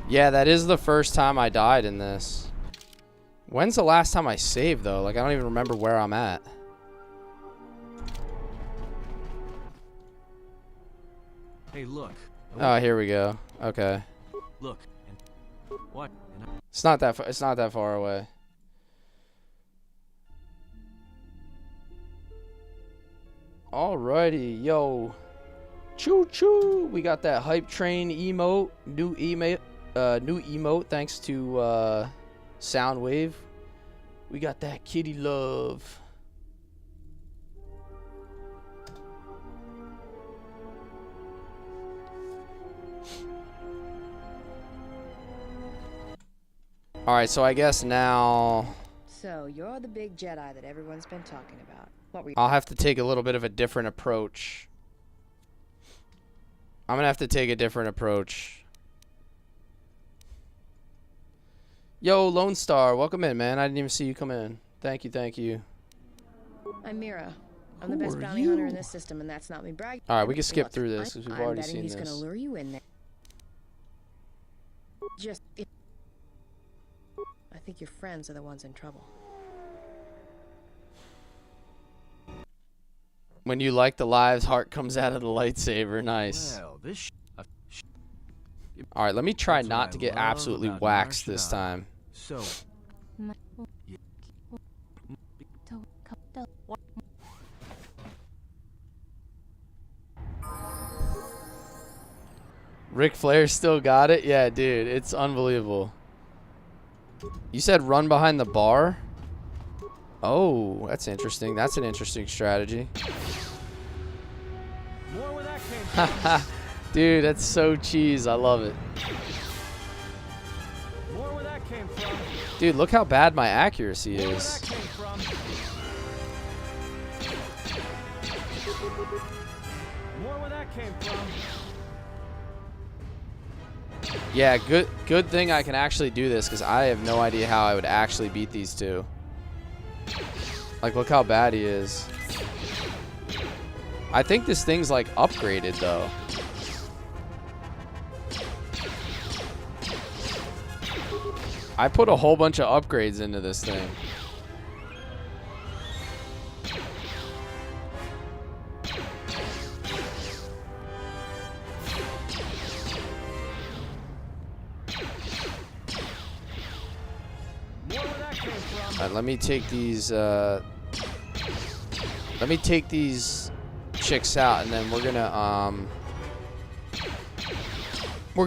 Yeah, that is the first time I died in this. When's the last time I saved, though? Like, I don't even remember where I'm at. Hey, look. Oh, here we go. Okay. Look. What? It's not that far, it's not that far away. Alrighty, yo. Choo choo. We got that hype train emote, new emote thanks to Soundwave. We got that kitty love. Alright, so I guess now So, you're the big Jedi that everyone's been talking about. What were you... I'll have to take a little bit of a different approach. I'm gonna have to take a different approach. Yo, Lone Star, welcome in, man. I didn't even see you come in. Thank you, thank you. I'm Mira. I'm the best bounty hunter in this system, and that's not me bragging. Alright, we can skip Look, through this because we've already seen he's this. gonna lure you in there. I think your friends are the ones in trouble. When you like the lives, heart comes out of the lightsaber. Nice. Well, this Alright, let me try That's not what to I get love absolutely about waxed Nar this Shaddaa. time. So, Ric Flair still got it? Yeah, dude, it's unbelievable. You said run behind the bar? Oh, that's interesting. That's an interesting strategy. more where that came from. Dude, that's so cheese. I love it. More where that came from. Dude, look how bad my accuracy More where is. that came from. More where that came from. Yeah, good thing I can actually do this because I have no idea how I would actually beat these two. Like, look how bad he is. I think this thing's like upgraded though. I put a whole bunch of upgrades into this thing. Alright, let me take these chicks out, and then we're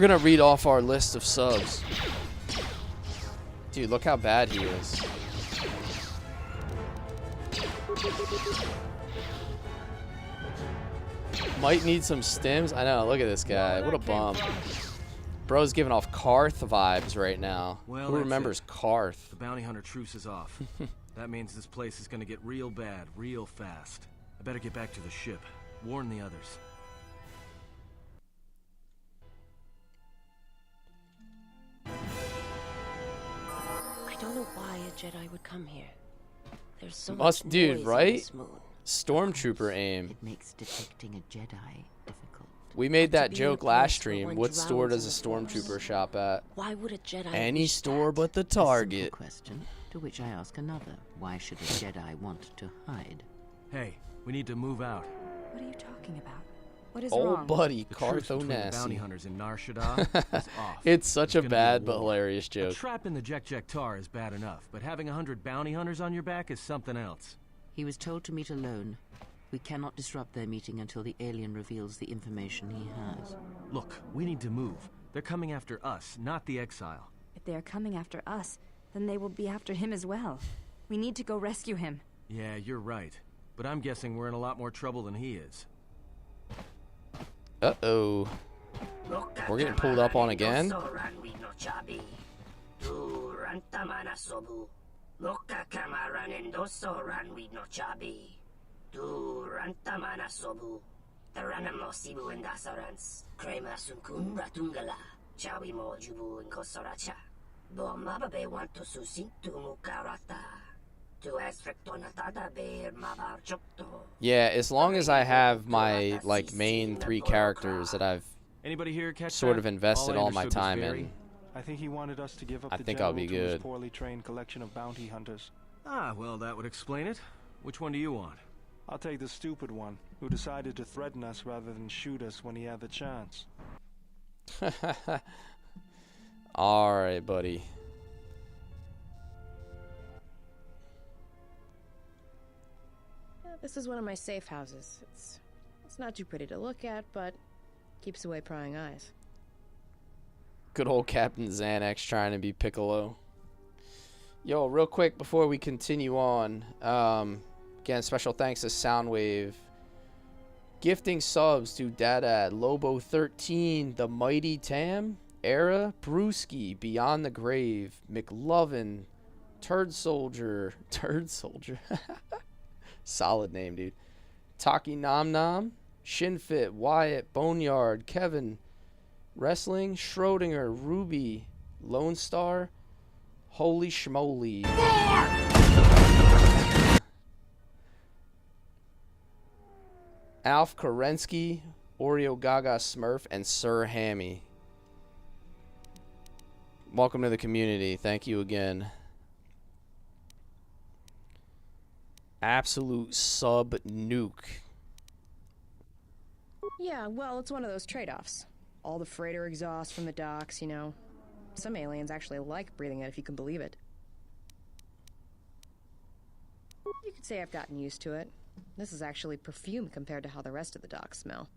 gonna read off our list of subs. Dude, look how bad he is. Might need some stims. I know, look at this guy. What a bum. Bro's giving off Karth vibes right now. Well, Who that's remembers it. Karth? The bounty hunter truce is off. That means this place is gonna get real bad, real fast. I better get back to the ship. Warn the others. I don't know why a Jedi would come here. There's so Must, much dude, noise in right? this moon. Stormtrooper aim. It makes detecting a Jedi difficult. We made that be in a joke last place where stream. one What store drowns does in a the Force. stormtrooper shop at? Why would a Jedi Any wish store that? but the A simple Target. question, to which I ask another. Why should a Jedi want to hide? Hey, we need to move out. What are you talking about? What is Old wrong? buddy, The truce Karth between the bounty Onassi. hunters in Nar Shaddaa is off. It's such There's a gonna be bad but war. hilarious A joke. trap in the Jek-Jek-Tar is bad enough, but having 100 bounty hunters on your back is something else. He was told to meet alone. We cannot disrupt their meeting until the alien reveals the information he has. Look, we need to move. They're coming after us, not the exile. If they are coming after us, then they will be after him as well. We need to go rescue him. Yeah, you're right. But I'm guessing we're in a lot more trouble than he is. Uh-oh. We're getting pulled up on again? Yeah, as long as I have my like main 3 characters that I've Anybody here catch sort that? of invested all my understood was time very- in, I think he wanted us to give up I the think I'll general be to his good. poorly trained collection of bounty hunters. Ah, well, that would explain it. Which one do you want? I'll take the stupid one, who decided to threaten us rather than shoot us when he had the chance. Alright, buddy. This is one of my safe houses. It's not too pretty to look at, but keeps away prying eyes. Good old Captain Xanax trying to be Piccolo. Yo, real quick before we continue on, again, special thanks to Soundwave. Gifting subs to Dada, Lobo13, The Mighty Tam, Era, Brewski, Beyond the Grave, McLovin, Turd Soldier, solid name, dude. Taki Nom Nom, Shinfit, Wyatt, Boneyard, Kevin, Wrestling, Schrodinger, Ruby, Lone Star, Holy Schmoly. Alf Kerensky, Oreo Gaga Smurf, and Sir Hammy. Welcome to the community. Thank you again. Absolute sub nuke. Yeah, well, it's one of those trade-offs. All the freighter exhaust from the docks, you know. Some aliens actually like breathing it, if you can believe it. You could say I've gotten used to it. This is actually perfume compared to how the rest of the docks smell.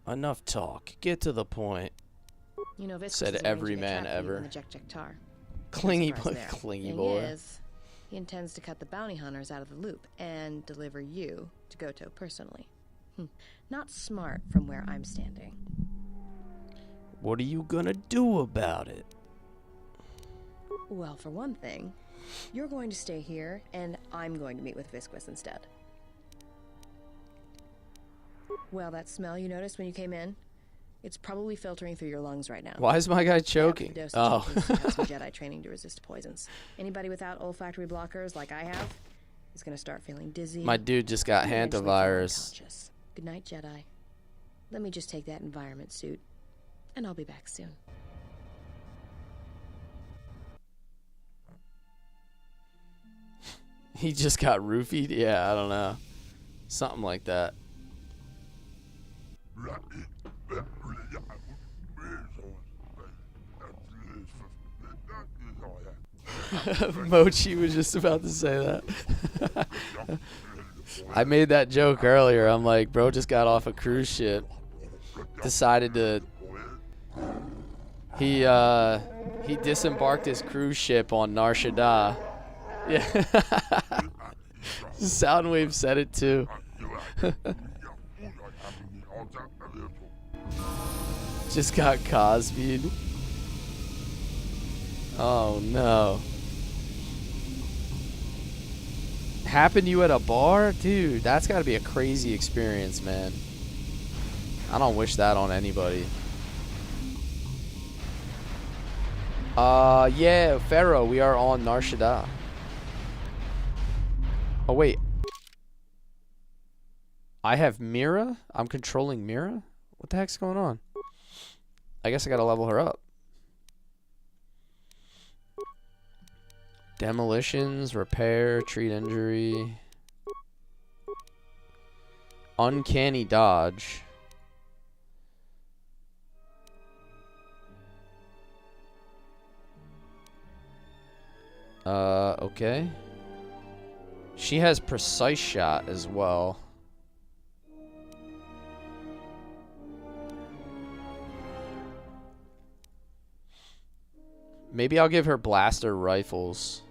Enough talk. Get to the point. You know, Viscus Said is every arranging a man trap for you ever. in the Jek-Jek-Tar. Clingy No surprise boy. there. Clingy Thing boy. is, he intends to cut the bounty hunters out of the loop and deliver you to Goto personally. Not smart from where I'm standing. What are you gonna do about it? Well, for one thing, you're going to stay here, and I'm going to meet with Visquis instead. Well, that smell you noticed when you came in, it's probably filtering through your lungs right now. Why is my guy choking? Oh. Have some Jedi training to resist poisons. Anybody without olfactory blockers like I have is going to start feeling dizzy. My dude just got and eventually feel hantavirus. unconscious. Good night, Jedi. Let me just take that environment suit, and I'll be back soon. He just got roofied? Yeah, I don't know. Something like that. Mochi was just about to say that. I made that joke earlier. I'm like, bro just got off a cruise ship. Decided to... He disembarked his cruise ship on Nar Shaddaa. Yeah. Soundwave said it too. Just got Cosby'd. Oh no. Happened to you at a bar? Dude, that's gotta be a crazy experience, man. I don't wish that on anybody. Yeah, Pharaoh, we are on Nar Shaddaa. Oh, wait. I have Mira? I'm controlling Mira? What the heck's going on? I guess I gotta level her up. Demolitions, repair, treat injury. Uncanny dodge. Okay. She has precise shot as well. Maybe I'll give her blaster rifles.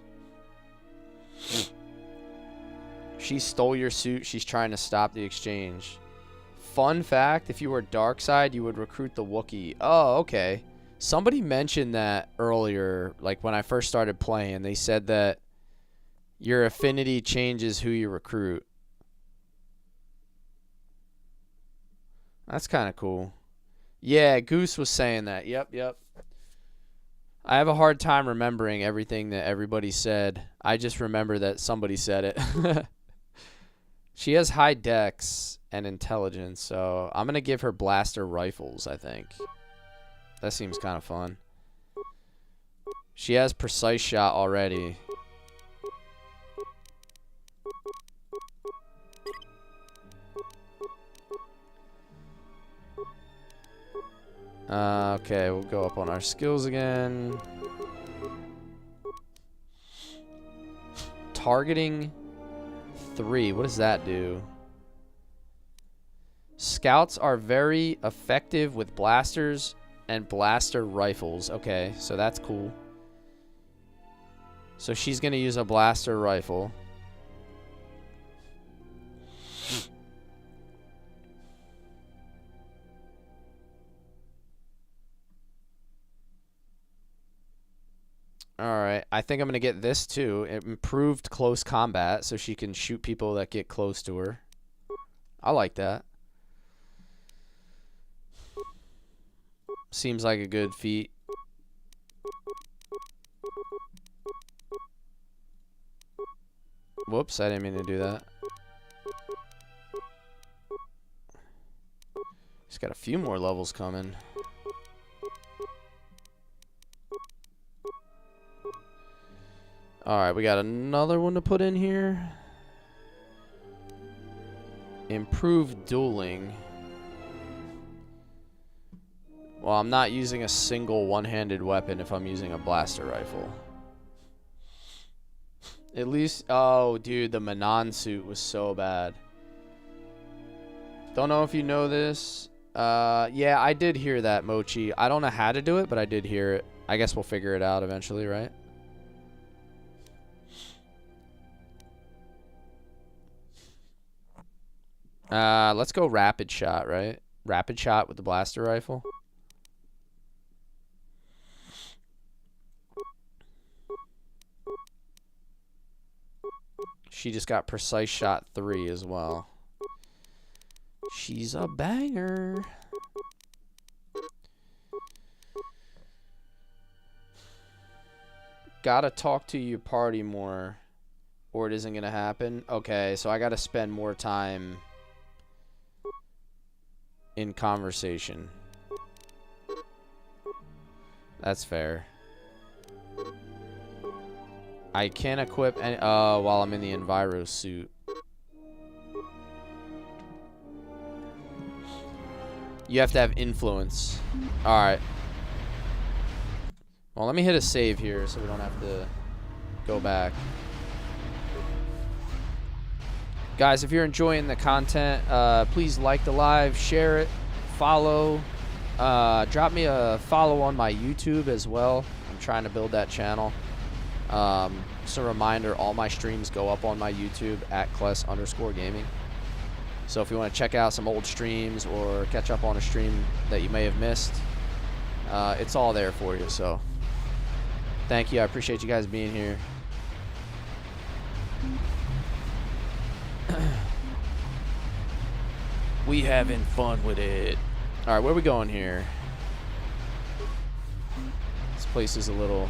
She stole your suit. She's trying to stop the exchange. Fun fact, if you were Darkseid, you would recruit the Wookiee. Oh, okay. Somebody mentioned that earlier, like when I first started playing. They said that your affinity changes who you recruit. That's kind of cool. Yeah, Goose was saying that. Yep. I have a hard time remembering everything that everybody said. I just remember that somebody said it. She has high dex and intelligence, so I'm going to give her blaster rifles, I think. That seems kind of fun. She has precise shot already. Okay, we'll go up on our skills again. Targeting 3. What does that do? Scouts are very effective with blasters and blaster rifles. Okay, so that's cool. So she's going to use a blaster rifle. Alright, I think I'm going to get this too. Improved close combat, so she can shoot people that get close to her. I like that. Seems like a good feat. Whoops, I didn't mean to do that. He's got a few more levels coming. Alright, we got another one to put in here. Improved dueling. Well, I'm not using a single one-handed weapon if I'm using a blaster rifle. At least... Oh, dude, the Manon suit was so bad. Don't know if you know this. Yeah, I did hear that, Mochi. I don't know how to do it, but I did hear it. I guess we'll figure it out eventually, right? Let's go rapid shot, right? Rapid shot with the blaster rifle. She just got precise shot 3 as well. She's a banger. Gotta talk to your party more, or it isn't gonna happen. Okay, so I gotta spend more time in conversation. That's fair. I can't equip any while I'm in the Enviro suit. You have to have influence. Alright. Well, let me hit a save here so we don't have to go back. Guys, if you're enjoying the content, please like the live, share it, follow. Drop me a follow on my YouTube as well. I'm trying to build that channel. Just a reminder, all my streams go up on my YouTube at Cless_gaming. So if you want to check out some old streams or catch up on a stream that you may have missed, it's all there for you. So thank you. I appreciate you guys being here. We having fun with it. All right, where are we going here? This place is a little...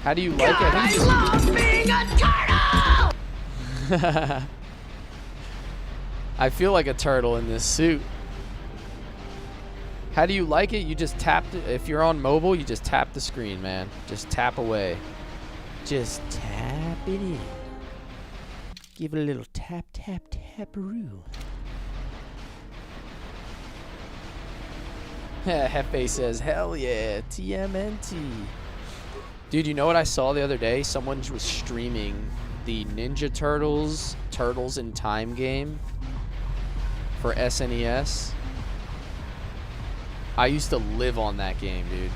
How do you like it? I love being a turtle! I feel like a turtle in this suit. How do you like it? You just tap it. If you're on mobile, you just tap the screen, man. Just tap away. Just tap it in. Give it a little tap, tap, taparoo. Hefe says, hell yeah, TMNT. Dude, you know what I saw the other day? Someone was streaming the Ninja Turtles Turtles in Time game for SNES. I used to live on that game, dude.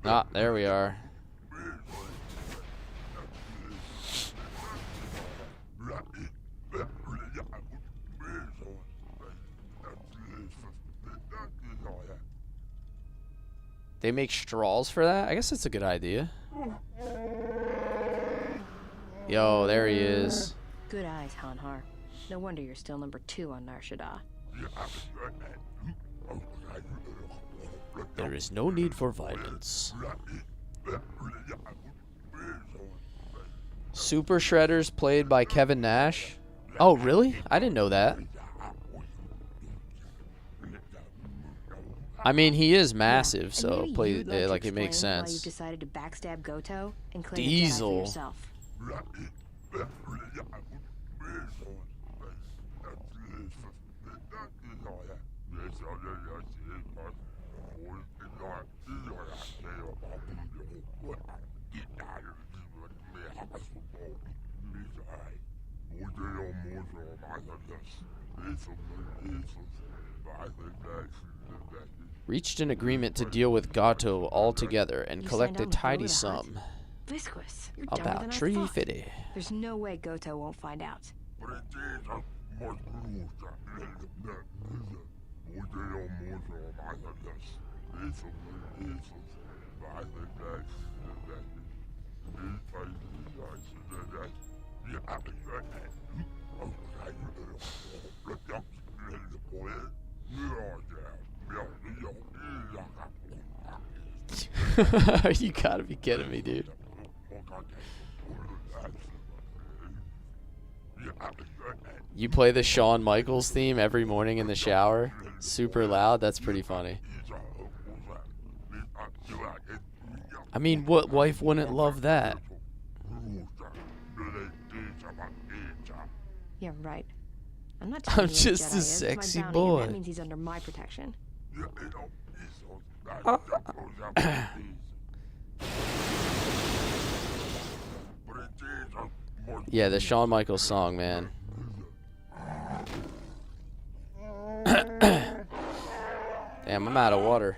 Ah, there we are. They make straws for that? I guess that's a good idea. Yo, there he is. Good eyes, Hanhar. No wonder you're still number 2 on Nar Shaddaa. There is no need for violence. Super Shredders played by Kevin Nash. Oh, really? I didn't know that. I mean, he is massive, so play like it makes sense. Why you decided to backstab Goto and claim Diesel. the Jedi for yourself. Reached an agreement to deal with Gato altogether and You collect signed a on with tidy Yoda, huh? sum. Visquis, you're dumber than About I tree thought. fitty. There's no way Goto won't find out. You gotta be kidding me, dude. You play the Shawn Michaels theme every morning in the shower? Super loud? That's pretty funny. I mean, what wife wouldn't love that? Yeah, right. I'm not I'm telling you what just Jedi a is. sexy My bounty, and boy. that means he's under my protection. Yeah, the Shawn Michaels song, man. Damn, I'm out of water.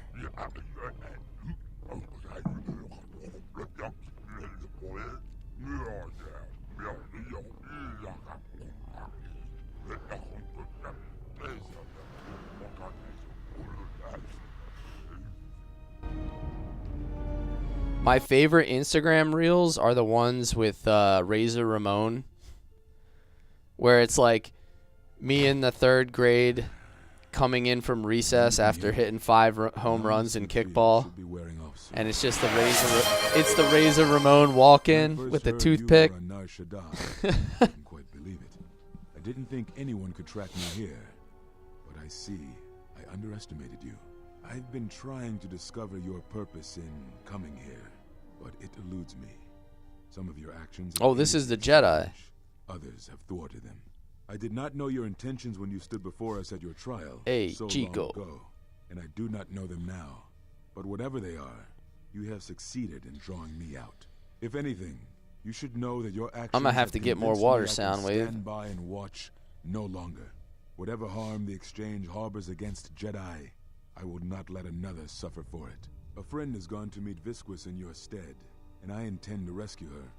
My favorite Instagram reels are the ones with Razor Ramon, where it's like me in the 3rd grade coming in from recess after hitting 5 home runs in kickball, and it's just the Razor Ramon walk-in with the toothpick. Couldn't quite believe it. I didn't think anyone could track me here, but I see I underestimated you. I've been trying to discover your purpose in coming here, but it eludes me. Some of your actions... Oh, this is the Jedi. Others have thwarted them. I did not know your intentions when you stood before us at your trial so Chico. long ago, and I do not know them now. But whatever they are, you have succeeded in drawing me out. If anything, you should know that your actions I'm gonna have to get more convinced water me I can sound wave. stand by and watch no longer. Whatever harm the Exchange harbors against Jedi, I will not let another suffer for it. A friend has gone to meet Visquis in your stead, and I intend to rescue her.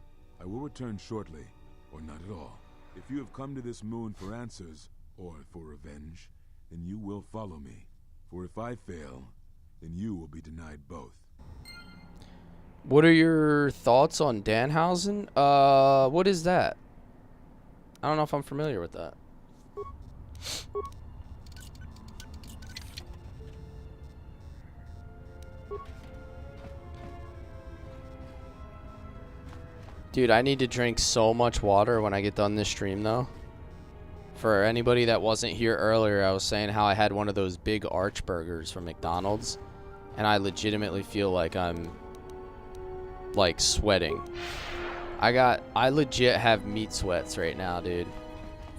I will return shortly, or not at all. If you have come to this moon for answers, or for revenge, then you will follow me. For if I fail, then you will be denied both. What are your thoughts on Danhausen? What is that? I don't know if I'm familiar with that. Dude, I need to drink so much water when I get done this stream, though. For anybody that wasn't here earlier, I was saying how I had one of those big arch burgers from McDonald's, and I legitimately feel like I'm, like, sweating. I legit have meat sweats right now, dude.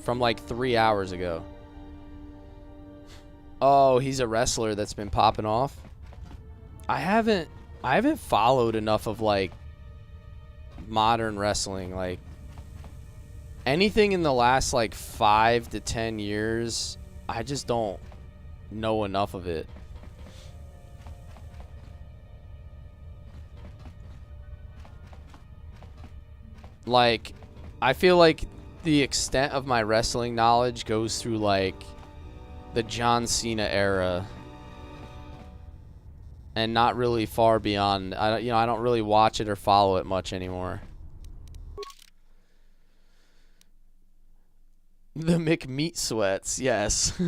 From, like, 3 hours ago. Oh, he's a wrestler that's been popping off. I haven't followed enough of, like, modern wrestling. Like, anything in the last, like, 5 to 10 years, I just don't know enough of it. Like, I feel like the extent of my wrestling knowledge goes through, like, the John Cena era, and not really far beyond. I don't really watch it or follow it much anymore. The McMeat sweats, yes.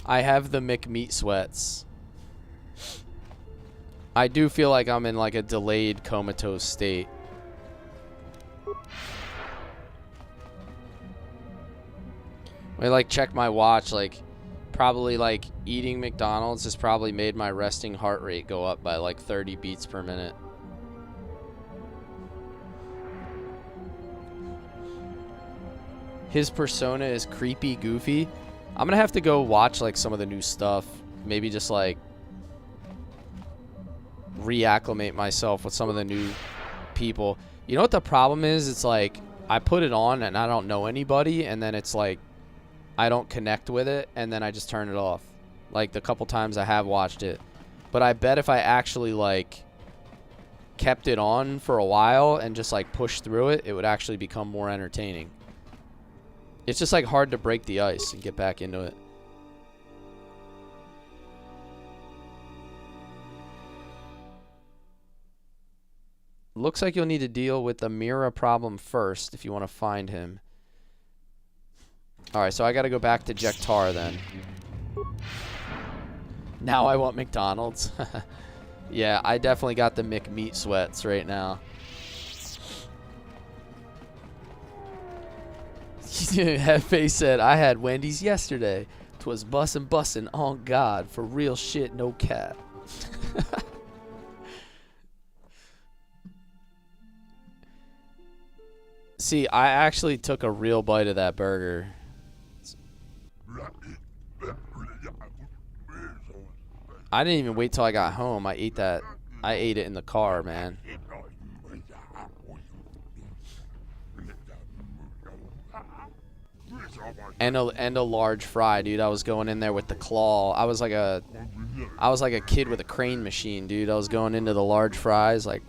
I have the McMeat sweats. I do feel like I'm in, like, a delayed comatose state. I like check my watch, like probably like eating McDonald's has probably made my resting heart rate go up by like 30 beats per minute. His persona is creepy, goofy. I'm gonna have to go watch like some of the new stuff. Maybe just like reacclimate myself with some of the new people. You know what the problem is? It's like I put it on and I don't know anybody, and then it's like I don't connect with it, and then I just turn it off. Like, the couple times I have watched it. But I bet if I actually, like, kept it on for a while and just, like, pushed through it, it would actually become more entertaining. It's just, like, hard to break the ice and get back into it. Looks like you'll need to deal with the Mira problem first if you want to find him. Alright, so I gotta go back to Jektar then. Now I want McDonald's. Yeah, I definitely got the McMeat sweats right now. Hefe said, I had Wendy's yesterday. 'Twas bussin' on God. For real shit, no cap. See, I actually took a real bite of that burger. I didn't even wait till I got home. I ate it in the car, man. And a large fry, dude. I was going in there with the claw. I was like a kid with a crane machine, dude. I was going into the large fries like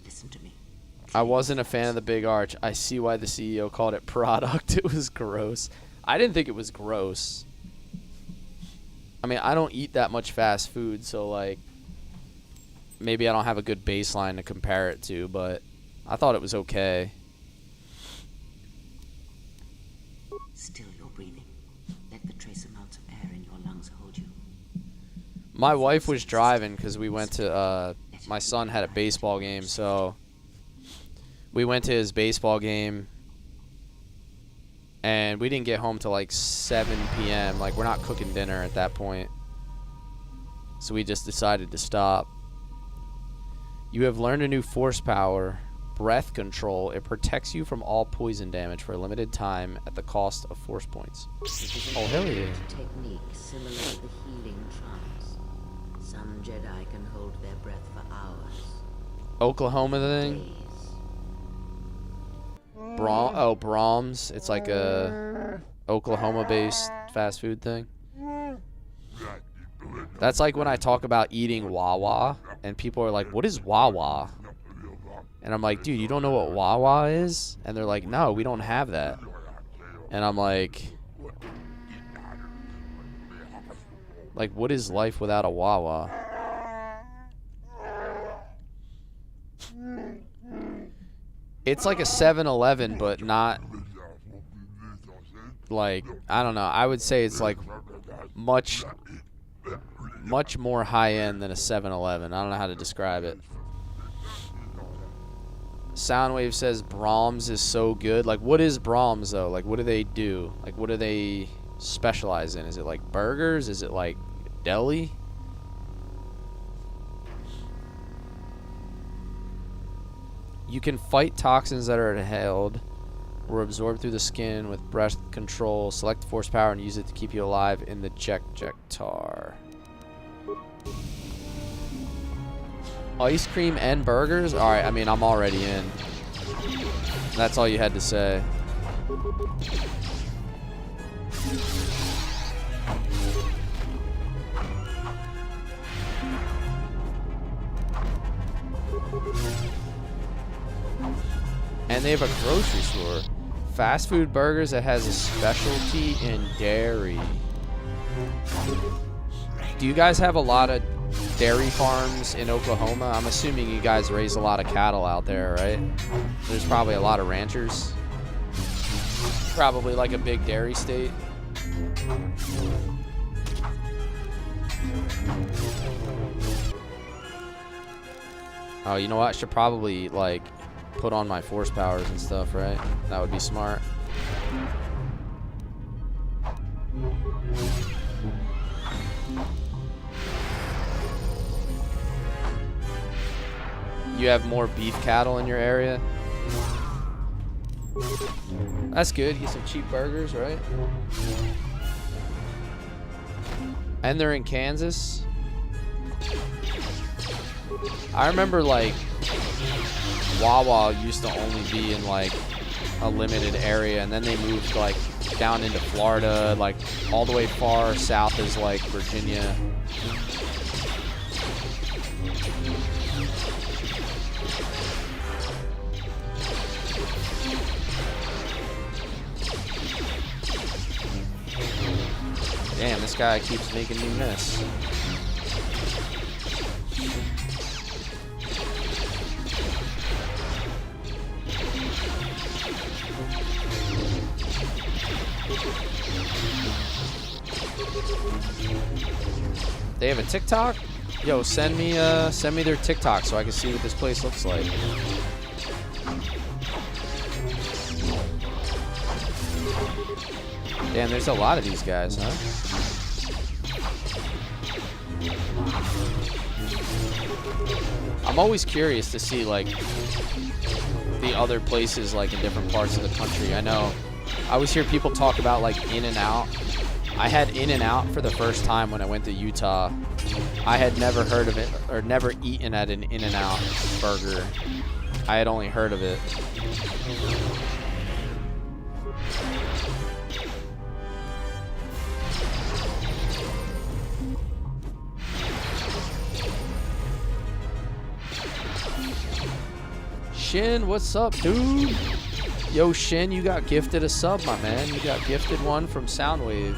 Listen to me. I wasn't a fan of the big arch. I see why the CEO called it product. It was gross. I didn't think it was gross. I mean, I don't eat that much fast food, so like maybe I don't have a good baseline to compare it to, but I thought it was okay. Still you're breathing. Let the trace amounts of air in your lungs hold you. My wife was driving because we went to, my son had a baseball game, so we went to his baseball game, and we didn't get home till like 7 p.m. Like, we're not cooking dinner at that point. So we just decided to stop. You have learned a new force power, breath control. It protects you from all poison damage for a limited time at the cost of force points. Oh, hell yeah. Technique similar to the healing trance. Some Jedi can hold their breath for hours. Oklahoma thing? Brahms. It's like a Oklahoma-based fast food thing. That's like when I talk about eating Wawa, and people are like, what is Wawa? And I'm like, dude, you don't know what Wawa is? And they're like, no, we don't have that. And I'm like, what is life without a Wawa? It's like a 7-Eleven, but not like, I don't know. I would say it's like much more high-end than a 7-Eleven. I don't know how to describe it. Soundwave says Brahms is so good. Like, what is Brahms, though? Like, what do they do? Like, what do they specialize in? Is it like burgers? Is it like deli? You can fight toxins that are inhaled or absorbed through the skin with breath control. Select force power and use it to keep you alive in the Jektar. Ice cream and burgers? Alright, I mean, I'm already in. That's all you had to say. And they have a grocery store. Fast food burgers that has a specialty in dairy. Do you guys have a lot of dairy farms in Oklahoma? I'm assuming you guys raise a lot of cattle out there, right? There's probably a lot of ranchers. Probably like a big dairy state. Oh, you know what? I should probably, like, put on my force powers and stuff, right? That would be smart. You have more beef cattle in your area? That's good. Get some cheap burgers, right? And they're in Kansas? I remember, like, Wawa used to only be in like a limited area, and then they moved like down into Florida, like all the way far south as like Virginia. Damn, this guy keeps making me miss. They have a TikTok? Yo, send me their TikTok so I can see what this place looks like. Damn, there's a lot of these guys, huh? I'm always curious to see like the other places like in different parts of the country. I know I always hear people talk about like In-N-Out. I had In-N-Out for the first time when I went to Utah. I had never heard of it or never eaten at an In-N-Out burger. I had only heard of it. Shin, what's up, dude? Yo, Shin, you got gifted a sub, my man. You got gifted one from Soundwave.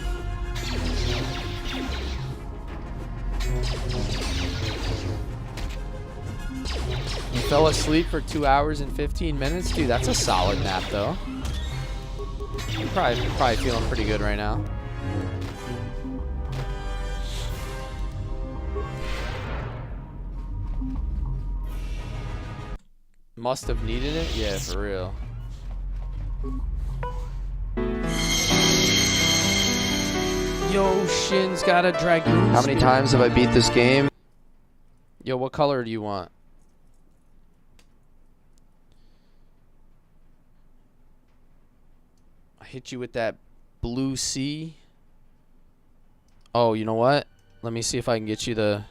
You fell asleep for 2 hours and 15 minutes? Dude, that's a solid nap, though. You're probably feeling pretty good right now. Must have needed it? Yeah, for real. Yo, Shin's got a dragoon. How many times have I beat this game? Yo, what color do you want? I hit you with that blue sea. Oh, you know what? Let me see if I can get you the...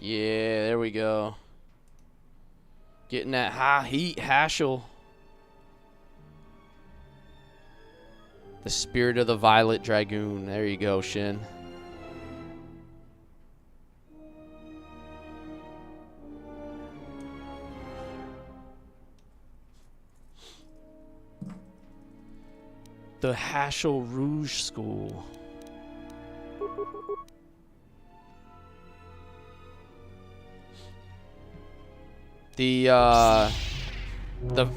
Yeah, there we go. Getting that high heat Hashel. The Spirit of the Violet Dragoon. There you go, Shin. The Hashel Rouge School.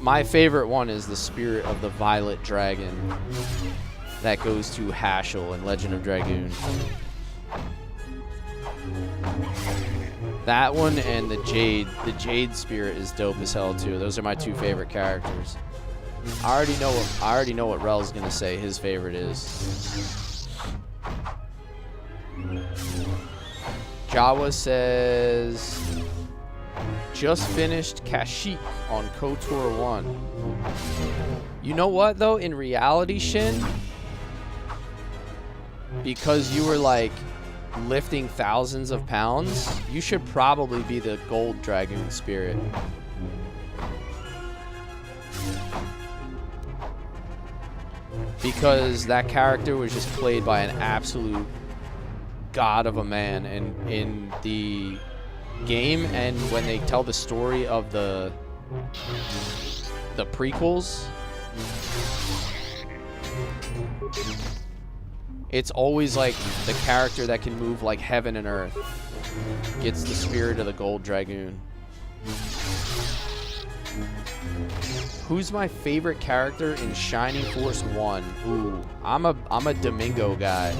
My favorite one is the Spirit of the Violet Dragon that goes to Hashel in Legend of Dragoon. That one and the Jade Spirit is dope as hell too. Those are my two favorite characters. I already know what Rel's gonna say his favorite is. Jawa says just finished Kashyyyk on KOTOR 1. You know what though? In reality, Shin, because you were like lifting thousands of pounds, you should probably be the Gold Dragoon Spirit. Because that character was just played by an absolute god of a man, and in the game and when they tell the story of the prequels, it's always like the character that can move like heaven and earth gets the Spirit of the Gold Dragoon. Who's my favorite character in Shining Force 1? Ooh, I'm a Domingo guy.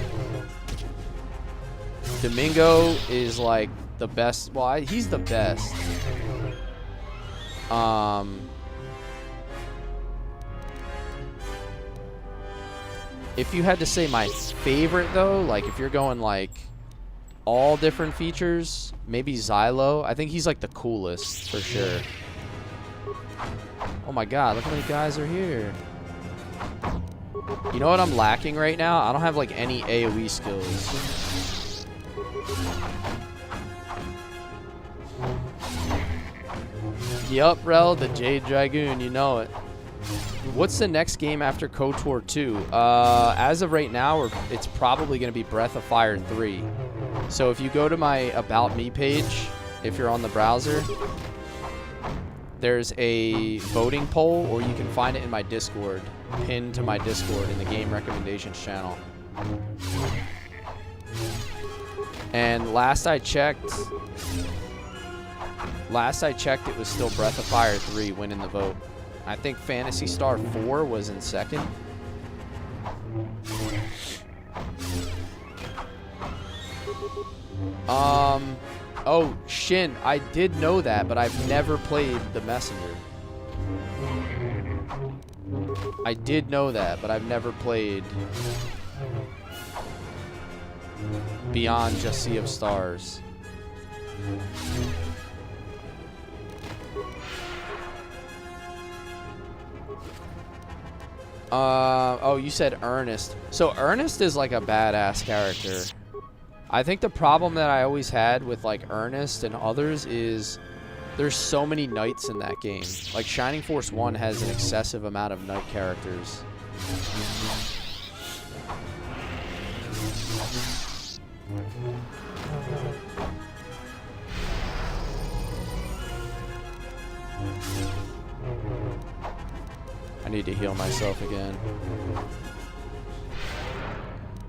Domingo is like the best. Well, he's the best. If you had to say my favorite though, like if you're going like all different features, maybe Xylo. I think he's like the coolest for sure. Oh my god, look how many guys are here. You know what I'm lacking right now? I don't have like any AoE skills. Yup, Rel, the Jade Dragoon, you know it. What's the next game after KOTOR 2? As of right now, it's probably going to be Breath of Fire 3. So if you go to my About Me page, if you're on the browser, there's a voting poll, or you can find it in my Discord, pinned to my Discord in the Game Recommendations channel. And last I checked, it was still Breath of Fire 3 winning the vote. I think Phantasy Star 4 was in second. Oh, Shin, I did know that, but I've never played The Messenger. I did know that, but I've never played Beyond Just Sea of Stars. Oh, you said Ernest. So Ernest is like a badass character. I think the problem that I always had with like Ernest and others is there's so many knights in that game. Like Shining Force 1 has an excessive amount of knight characters. I need to heal myself again.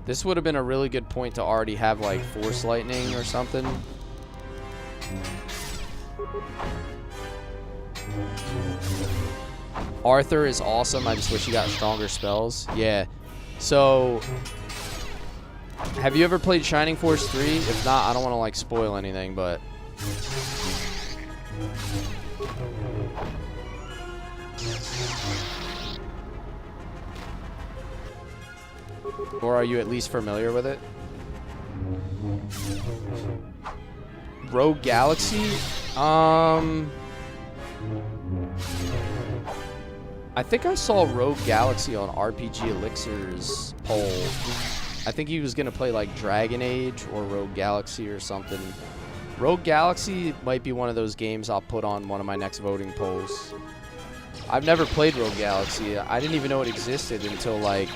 This would have been a really good point to already have like Force Lightning or something. Arthur is awesome. I just wish he got stronger spells. Yeah. So, have you ever played Shining Force 3? If not, I don't want to like spoil anything, but or are you at least familiar with it? Rogue Galaxy? I think I saw Rogue Galaxy on RPG Elixir's poll. I think he was going to play like Dragon Age or Rogue Galaxy or something. Rogue Galaxy might be one of those games I'll put on one of my next voting polls. I've never played Rogue Galaxy. I didn't even know it existed until like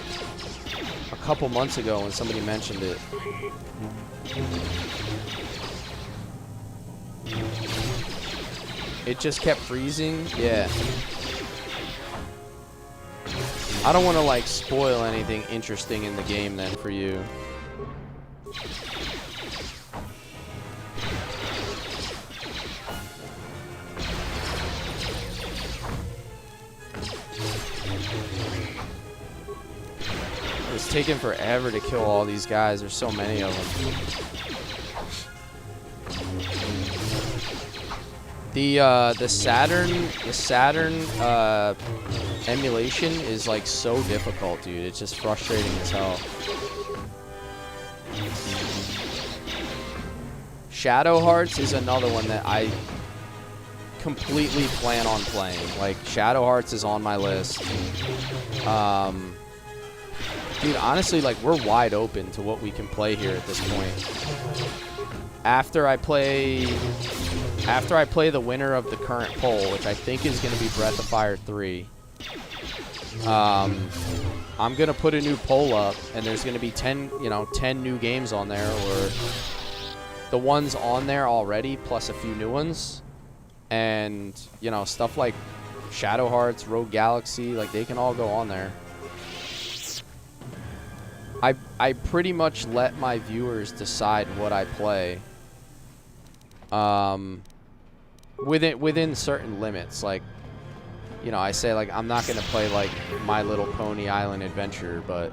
a couple months ago when somebody mentioned it. It just kept freezing. Yeah. I don't want to like spoil anything interesting in the game then for you. It's taking forever to kill all these guys. There's so many of them. The Saturn emulation is like so difficult, dude. It's just frustrating as hell. Shadow Hearts is another one that I completely plan on playing. Like Shadow Hearts is on my list. Dude, honestly, like we're wide open to what we can play here at this point. After I play the winner of the current poll, which I think is going to be Breath of Fire 3, I'm going to put a new poll up, and there's going to be 10 new games on there, or the ones on there already, plus a few new ones. And, you know, stuff like Shadow Hearts, Rogue Galaxy, like they can all go on there. I pretty much let my viewers decide what I play. Within certain limits, like, you know, I say like I'm not gonna play like My Little Pony Island Adventure, but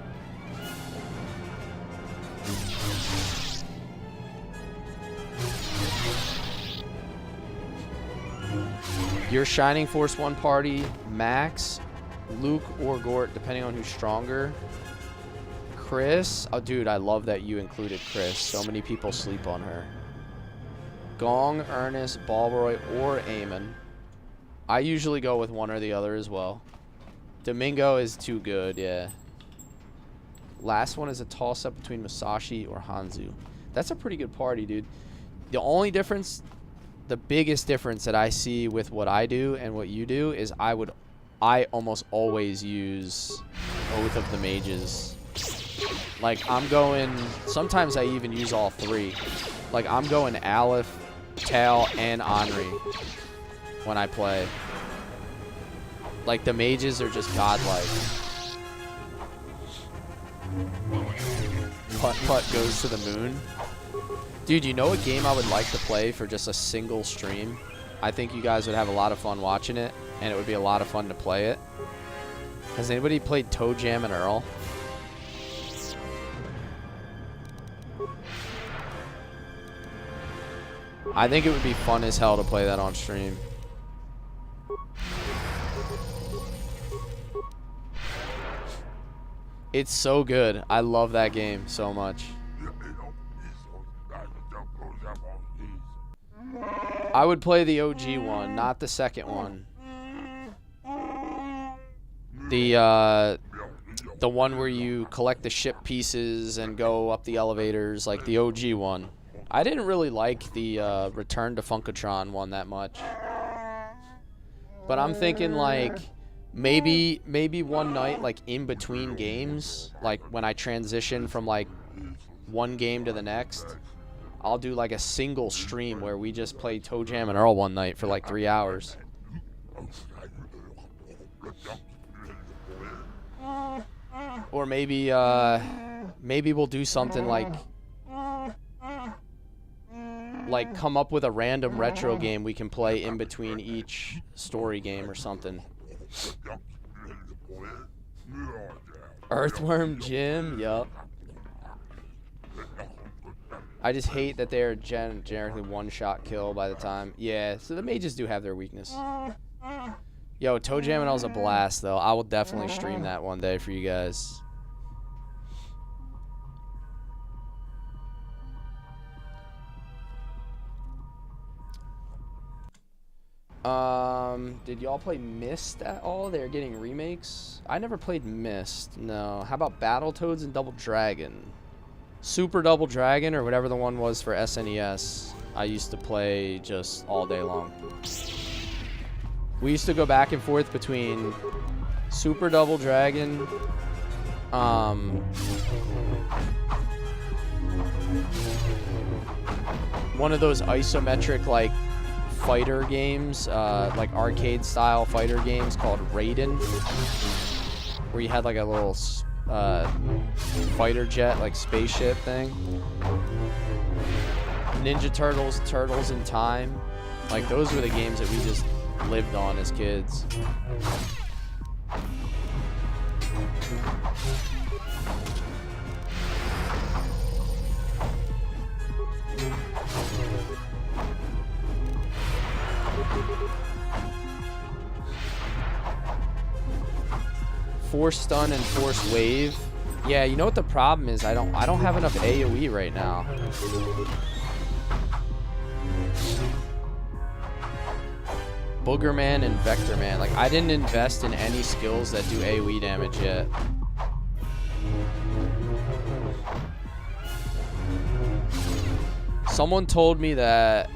your Shining Force 1 party, Max, Luke, or Gort, depending on who's stronger. Chris, oh dude, I love that you included Chris. So many people sleep on her. Gong, Ernest, Balroy, or Eamon. I usually go with one or the other as well. Domingo is too good, yeah. Last one is a toss-up between Musashi or Hanzu. That's a pretty good party, dude. The only difference the biggest difference that I see with what I do and what you do is I almost always use Oath of the Mages. Like, I'm going, sometimes I even use all three. Like, I'm going Aleph, Tal, and Henri when I play. Like, the mages are just godlike. Putt goes to the moon. Dude, you know what game I would like to play for just a single stream? I think you guys would have a lot of fun watching it, and it would be a lot of fun to play it. Has anybody played Toe Jam and Earl? I think it would be fun as hell to play that on stream. It's so good. I love that game so much. I would play the OG one, not the second one. The one where you collect the ship pieces and go up the elevators, like the OG one. I didn't really like the Return to Funkatron one that much. But I'm thinking like maybe one night, like in between games, like when I transition from like one game to the next, I'll do like a single stream where we just play Toe Jam and Earl one night for like 3 hours. Or maybe we'll do something like come up with a random retro game we can play in between each story game or something. Earthworm Jim, yup. I just hate that they're generically one-shot kill by the time. Yeah, so the mages do have their weakness. Yo, Toe Jam and Earl's a blast, though. I will definitely stream that one day for you guys. Did y'all play Myst at all? They're getting remakes. I never played Myst. No. How about Battletoads and Double Dragon? Super Double Dragon or whatever the one was for SNES. I used to play just all day long. We used to go back and forth between Super Double Dragon, one of those isometric like fighter games, like arcade style fighter games called Raiden, where you had like a little fighter jet, like spaceship thing. Ninja Turtles, Turtles in Time. Like those were the games that we just lived on as kids. Force Stun and Force Wave. Yeah, you know what the problem is? I don't have enough AoE right now. Boogerman and Vectorman. Like, I didn't invest in any skills that do AoE damage yet. Someone told me that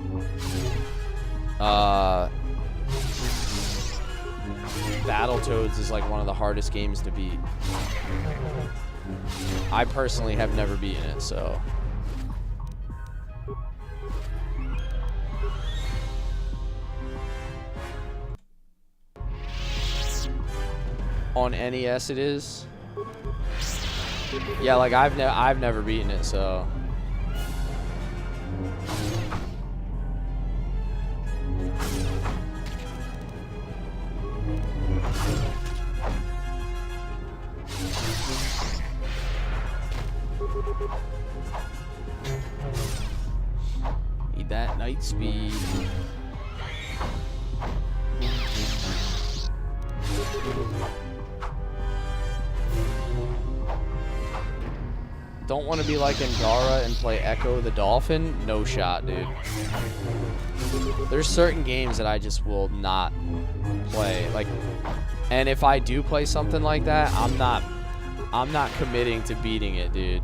Battletoads is like one of the hardest games to beat. I personally have never beaten it, so. On NES it is. Yeah, like I've never beaten it, so. Need that night speed. Don't want to be like Angara and play Echo the Dolphin? No shot, dude. There's certain games that I just will not play. Like, and if I do play something like that, I'm not committing to beating it, dude.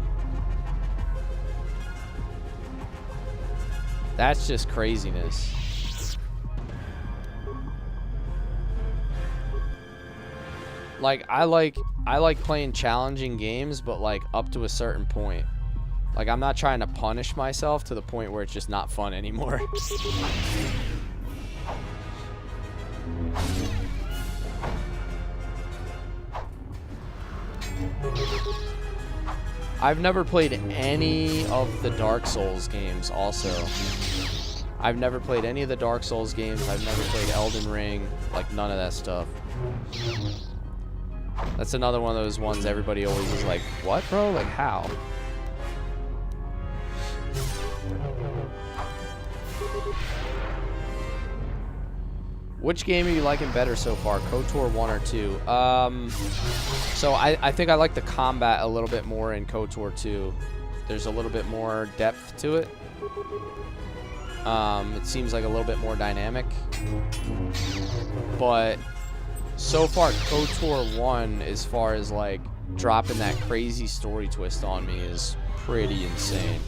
That's just craziness. Like I like playing challenging games, but like up to a certain point. Like I'm not trying to punish myself to the point where it's just not fun anymore. I've never played any of the Dark Souls games also. I've never played any of the Dark Souls games. I've never played Elden Ring. Like, none of that stuff. That's another one of those ones everybody always is like, what, bro? Like, how? Which game are you liking better so far, KOTOR 1 or 2? So I think I like the combat a little bit more in KOTOR 2. There's a little bit more depth to it. It seems like a little bit more dynamic. But so far, KOTOR 1, as far as like dropping that crazy story twist on me, is pretty insane.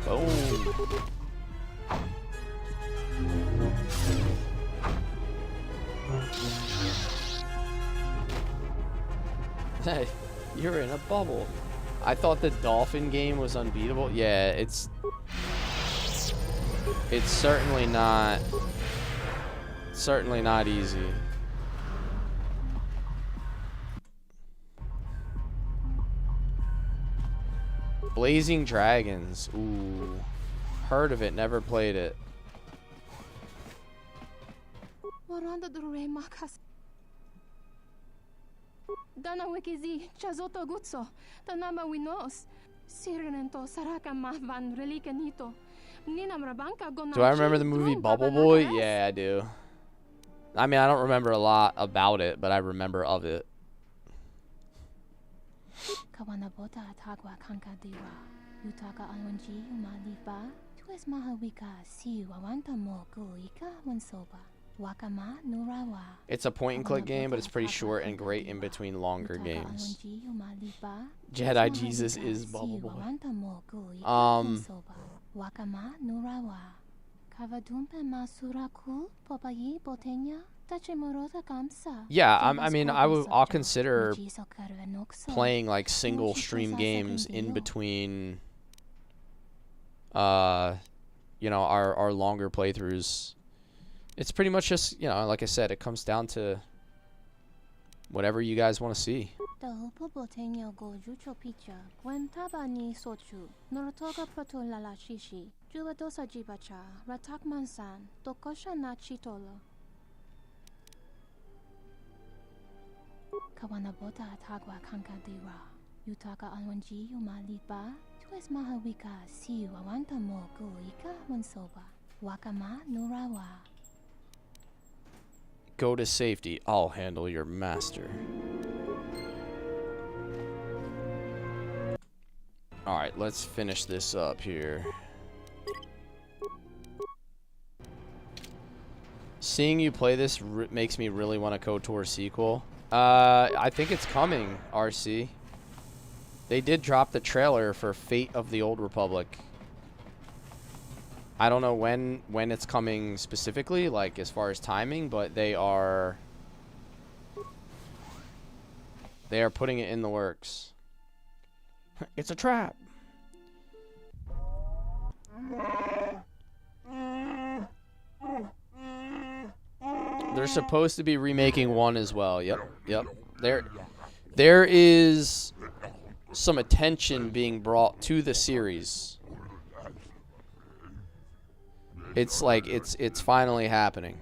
Boom. Hey, you're in a bubble. I thought the dolphin game was unbeatable. Yeah, it's certainly not easy. Blazing Dragons. Ooh. Heard of it, never played it. Dana wikizi chazoto gutso tanama winos sirenento saraka mahvan relicanito nina mrabanka gona. Do I remember the movie Bubble Boy? Yeah, I do. I mean, I don't remember a lot about it, but I remember of it. Kawana bota atagwa kanka diwa utaka alwanji umaliba tues mahawika si wawanta mo guika wansoba. It's a point and click game, but it's pretty short and great in between longer games. Jedi Jesus is Bubble Boy. Yeah, I mean, I'll consider playing like single stream games in between, you know, our longer playthroughs. It's pretty much just, you know, like I said, it comes down to whatever you guys want to see. Go to safety. I'll handle your master. Alright, let's finish this up here. Seeing you play this makes me really want a KOTOR sequel. I think it's coming, RC. They did drop the trailer for Fate of the Old Republic. I don't know when it's coming specifically, like as far as timing, but they are putting it in the works. It's a trap. They're supposed to be remaking 1 as well. Yep. There is some attention being brought to the series. It's like it's finally happening.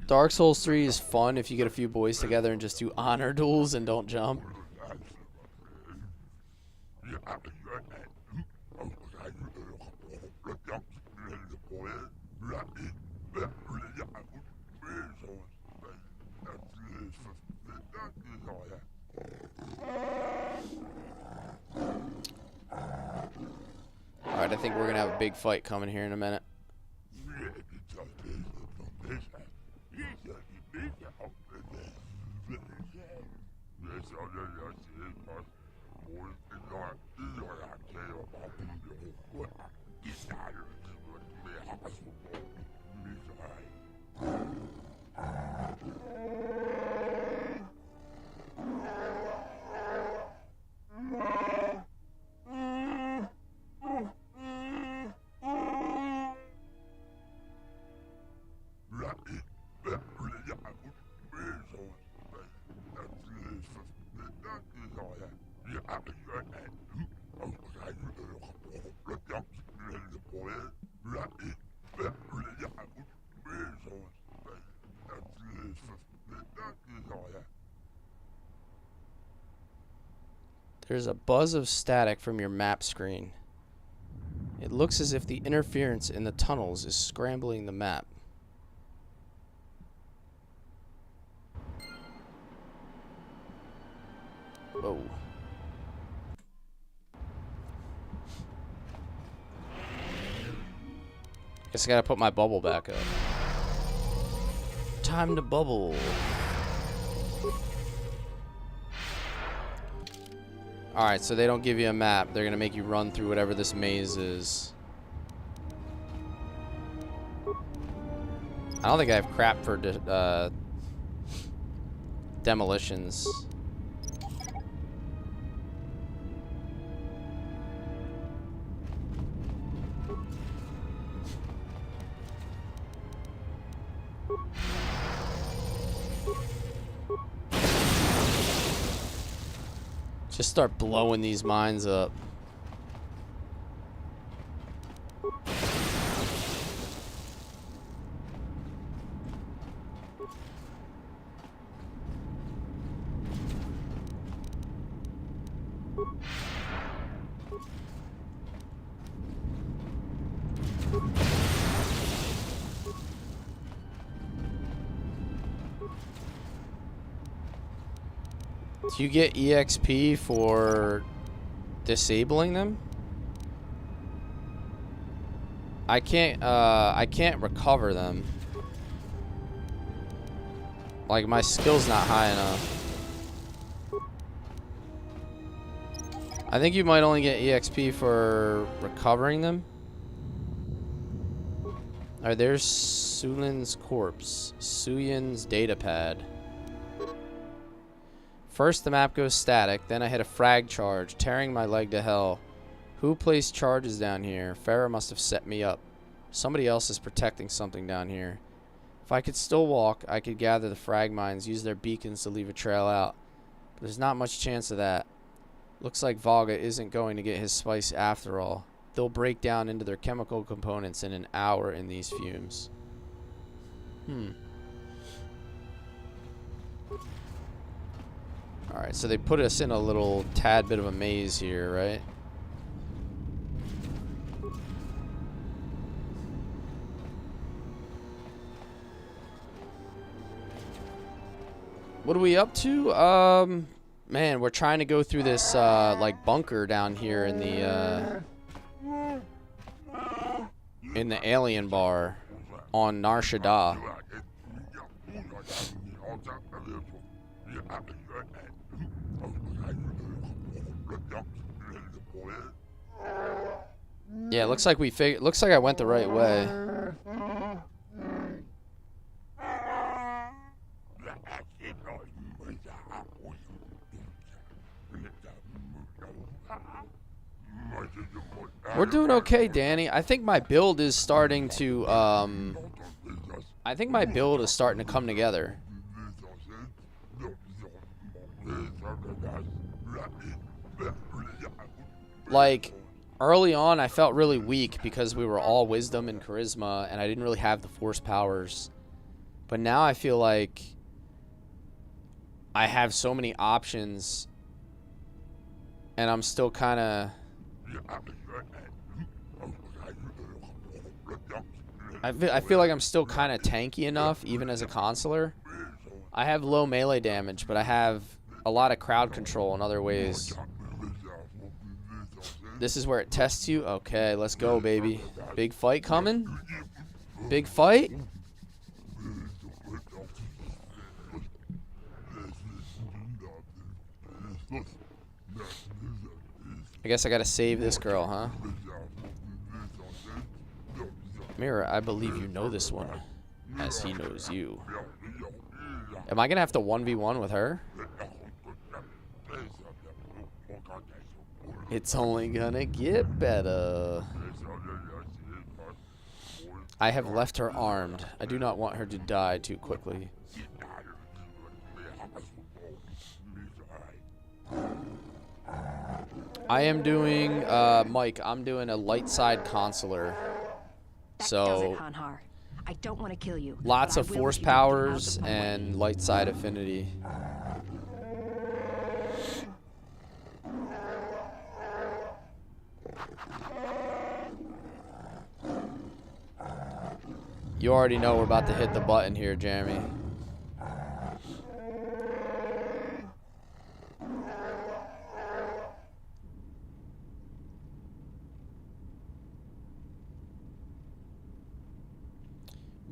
Dark Souls 3 is fun if you get a few boys together and just do honor duels and don't jump. Alright, I think we're gonna have a big fight coming here in a minute. There's a buzz of static from your map screen. It looks as if the interference in the tunnels is scrambling the map. Whoa. Guess I gotta put my bubble back up. Time to bubble. Alright, so they don't give you a map. They're gonna make you run through whatever this maze is. I don't think I have crap for demolitions. Just start blowing these mines up. Do you get EXP for disabling them? I can't recover them. Like, my skill's not high enough. I think you might only get EXP for recovering them. Alright, there's Sulin's corpse. Suyin's datapad. First, the map goes static, then I hit a frag charge, tearing my leg to hell. Who placed charges down here? Farah must have set me up. Somebody else is protecting something down here. If I could still walk, I could gather the frag mines, use their beacons to leave a trail out. But there's not much chance of that. Looks like Vaga isn't going to get his spice after all. They'll break down into their chemical components in an hour in these fumes. Alright, so they put us in a little tad bit of a maze here, right? What are we up to? Man, we're trying to go through this, like, bunker down here in the alien bar on Nar Shaddaa. Yeah, it looks like looks like I went the right way. We're doing okay, Danny. I think my build is starting to come together. Like, early on, I felt really weak because we were all wisdom and charisma, and I didn't really have the force powers. But now I feel like I have so many options, and I'm still kind of... I feel like I'm still kind of tanky enough, even as a consular. I have low melee damage, but I have a lot of crowd control in other ways. This is where it tests you. Okay, let's go, baby. Big fight coming. Big fight. I guess I gotta save this girl, huh? Mira, I believe you know this one, as he knows you. Am I gonna have to 1v1 with her? It's only gonna get better. I have left her armed. I do not want her to die too quickly. I am doing, Mike, I'm doing a light side consular. So, I don't want to kill you. Lots of force powers and light side affinity. You already know we're about to hit the button here, Jeremy.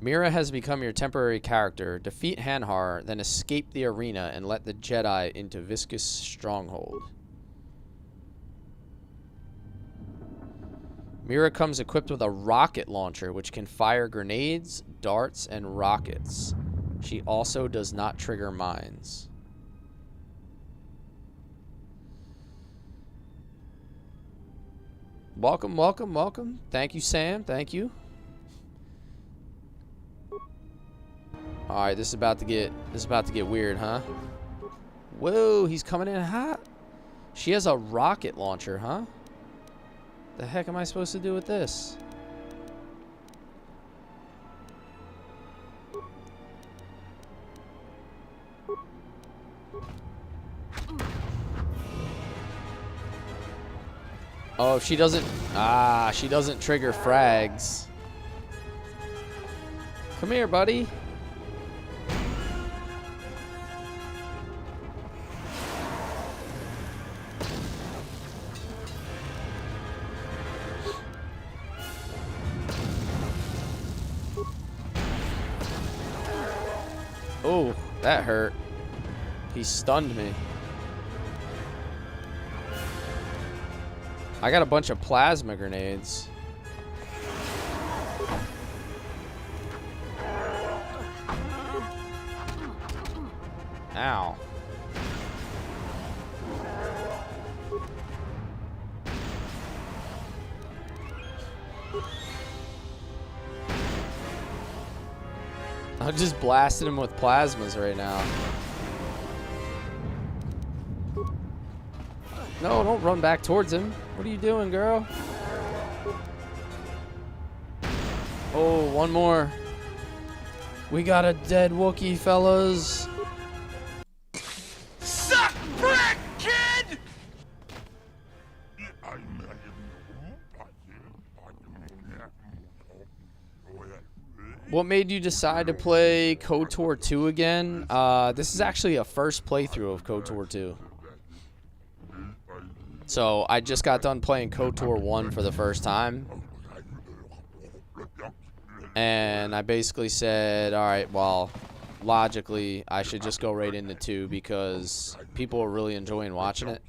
Mira has become your temporary character. Defeat Hanhar, then escape the arena and let the Jedi into Viscous Stronghold. Mira comes equipped with a rocket launcher, which can fire grenades, darts, and rockets. She also does not trigger mines. Welcome, welcome, welcome. Thank you, Sam. Thank you. All right, this is about to get weird, huh? Whoa, he's coming in hot. She has a rocket launcher, huh? The heck am I supposed to do with this? Oh, she doesn't trigger frags. Come here, buddy. Oh, that hurt. He stunned me. I got a bunch of plasma grenades. Ow. I'm just blasting him with plasmas right now. No, don't run back towards him. What are you doing, girl? Oh, one more. We got a dead Wookiee, fellas. Suck brick, kid! What made you decide to play KOTOR 2 again? This is actually a first playthrough of KOTOR 2. So I just got done playing KOTOR 1 for the first time. And I basically said, alright, well, logically, I should just go right into 2 because people are really enjoying watching it.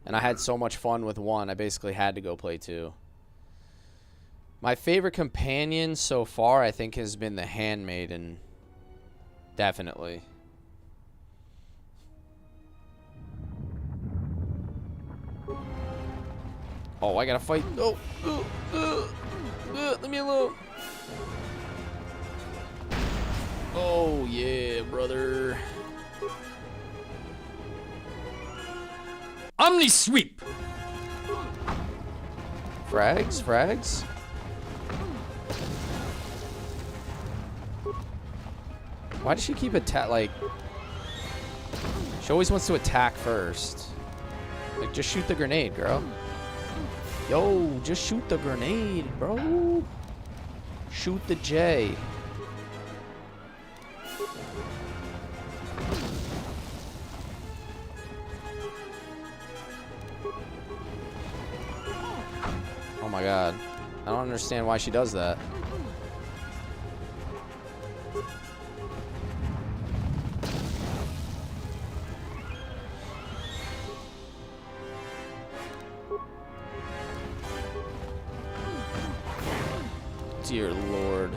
And I had so much fun with 1, I basically had to go play 2. My favorite companion so far, I think, has been the Handmaiden. Definitely. Oh, I gotta fight. Oh, let me alone. Oh, yeah, brother. Omni sweep. Frags, frags. Why does she keep like... She always wants to attack first. Like, just shoot the grenade, girl. Yo, just shoot the grenade, bro. Shoot the J. Oh my god. I don't understand why she does that. Dear Lord.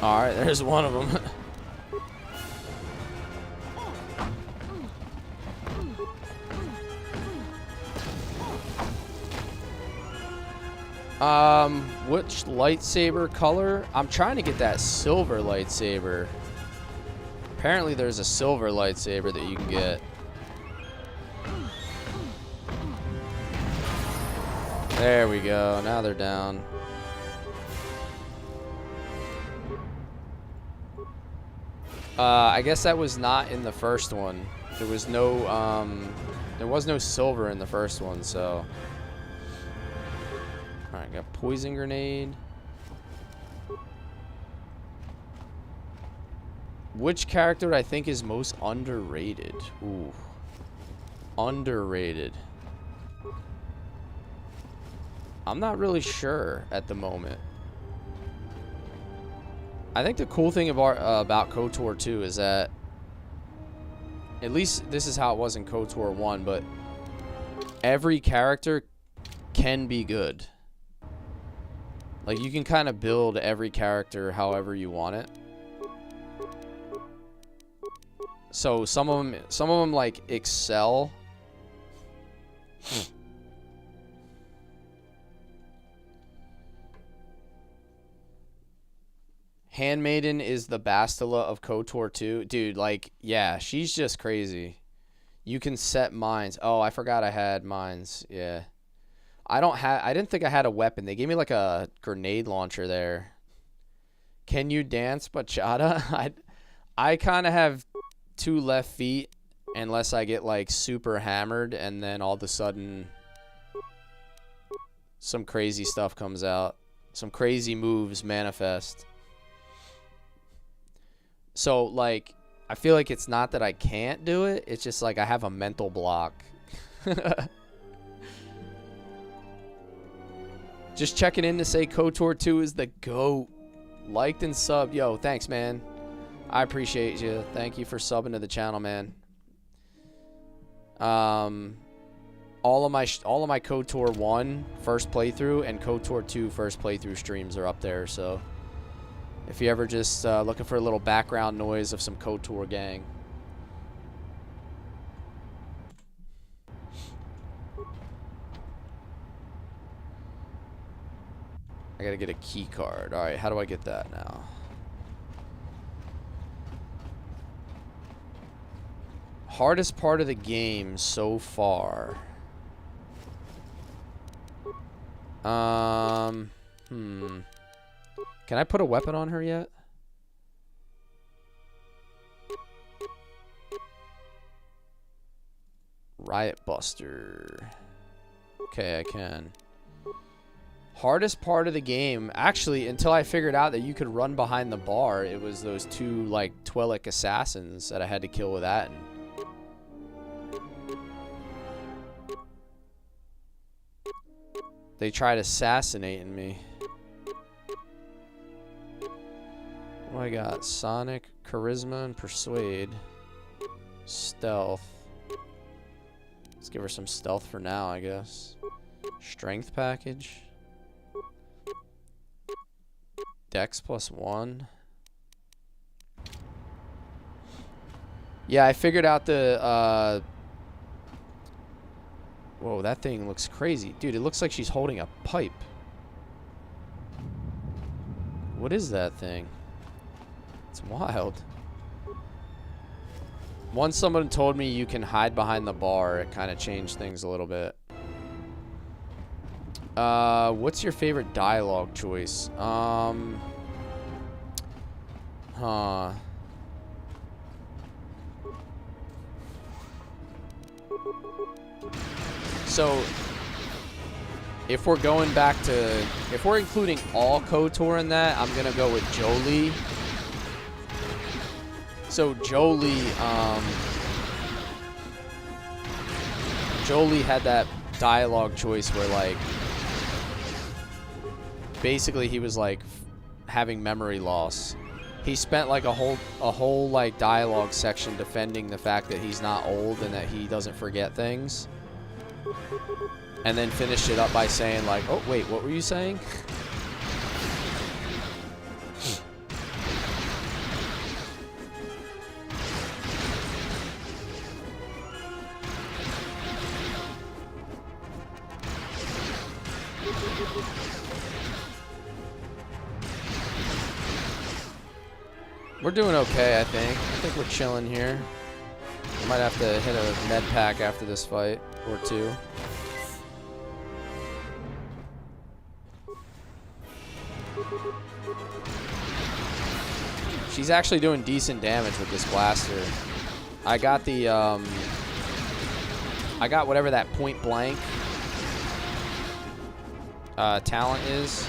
Alright, there's one of them. Which lightsaber color? I'm trying to get that silver lightsaber. Apparently there's a silver lightsaber that you can get. There we go. Now they're down. I guess that was not in the first one. There was no silver in the first one, so. Alright, got poison grenade. Which character I think is most underrated? Ooh. Underrated. I'm not really sure at the moment. I think the cool thing about KOTOR 2 is that, at least this is how it was in KOTOR 1, but every character can be good. Like, you can kind of build every character however you want it. So some of them like excel. Handmaiden is the Bastila of KOTOR 2. Dude, like, yeah, she's just crazy. You can set mines. Oh, I forgot I had mines. Yeah. I didn't think I had a weapon. They gave me like a grenade launcher there. Can you dance bachata? I kind of have 2 left feet unless I get like super hammered and then all of a sudden some crazy stuff comes out. Some crazy moves manifest. So like I feel like it's not that I can't do it. It's just like I have a mental block. Just checking in to say KOTOR 2 is the GOAT. Liked and subbed. Yo, thanks, man. I appreciate you. Thank you for subbing to the channel, man. All of my KOTOR 1 first playthrough and KOTOR 2 first playthrough streams are up there, so if you ever just looking for a little background noise of some KOTOR gang. I gotta get a key card. Alright, how do I get that now? Hardest part of the game so far. Can I put a weapon on her yet? Riot Buster. Okay, I can. Hardest part of the game, actually, until I figured out that you could run behind the bar, it was those 2, like, Twi'lek assassins that I had to kill with that. They tried assassinating me. What do I got? Sonic, Charisma, and Persuade. Stealth. Let's give her some stealth for now, I guess. Strength package. Dex +1. Yeah, I figured out the, whoa, that thing looks crazy. Dude, it looks like she's holding a pipe. What is that thing? It's wild. Once someone told me you can hide behind the bar, it kind of changed things a little bit. What's your favorite dialogue choice? So if we're going back to, if we're including all KOTOR in that, I'm gonna go with Jolie. So Jolie had that dialogue choice where, like, basically he was like having memory loss. He spent like a whole like dialogue section defending the fact that he's not old and that he doesn't forget things. And then finished it up by saying like, "Oh, wait, what were you saying?" We're doing okay, I think. I think we're chilling here. I might have to hit a med pack after this fight, or two. She's actually doing decent damage with this blaster. I got the, I got whatever that point blank talent is.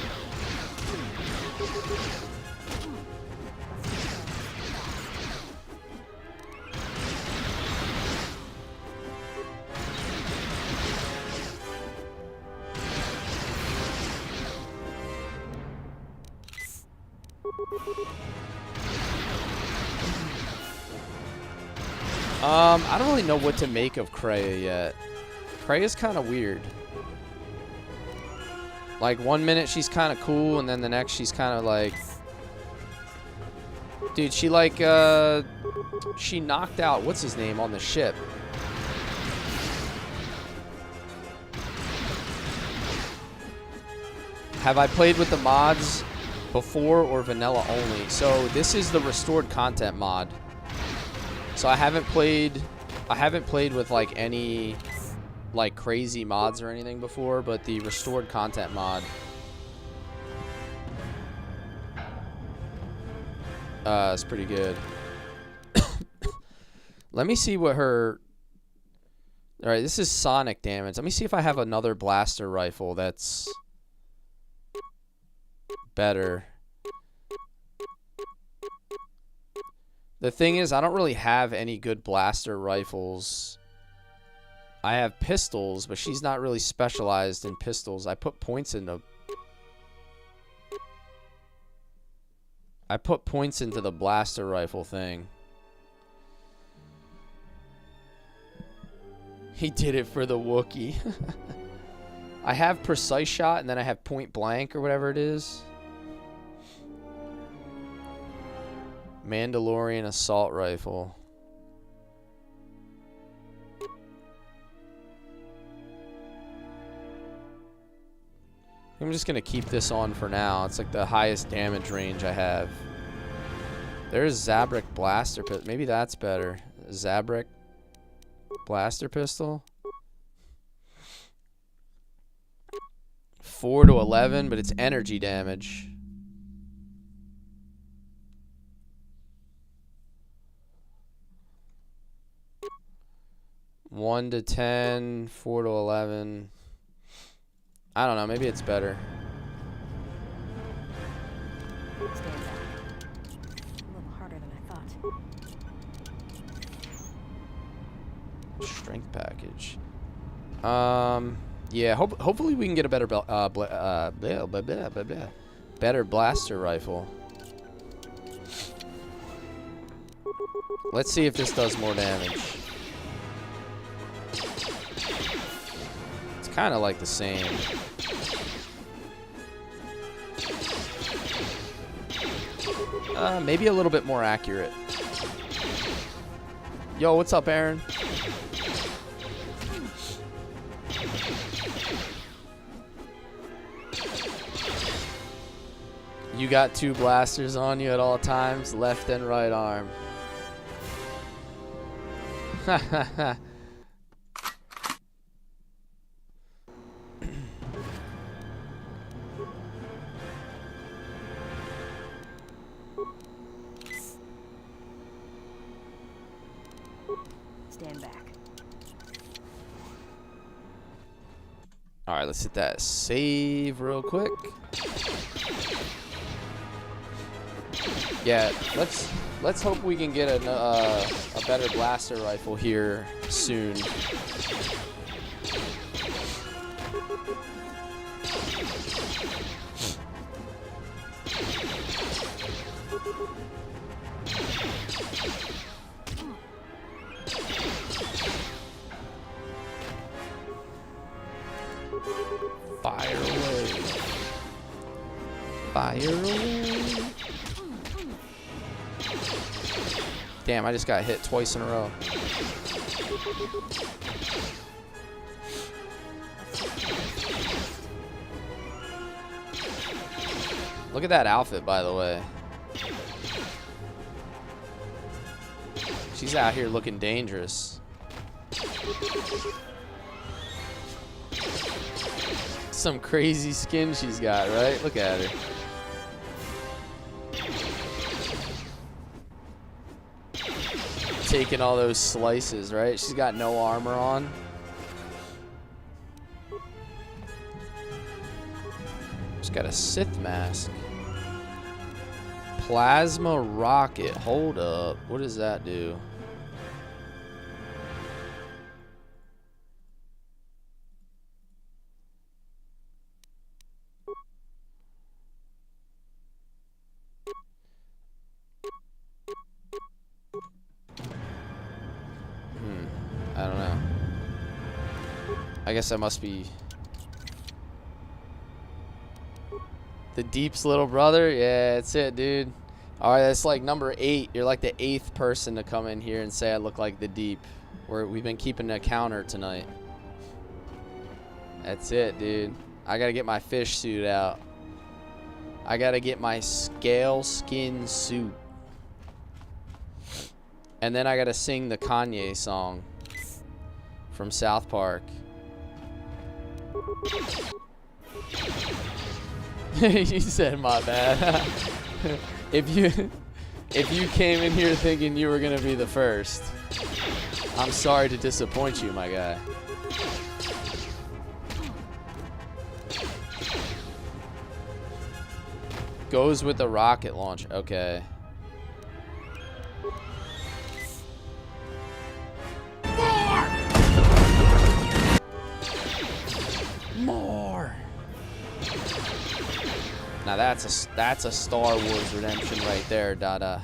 I don't really know what to make of Kreia yet. Kreia's kind of weird. Like, 1 minute she's kind of cool, and then the next she's kind of like... Dude, she like, she knocked out, what's his name, on the ship. Have I played with the mods before or vanilla only? So this is the restored content mod. So I haven't played with like any like crazy mods or anything before, but the restored content mod is pretty good. Let me see what her... Alright, this is sonic damage. Let me see if I have another blaster rifle that's better. The thing is, I don't really have any good blaster rifles. I have pistols, but she's not really specialized in pistols. I put points into the blaster rifle thing. He did it for the Wookiee. I have precise shot, and then I have point blank or whatever it is. Mandalorian assault rifle. I'm just gonna keep this on for now. It's like the highest damage range I have. There's Zabrak blaster pistol. Maybe that's better. Zabrak blaster pistol. 4 to 11, but it's energy damage. One to 10, 4 to 11. I don't know, maybe it's better. Stand back. A little harder than I thought. Strength package. Yeah, hopefully we can get a better better blaster rifle. Let's see if this does more damage. It's kind of like the same. Maybe a little bit more accurate. Yo, what's up, Aaron? You got 2 blasters on you at all times, left and right arm. Stand back. All right, let's hit that save real quick. Yeah, let's hope we can get a better blaster rifle here soon. Fire away. Fire away. Damn, I just got hit twice in a row. Look at that outfit, by the way. She's out here looking dangerous. Some crazy skin she's got, right? Look at her. Taking all those slices, right? She's got no armor on. She's got a Sith mask. Plasma rocket. Hold up. What does that do? I don't know. I guess I must be the Deep's little brother. Yeah, that's it, dude. All right, that's like number 8. You're like the 8th person to come in here and say I look like the Deep. We've been keeping a counter tonight. That's it, dude. I gotta get my fish suit out. I gotta get my scale skin suit. And then I gotta sing the Kanye song from South Park. You said my bad. If you came in here thinking you were gonna be the first, I'm sorry to disappoint you, my guy. Goes with the rocket launch. Okay. More. Now that's a Star Wars redemption right there, Dada.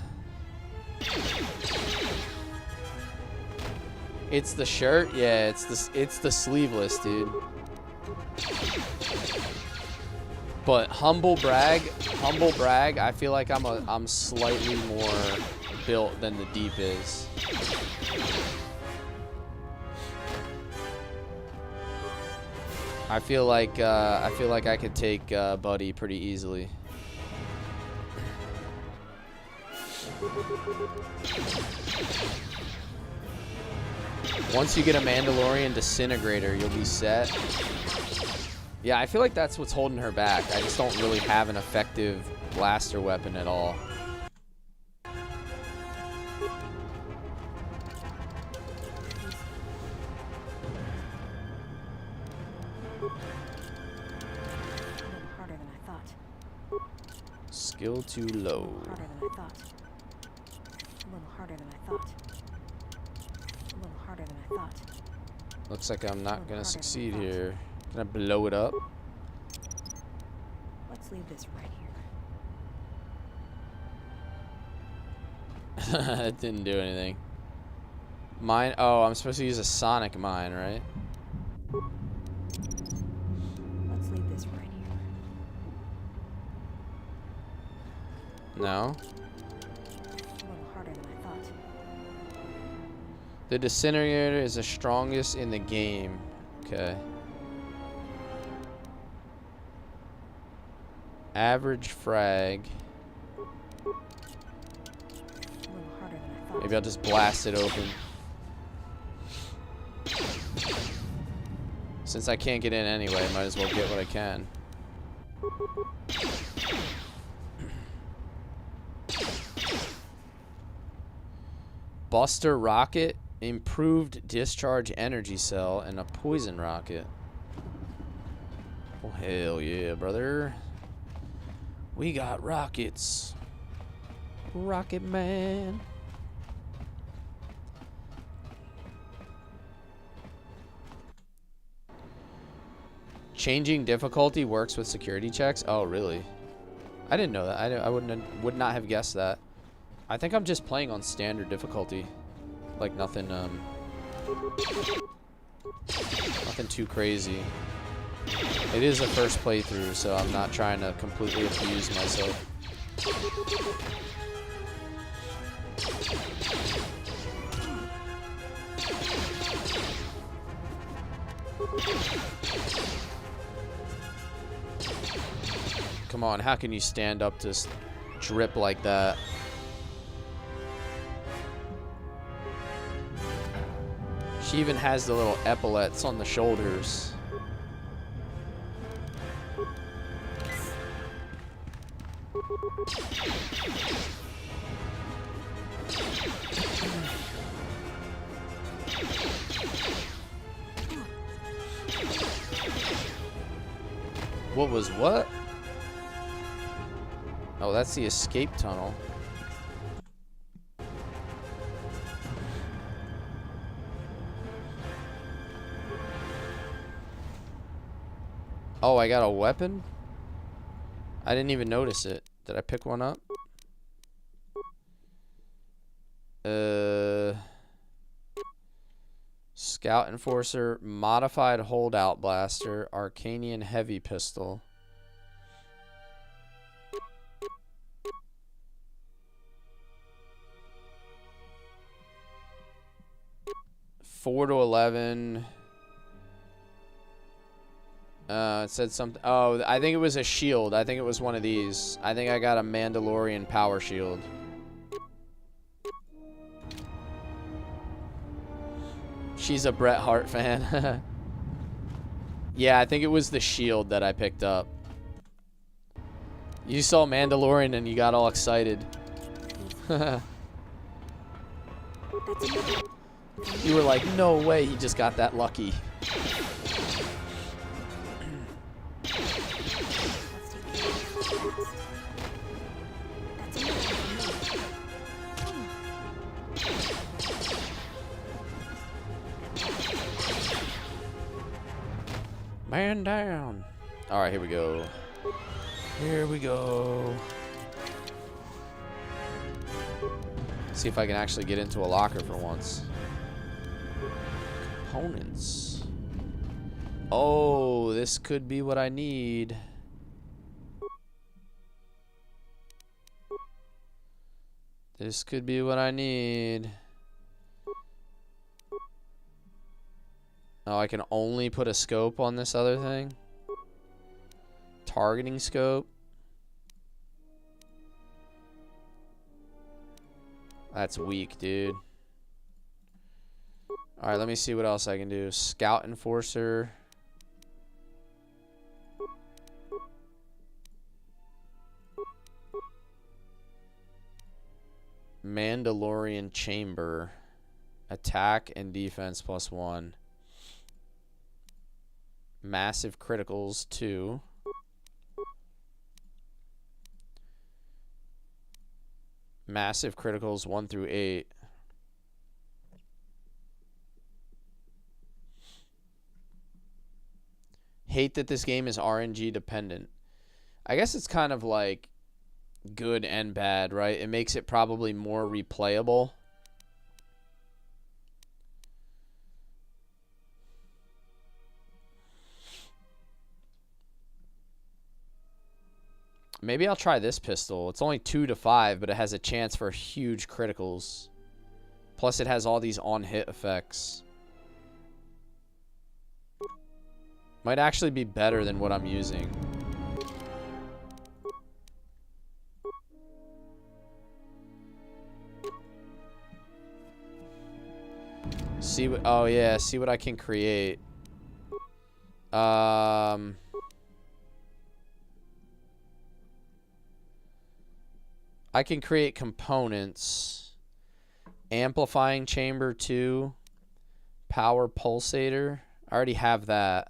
It's the shirt, yeah. It's the sleeveless, dude. But humble brag. I feel like I'm slightly more built than the Deep is. I feel like I could take Buddy pretty easily. Once you get a Mandalorian disintegrator, you'll be set. Yeah, I feel like that's what's holding her back. I just don't really have an effective blaster weapon at all. Harder than I thought. Skill too low. Harder than I thought. A little harder than I thought. A little harder than I thought. Looks like I'm not gonna succeed here. Can I blow it up? Let's leave this right here. It didn't do anything. Mine. Oh, I'm supposed to use a sonic mine, right? Let's leave this right here. No. A little harder than I thought. The disintegrator is the strongest in the game. Okay. Average frag. Maybe I'll just blast it open. Since I can't get in anyway, might as well get what I can. Buster rocket, improved discharge energy cell, and a poison rocket. Well, hell yeah, brother. We got rockets. Rocket Man. Changing difficulty works with security checks? Oh, really? I didn't know that. I would not have guessed that. I think I'm just playing on standard difficulty. Like nothing nothing too crazy. It is a first playthrough, so I'm not trying to completely abuse myself. Come on, how can you stand up to drip like that? She even has the little epaulets on the shoulders. What was what? Oh, that's the escape tunnel. Oh, I got a weapon? I didn't even notice it. Did I pick one up? Scout Enforcer, Modified Holdout Blaster, Arcanian Heavy Pistol. Four to 11. It said something. Oh, I think it was a shield. I think it was one of these. I think I got a Mandalorian power shield. She's a Bret Hart fan. Yeah, I think it was the shield that I picked up. You saw Mandalorian and you got all excited. You were like, no way he just got that lucky. Man down. All right, here we go. Here we go. See if I can actually get into a locker for once. Components. Oh, this could be what I need. This could be what I need. Oh, I can only put a scope on this other thing. Targeting scope. That's weak, dude. Alright, let me see what else I can do. Scout Enforcer. Mandalorian Chamber. Attack and defense +1. Massive criticals 2. Massive criticals 1 through 8. Hate that this game is RNG dependent. I guess it's kind of like good and bad, right? It makes it probably more replayable. Maybe I'll try this pistol. It's only 2 to 5, but it has a chance for huge criticals. Plus it has all these on-hit effects. Might actually be better than what I'm using. See what, oh yeah, see what I can create. I can create components. Amplifying chamber 2. Power pulsator. I already have that.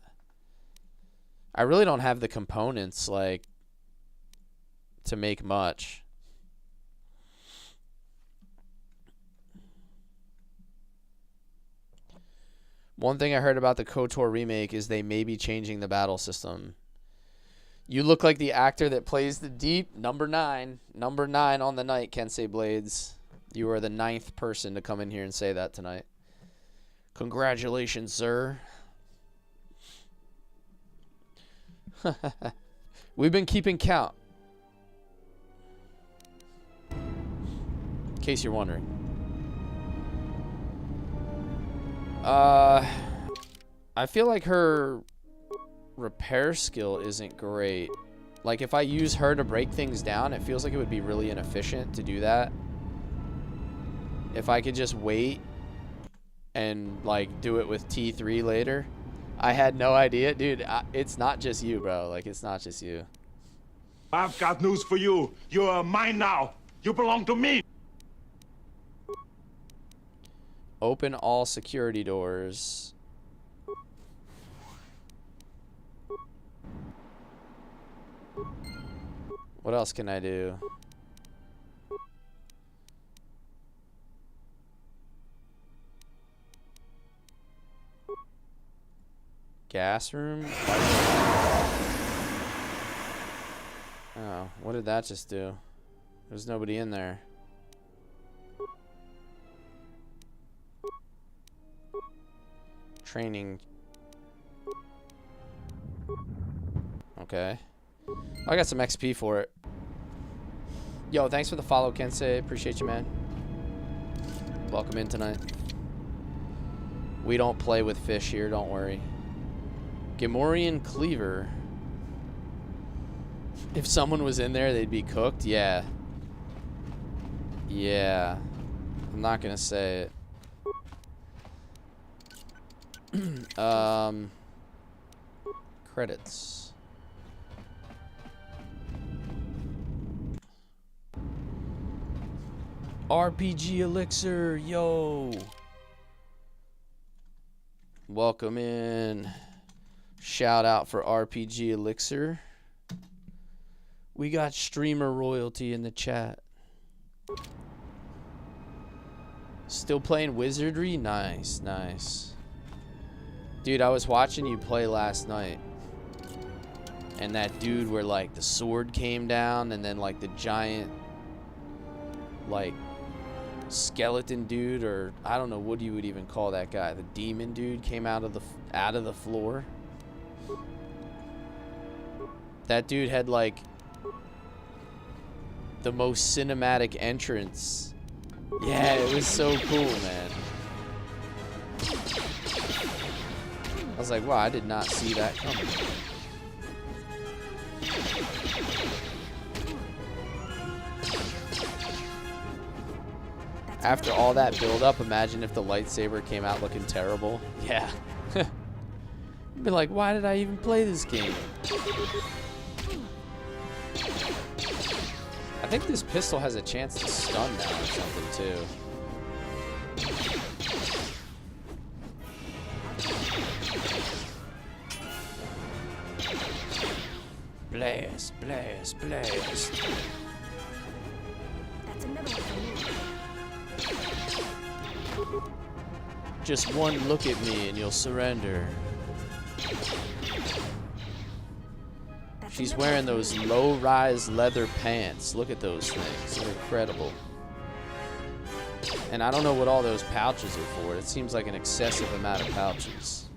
I really don't have the components, like, to make much. One thing I heard about the KOTOR remake is they may be changing the battle system. You look like the actor that plays the Deep, number 9. Number 9 on the night, Kensei Blades. You are the 9th person to come in here and say that tonight. Congratulations, sir. We've been keeping count. In case you're wondering. I feel like her repair skill isn't great. Like, if I use her to break things down, it feels like it would be really inefficient to do that. If I could just wait and, like, do it with T3 later. I had no idea. Dude, it's not just you, bro. Like, it's not just you. I've got news for you. You're mine now. You belong to me. Open all security doors. What else can I do? Gas room? Oh, what did that just do? There's nobody in there. Training. Okay. I got some XP for it. Yo, thanks for the follow, Kensei. Appreciate you, man. Welcome in tonight. We don't play with fish here, don't worry. Gamorrean Cleaver. If someone was in there, they'd be cooked. Yeah. Yeah. I'm not gonna say it. Credits. RPG Elixir, yo. Welcome in. Shout out for RPG Elixir. We got streamer royalty in the chat. Still playing Wizardry? Nice, nice. Dude, I was watching you play last night. And that dude where, like, the sword came down and then, like, the giant, like, skeleton dude, or I don't know what you would even call that guy. The demon dude came out of the floor. That dude had, like, the most cinematic entrance. Yeah, it was so cool, man. I was like, wow, I did not see that coming. After all that build-up, imagine if the lightsaber came out looking terrible. Yeah. You'd be like, why did I even play this game? I think this pistol has a chance to stun now or something, too. Blast, blast, blast. That's another one. Just one look at me and you'll surrender. She's wearing those low-rise leather pants. Look at those things. They're incredible. And I don't know what all those pouches are for. It seems like an excessive amount of pouches.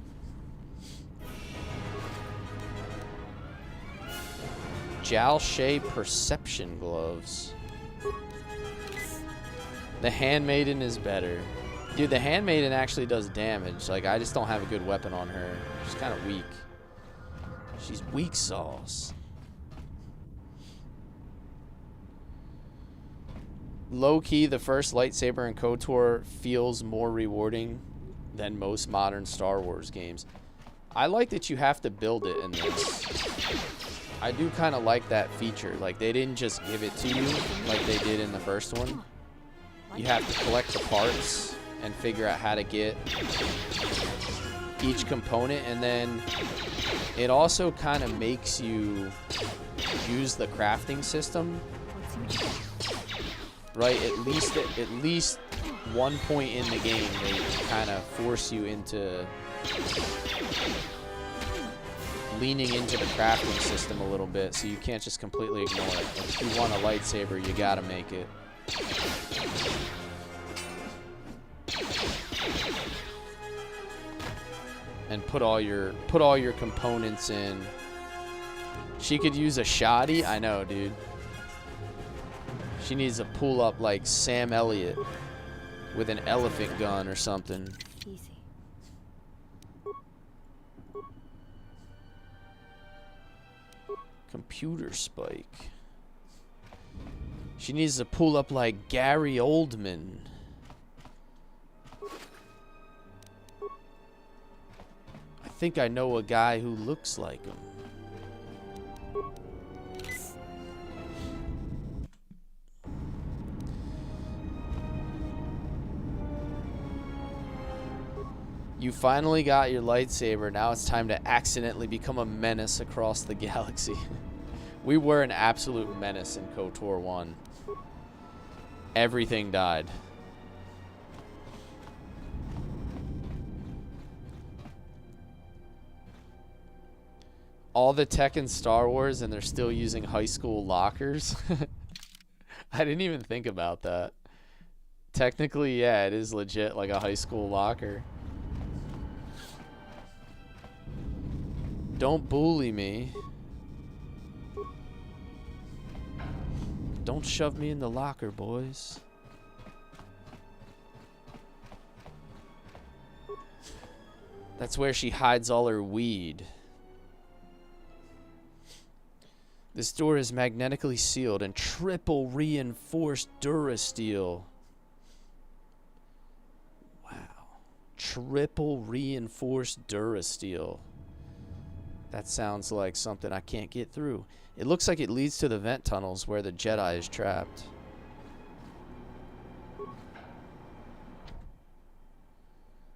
Jalshay Perception Gloves. The Handmaiden is better. Dude, the Handmaiden actually does damage. Like, I just don't have a good weapon on her. She's kind of weak. She's weak sauce. Low-key, the first lightsaber in KOTOR feels more rewarding than most modern Star Wars games. I like that you have to build it in this. I do kind of like that feature. Like, they didn't just give it to you like they did in the first one. You have to collect the parts and figure out how to get each component, and then it also kind of makes you use the crafting system. Right, at least one point in the game they kind of force you into leaning into the crafting system a little bit, so you can't just completely ignore it. Like, if you want a lightsaber, you gotta make it. And put all your components in. She could use a shoddy? I know, dude. She needs to pull up like Sam Elliott with an elephant gun or something. Easy. Computer spike. She needs to pull up like Gary Oldman. I think I know a guy who looks like him. You finally got your lightsaber. Now it's time to accidentally become a menace across the galaxy. We were an absolute menace in KOTOR 1. Everything died. All the tech in Star Wars, and they're still using high school lockers. I didn't even think about that. Technically, yeah, it is legit like a high school locker. Don't bully me. Don't shove me in the locker, boys. That's where she hides all her weed. This door is magnetically sealed and triple reinforced Durasteel. Wow. Triple reinforced Durasteel. That sounds like something I can't get through. It looks like it leads to the vent tunnels where the Jedi is trapped.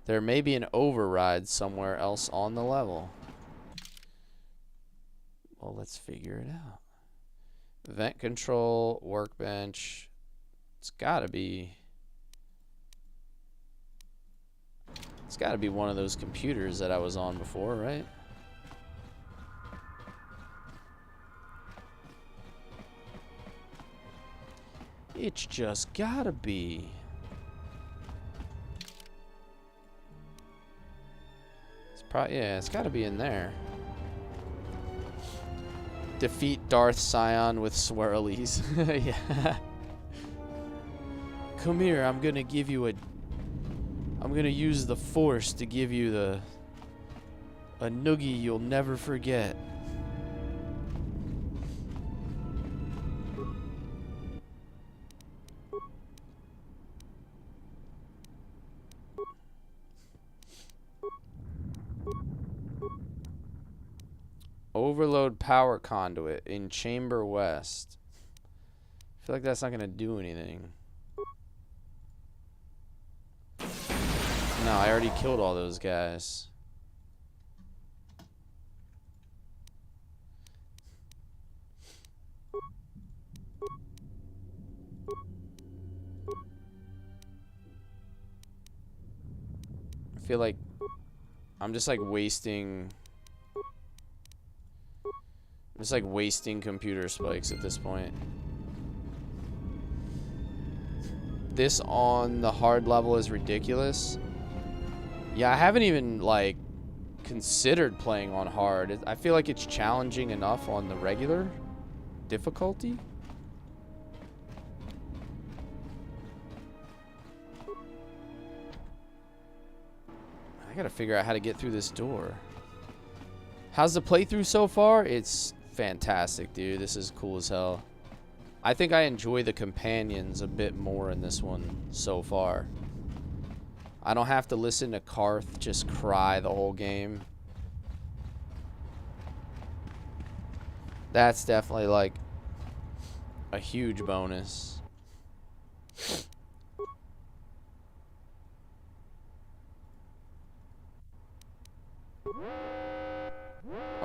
There may be an override somewhere else on the level. Well, let's figure it out. Vent control, workbench. It's gotta be one of those computers that I was on before, right? It's just gotta be. It's probably, yeah, it's gotta be in there. Defeat Darth Scion with swirlies. Yeah. Come here, I'm gonna use the Force to give you a noogie you'll never forget. Overload power conduit in Chamber West. I feel like that's not going to do anything. No, I already killed all those guys. I feel like I'm just like wasting computer spikes at this point. This on the hard level is ridiculous. Yeah, I haven't even like considered playing on hard. I feel like it's challenging enough on the regular difficulty. I gotta figure out how to get through this door. How's the playthrough so far? It's fantastic, dude. This is cool as hell. I think I enjoy the companions a bit more in this one so far. I don't have to listen to Karth just cry the whole game. That's definitely like a huge bonus.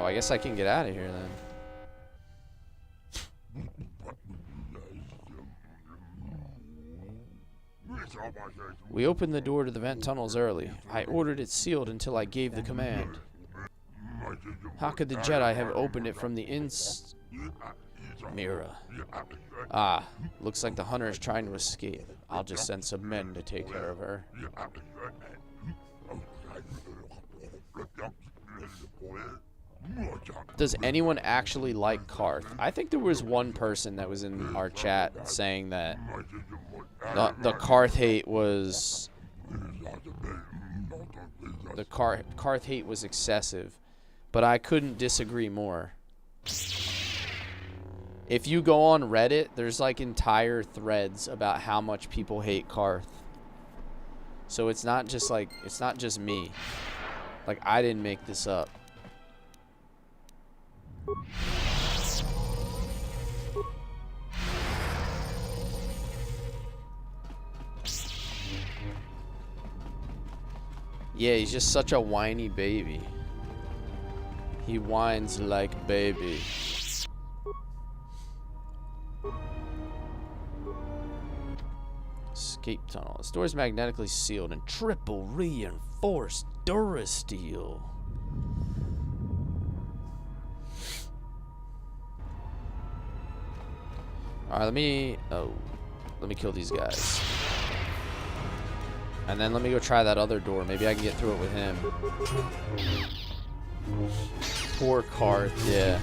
I guess I can get out of here then. We opened the door to the vent tunnels early. I ordered it sealed until I gave the command. How could the Jedi have opened it from the mirror? Ah, looks like the hunter is trying to escape. I'll just send some men to take care of her. Does anyone actually like Karth? I think there was one person that was in our chat saying that the Karth hate was Karth hate was excessive, but I couldn't disagree more. If you go on Reddit, there's like entire threads about how much people hate Karth. So it's not just like, it's not just me. Like, I didn't make this up. Yeah, he's just such a whiny baby. He whines like baby. Escape tunnel. This door is magnetically sealed and triple reinforced Durasteel. Alright, let me kill these guys. And then let me go try that other door. Maybe I can get through it with him. Poor Karth, yeah.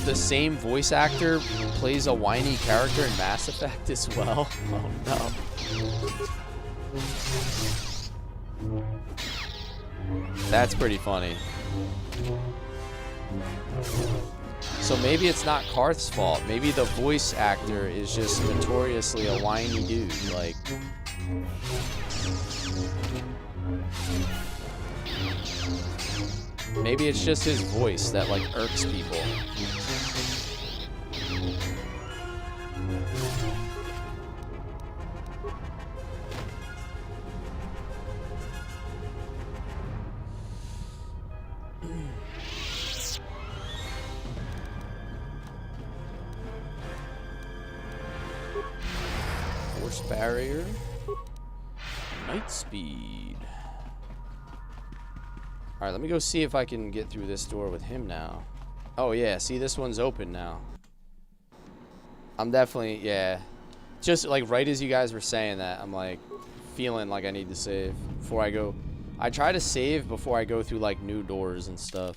The same voice actor plays a whiny character in Mass Effect as well. Oh no. That's pretty funny. So maybe it's not Karth's fault. Maybe the voice actor is just notoriously a whiny dude. Like, maybe it's just his voice that like irks people. Force barrier. Night speed. Alright, let me go see if I can get through this door with him now. Oh yeah, see, this one's open now. I'm definitely, yeah. Just like right as you guys were saying that, I'm like feeling like I need to save before I go. I try to save before I go through like new doors and stuff.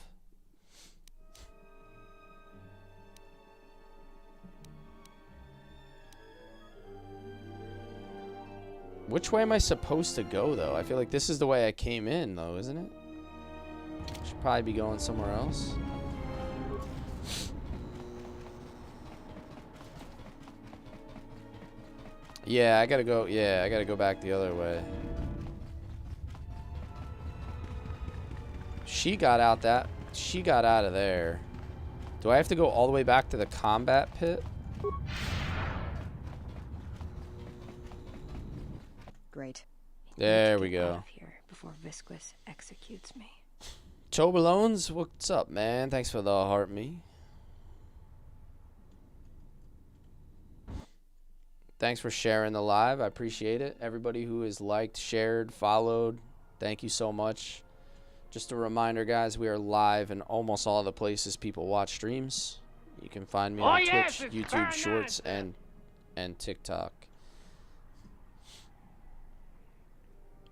Which way am I supposed to go, though? I feel like this is the way I came in, though, isn't it? Should probably be going somewhere else. Yeah, I gotta go. Yeah, I gotta go back the other way. She got out that. She got out of there. Do I have to go all the way back to the combat pit? Great. There we go. Here before Visquis executes me. Chobalones, what's up, man? Thanks for the heart me. Thanks for sharing the live. I appreciate it. Everybody who has liked, shared, followed, thank you so much. Just a reminder, guys, we are live in almost all the places people watch streams. You can find me on Twitch, YouTube Shorts, and TikTok.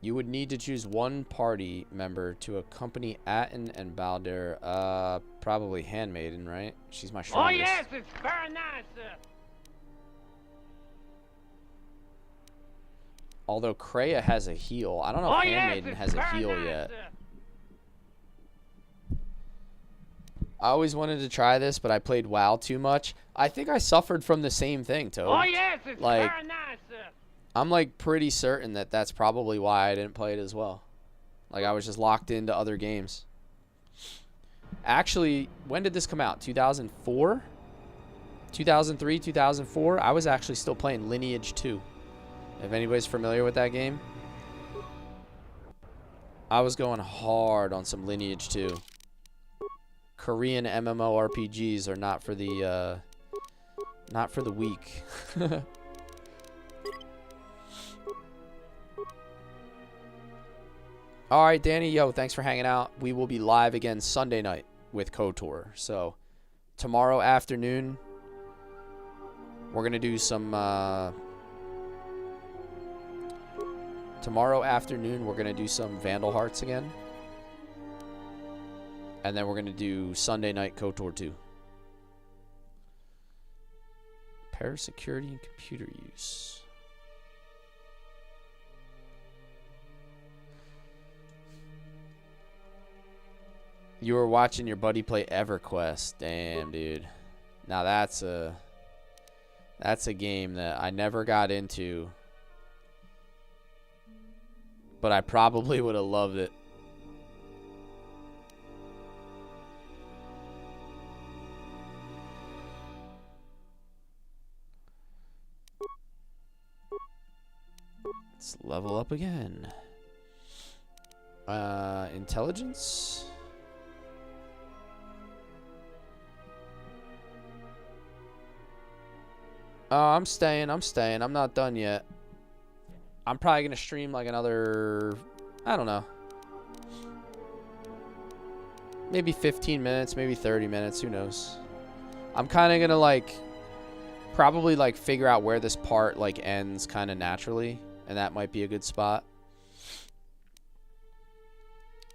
You would need to choose one party member to accompany Atten and Baldur. Probably Handmaiden, right? She's my strongest. Oh yes, it's very nice. Although Kreia has a heal. I don't know if Handmaiden has a heal yet. I always wanted to try this, but I played WoW too much. I think I suffered from the same thing, Toad. Oh yes, it's like, very nice. I'm like pretty certain that that's probably why I didn't play it as well. Like I was just locked into other games. Actually, when did this come out? 2004? 2003, 2004? I was actually still playing Lineage 2. If anybody's familiar with that game. I was going hard on some Lineage 2. Korean MMORPGs are not for the weak. All right, Danny, yo, thanks for hanging out. We will be live again Sunday night with KOTOR. So tomorrow afternoon, we're gonna do some. Tomorrow afternoon, we're gonna do some Vandal Hearts again, and then we're gonna do Sunday night KOTOR 2. Parasecurity and computer use. You were watching your buddy play EverQuest. Damn, dude. Now that's a game that I never got into, but I probably would have loved it. Let's level up again. Intelligence. I'm staying. I'm not done yet. I'm probably going to stream like another, I don't know, maybe 15 minutes, maybe 30 minutes. Who knows? I'm kind of going to like, probably like figure out where this part like ends kind of naturally. And that might be a good spot.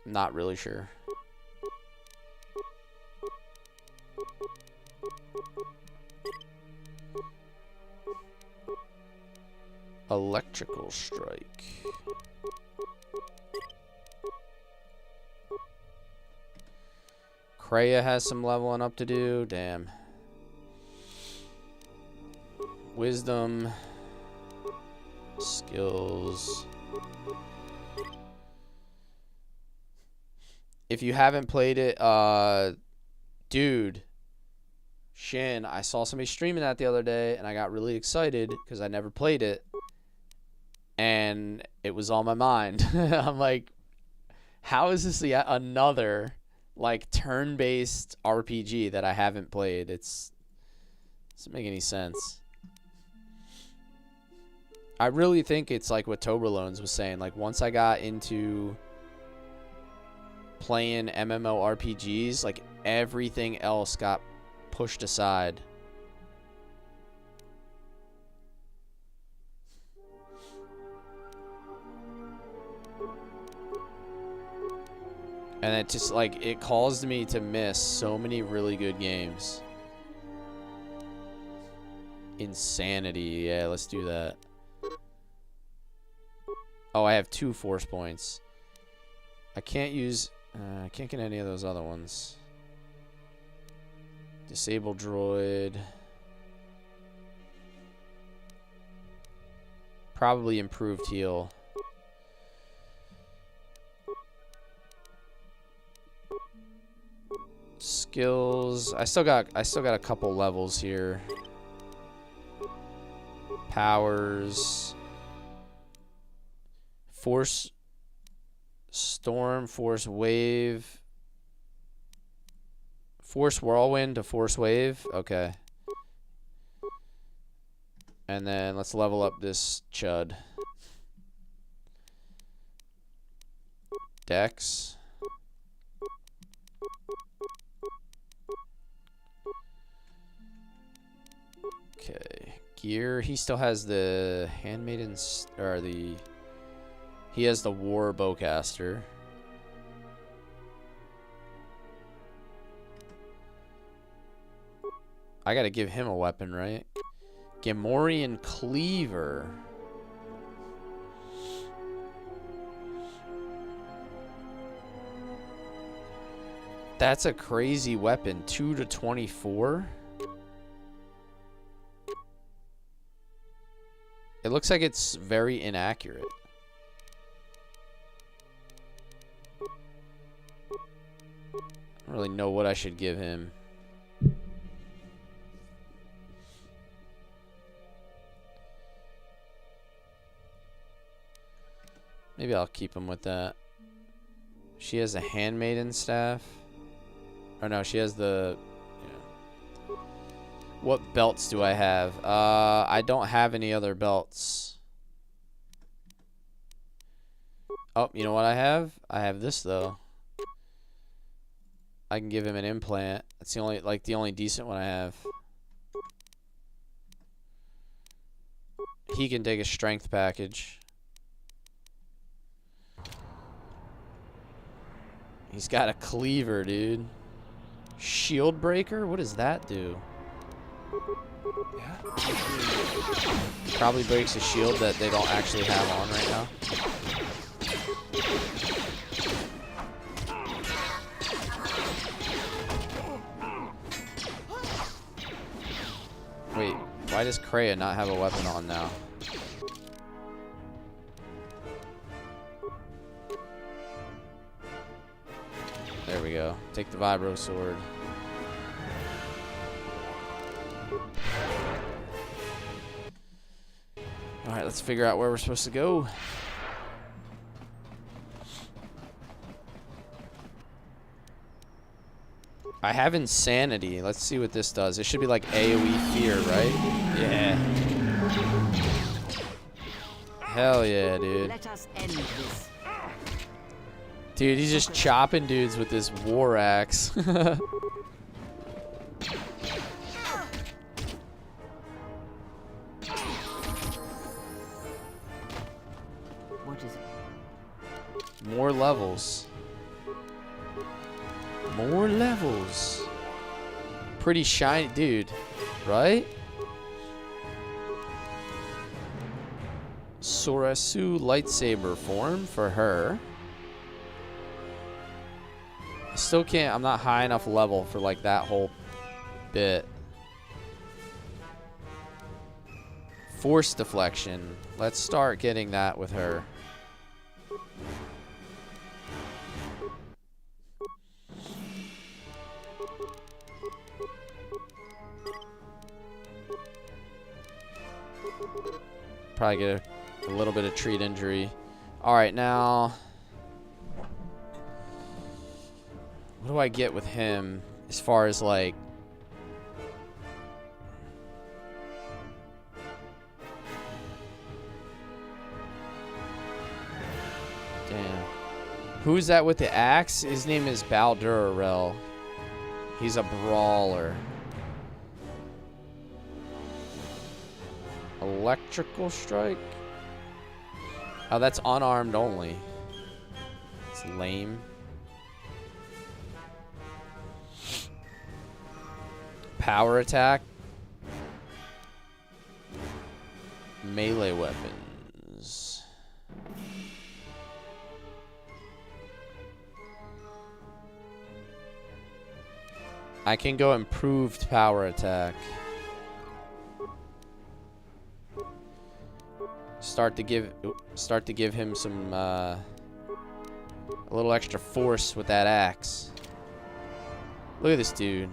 Not really sure. Electrical strike. Kreia has some leveling up to do. Damn. Wisdom. Skills. If you haven't played it, dude, Shin, I saw somebody streaming that the other day, and I got really excited because I never played it. And it was on my mind. I'm like, how is this yet another like turn-based RPG that I haven't played? It doesn't make any sense. I really think it's like what Toberlones was saying. Like once I got into playing MMORPGs, like everything else got pushed aside. And it just, like, it caused me to miss so many really good games. Insanity. Yeah, let's do that. Oh, I have 2 force points. I can't use... I can't get any of those other ones. Disable droid. Probably improved heal. Skills. I still got a couple levels here. Powers. Force Storm, Force Wave. Force Whirlwind to Force Wave. Okay. And then let's level up this chud. Dex. Okay. Gear. He still has the Handmaidens, or the... He has the War Bowcaster. I gotta give him a weapon, right? Gamorrean Cleaver. That's a crazy weapon. 2 to 24. It looks like it's very inaccurate. I don't really know what I should give him. Maybe I'll keep him with that. She has a handmaiden staff. Or no, she has the... Yeah. What belts do I have? I don't have any other belts. Oh, you know what I have? I have this, though. I can give him an implant. That's the only decent one I have. He can take a strength package. He's got a cleaver, dude. Shield breaker? What does that do? Probably breaks a shield that they don't actually have on right now. Wait, why does Kreia not have a weapon on now? There we go. Take the vibro sword. Alright, let's figure out where we're supposed to go. I have insanity. Let's see what this does. It should be like AoE fear, right? Yeah. Hell yeah, dude. Let us end this. Dude, he's just chopping dudes with this war axe. What is it? More levels. More levels. Pretty shiny, dude. Right? Sorasu lightsaber form for her. I still can't. I'm not high enough level for like that whole bit. Force deflection. Let's start getting that with her. Probably get a little bit of treat injury. Alright, now what do I get with him as far as like damn. Who's that with the axe? His name is Baldurarel. He's a brawler. Electrical strike? Oh, that's unarmed only. It's lame. Power attack. Melee weapons. I can go improved power attack. Start to give him some a little extra force with that axe. Look at this dude.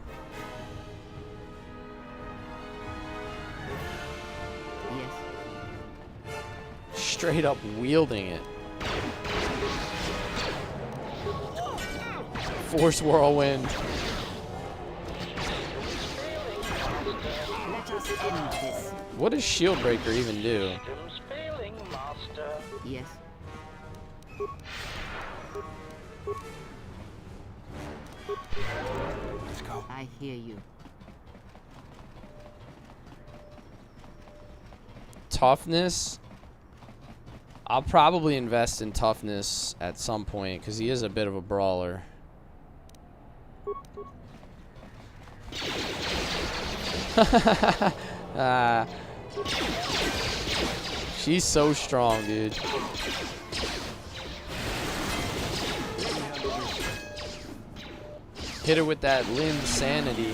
Yes. Straight up wielding it. Force whirlwind. Let us end this. What does shield breaker even do? Yes. Let's go. I hear you. Toughness. I'll probably invest in toughness at some point because he is a bit of a brawler. She's so strong, dude. Hit her with that Lin sanity.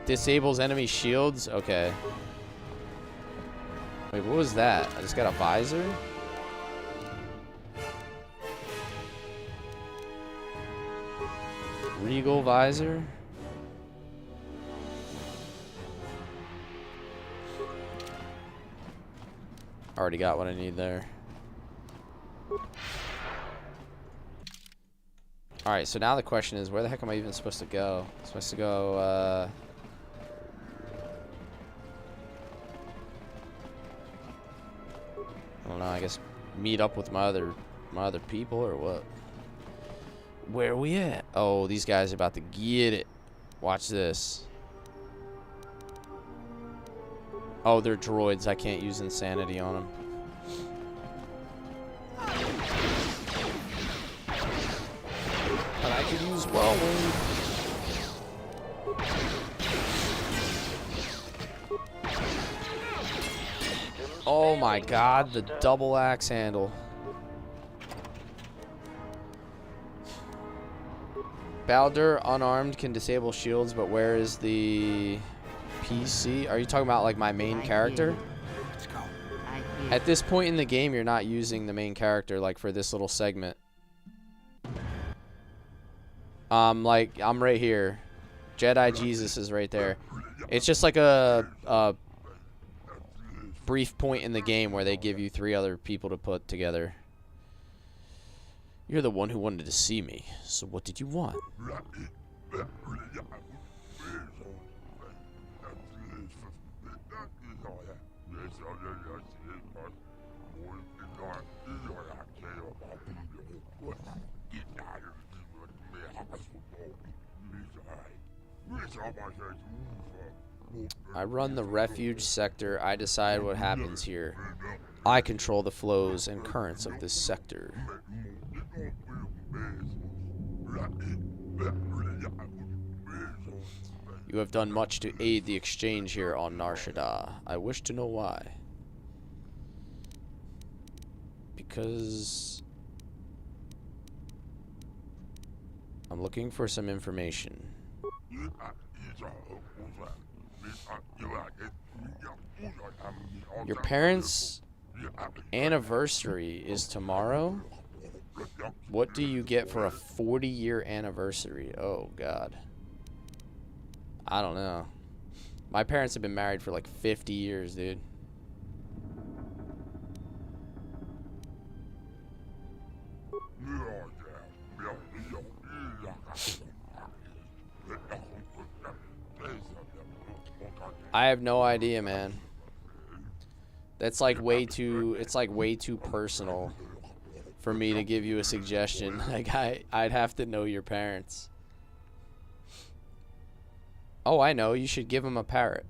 Disables enemy shields? Okay. Wait, what was that? I just got a visor? Regal visor? Already got what I need there. Alright, so now the question is, where the heck am I even supposed to go? I'm supposed to go, I don't know, I guess meet up with my other people, or what? Where are we at? Oh, these guys are about to get it. Watch this. Oh, they're droids. I can't use insanity on them. But I could use whirlwind. Oh my god, the double axe handle. Baldur, unarmed, can disable shields, but where is the PC? Are you talking about like my main character? At this point in the game, you're not using the main character like for this little segment. Like I'm right here. Jedi Jesus is right there. It's just like a brief point in the game where they give you 3 other people to put together. You're the one who wanted to see me, so what did you want? I run the refuge sector. I decide what happens here. I control the flows and currents of this sector. You have done much to aid the exchange here on Nar Shaddaa. I wish to know why. Because I'm looking for some information. Your parents' anniversary is tomorrow? What do you get for a 40-year anniversary? Oh, God. I don't know. My parents have been married for like 50 years, dude. I have no idea, man. That's like way too, it's like way too personal for me to give you a suggestion. Like I'd have to know your parents. Oh, I know. You should give him a parrot.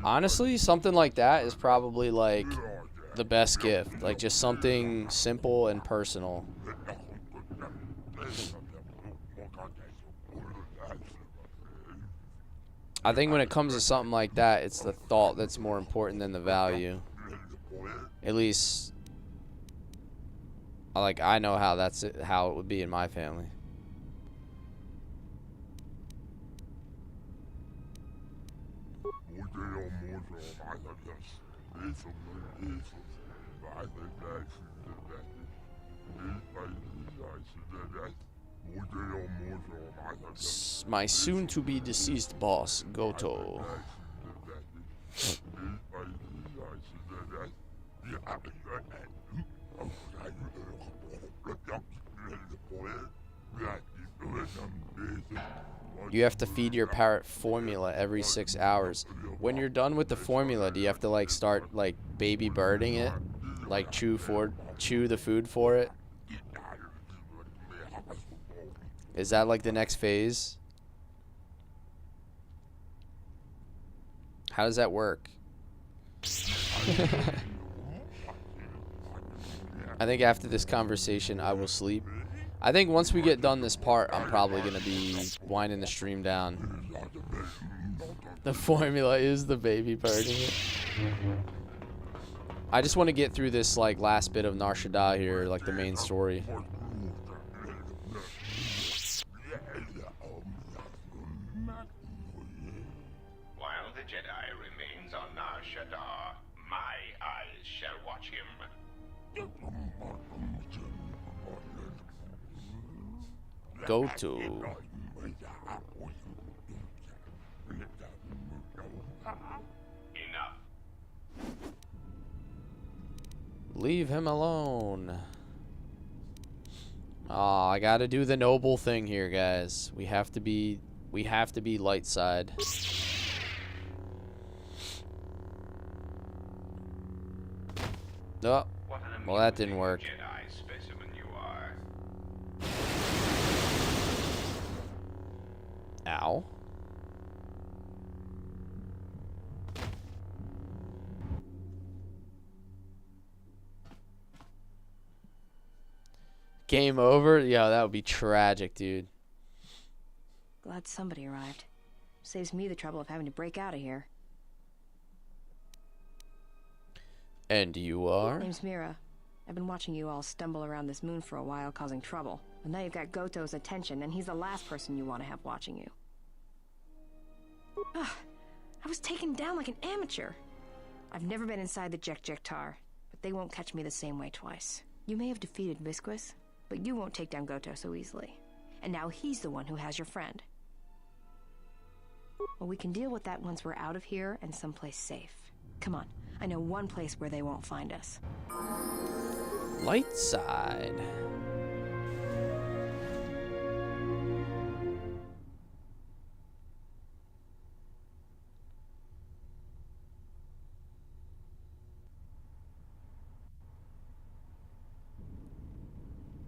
Honestly, something like that is probably like the best gift. Like just something simple and personal. I think when it comes to something like that, it's the thought that's more important than the value. At least, like, I know how how it would be in my family. My soon-to-be deceased boss, Goto. You have to feed your parrot formula every 6 hours. When you're done with the formula, do you have to like start like baby birding it? Like chew the food for it? Is that like the next phase? How does that work? I think after this conversation, I will sleep. I think once we get done this part, I'm probably going to be winding the stream down. The formula is the baby birding it. I just want to get through this like last bit of Nar Shaddaa here, like the main story. While the Jedi remains on Nar Shaddaa, my eyes shall watch him. Goto. Enough. Leave him alone. Aw, I gotta do the noble thing here, guys. We have to be light side. Oh, well that didn't work. Jedi specimen you are. Ow. Game over? Yo, that would be tragic, dude. Glad somebody arrived. Saves me the trouble of having to break out of here. And you are? Name's Mira. I've been watching you all stumble around this moon for a while, causing trouble. But now you've got Goto's attention, and he's the last person you want to have watching you. Ugh, I was taken down like an amateur. I've never been inside the Jek-Jek-Tar, but they won't catch me the same way twice. You may have defeated Visquis, but you won't take down Goto so easily. And now he's the one who has your friend. Well, we can deal with that once we're out of here and someplace safe. Come on, I know one place where they won't find us. Light side.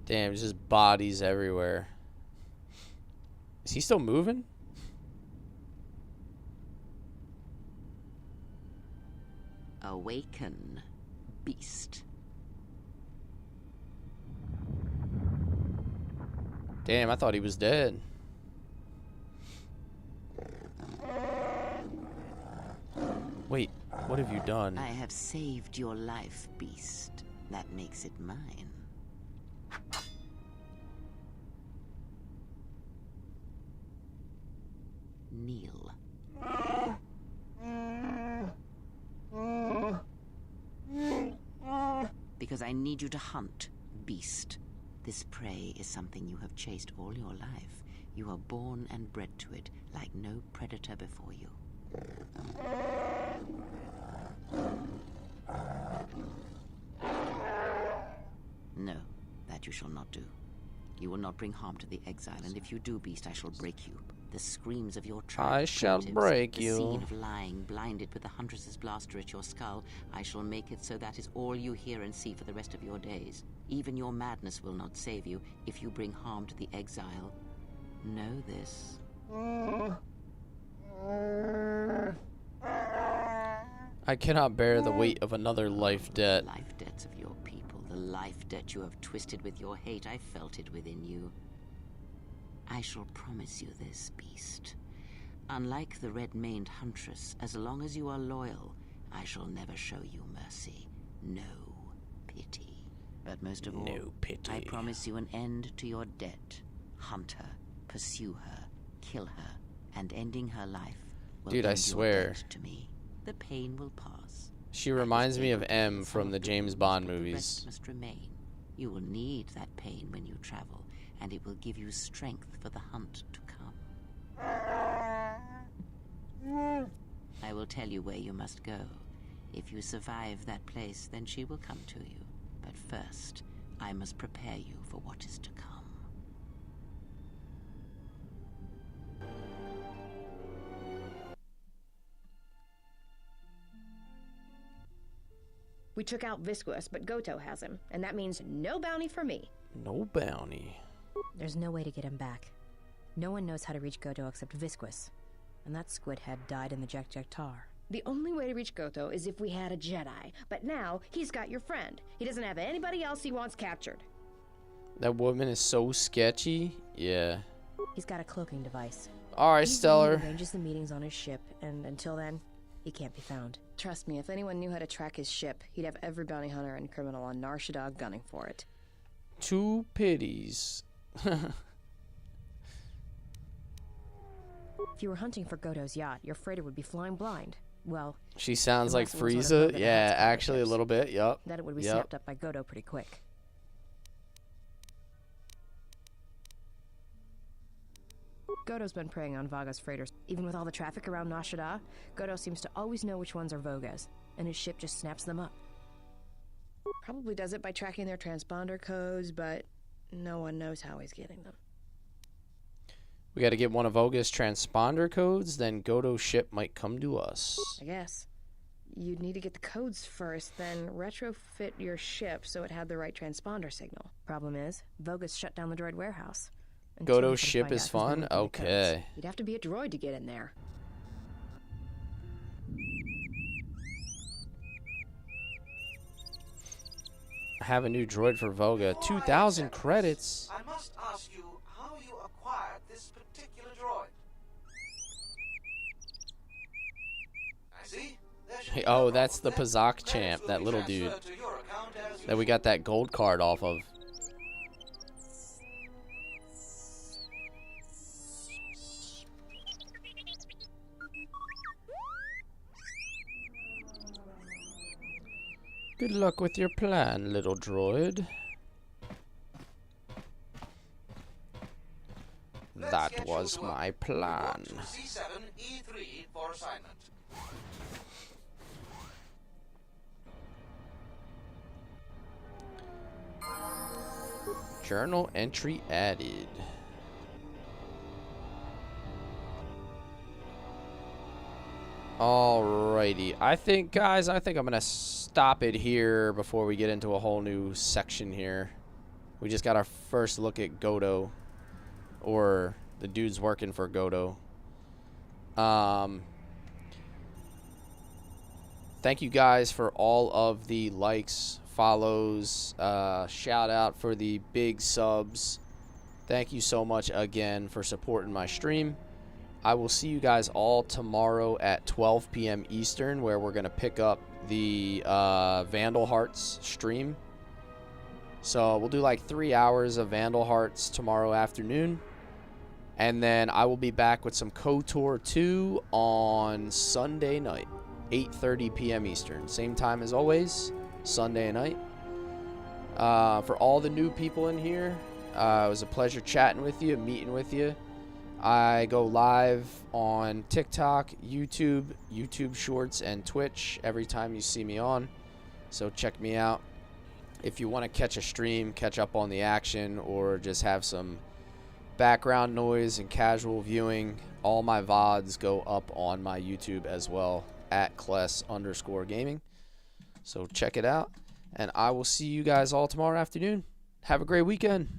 Damn, it's just bodies everywhere. Is he still moving? Awaken, beast. Damn, I thought he was dead. Wait, what have you done? I have saved your life, beast. That makes it mine. Kneel. Because I need you to hunt, beast. This prey is something you have chased all your life. You are born and bred to it, like no predator before you. No, that you shall not do. You will not bring harm to the exile, and if you do, beast, I shall break you. The screams of your tribe. I shall break you. The scene of lying, blinded with the huntress's blaster at your skull. I shall make it so that is all you hear and see for the rest of your days. Even your madness will not save you if you bring harm to the exile. Know this. I cannot bear the weight of another life debt. Life debts of your people, the life debt you have twisted with your hate. I felt it within you. I shall promise you this, beast. Unlike the red-maned huntress, as long as you are loyal, I shall never show you mercy. No pity. But most of all, no pity. I promise you an end to your debt. Hunt her, pursue her, kill her, and ending her life will Dude, I end your swear. debt to me. The pain will pass. She reminds me of M from the James Bond movies. The rest must remain. You will need that pain when you travel, and it will give you strength for the hunt to come. I will tell you where you must go. If you survive that place, then she will come to you. But first, I must prepare you for what is to come. We took out Visquis, but Goto has him, and that means no bounty for me. No bounty. There's no way to get him back. No one knows how to reach Goto except Visquis. And that squid head died in the Jek-Jek-Tar. The only way to reach Goto is if we had a Jedi. But now, he's got your friend. He doesn't have anybody else he wants captured. That woman is so sketchy. Yeah. He's got a cloaking device. Alright, Stellar. He arranges the meetings on his ship, and until then, he can't be found. Trust me, if anyone knew how to track his ship, he'd have every bounty hunter and criminal on Nar Shaddaa gunning for it. Two pities. If you were hunting for Goto's yacht, your freighter would be flying blind. Well, she sounds like unless it was one of Frieza. Yeah, actually a little bit. Yup. Then it would be Yep. snapped up by Goto pretty quick. Godo's been preying on Vaga's freighters. Even with all the traffic around Nar Shaddaa, Godo seems to always know which ones are Voga's, and his ship just snaps them up. Probably does it by tracking their transponder codes, but no one knows how he's getting them. We got to get one of Voga's transponder codes, then Godo's ship might come to us. I guess. You'd need to get the codes first, then retrofit your ship so it had the right transponder signal. Problem is, Voga's shut down the droid warehouse. Godo's ship is fun? Okay. You'd have to be a droid to get in there. I have a new droid for Voga. 2,000 credits. I must ask you how you acquired this particular droid. I see. Oh, that's the Pazak champ, that little dude that we got that gold card off of. Good luck with your plan, little droid. That was my plan. C7E3 for assignment. Journal entry added. Alrighty. I think, guys, I'm going to stop it here before we get into a whole new section here. We just got our first look at Godo, or the dudes working for Godo. Thank you guys for all of the likes, follows, shout out for the big subs. Thank you so much again for supporting my stream. I will see you guys all tomorrow at 12 p.m. Eastern, where we're going to pick up the Vandal Hearts stream. So we'll do like 3 hours of Vandal Hearts tomorrow afternoon. And then I will be back with some KOTOR 2 on Sunday night, 8:30 p.m. Eastern. Same time as always, Sunday night. For all the new people in here, it was a pleasure chatting with you, meeting with you. I go live on TikTok, YouTube Shorts, and Twitch every time you see me on. So check me out. If you want to catch a stream, catch up on the action, or just have some background noise and casual viewing, all my VODs go up on my YouTube as well, at Cless_gaming. So check it out. And I will see you guys all tomorrow afternoon. Have a great weekend.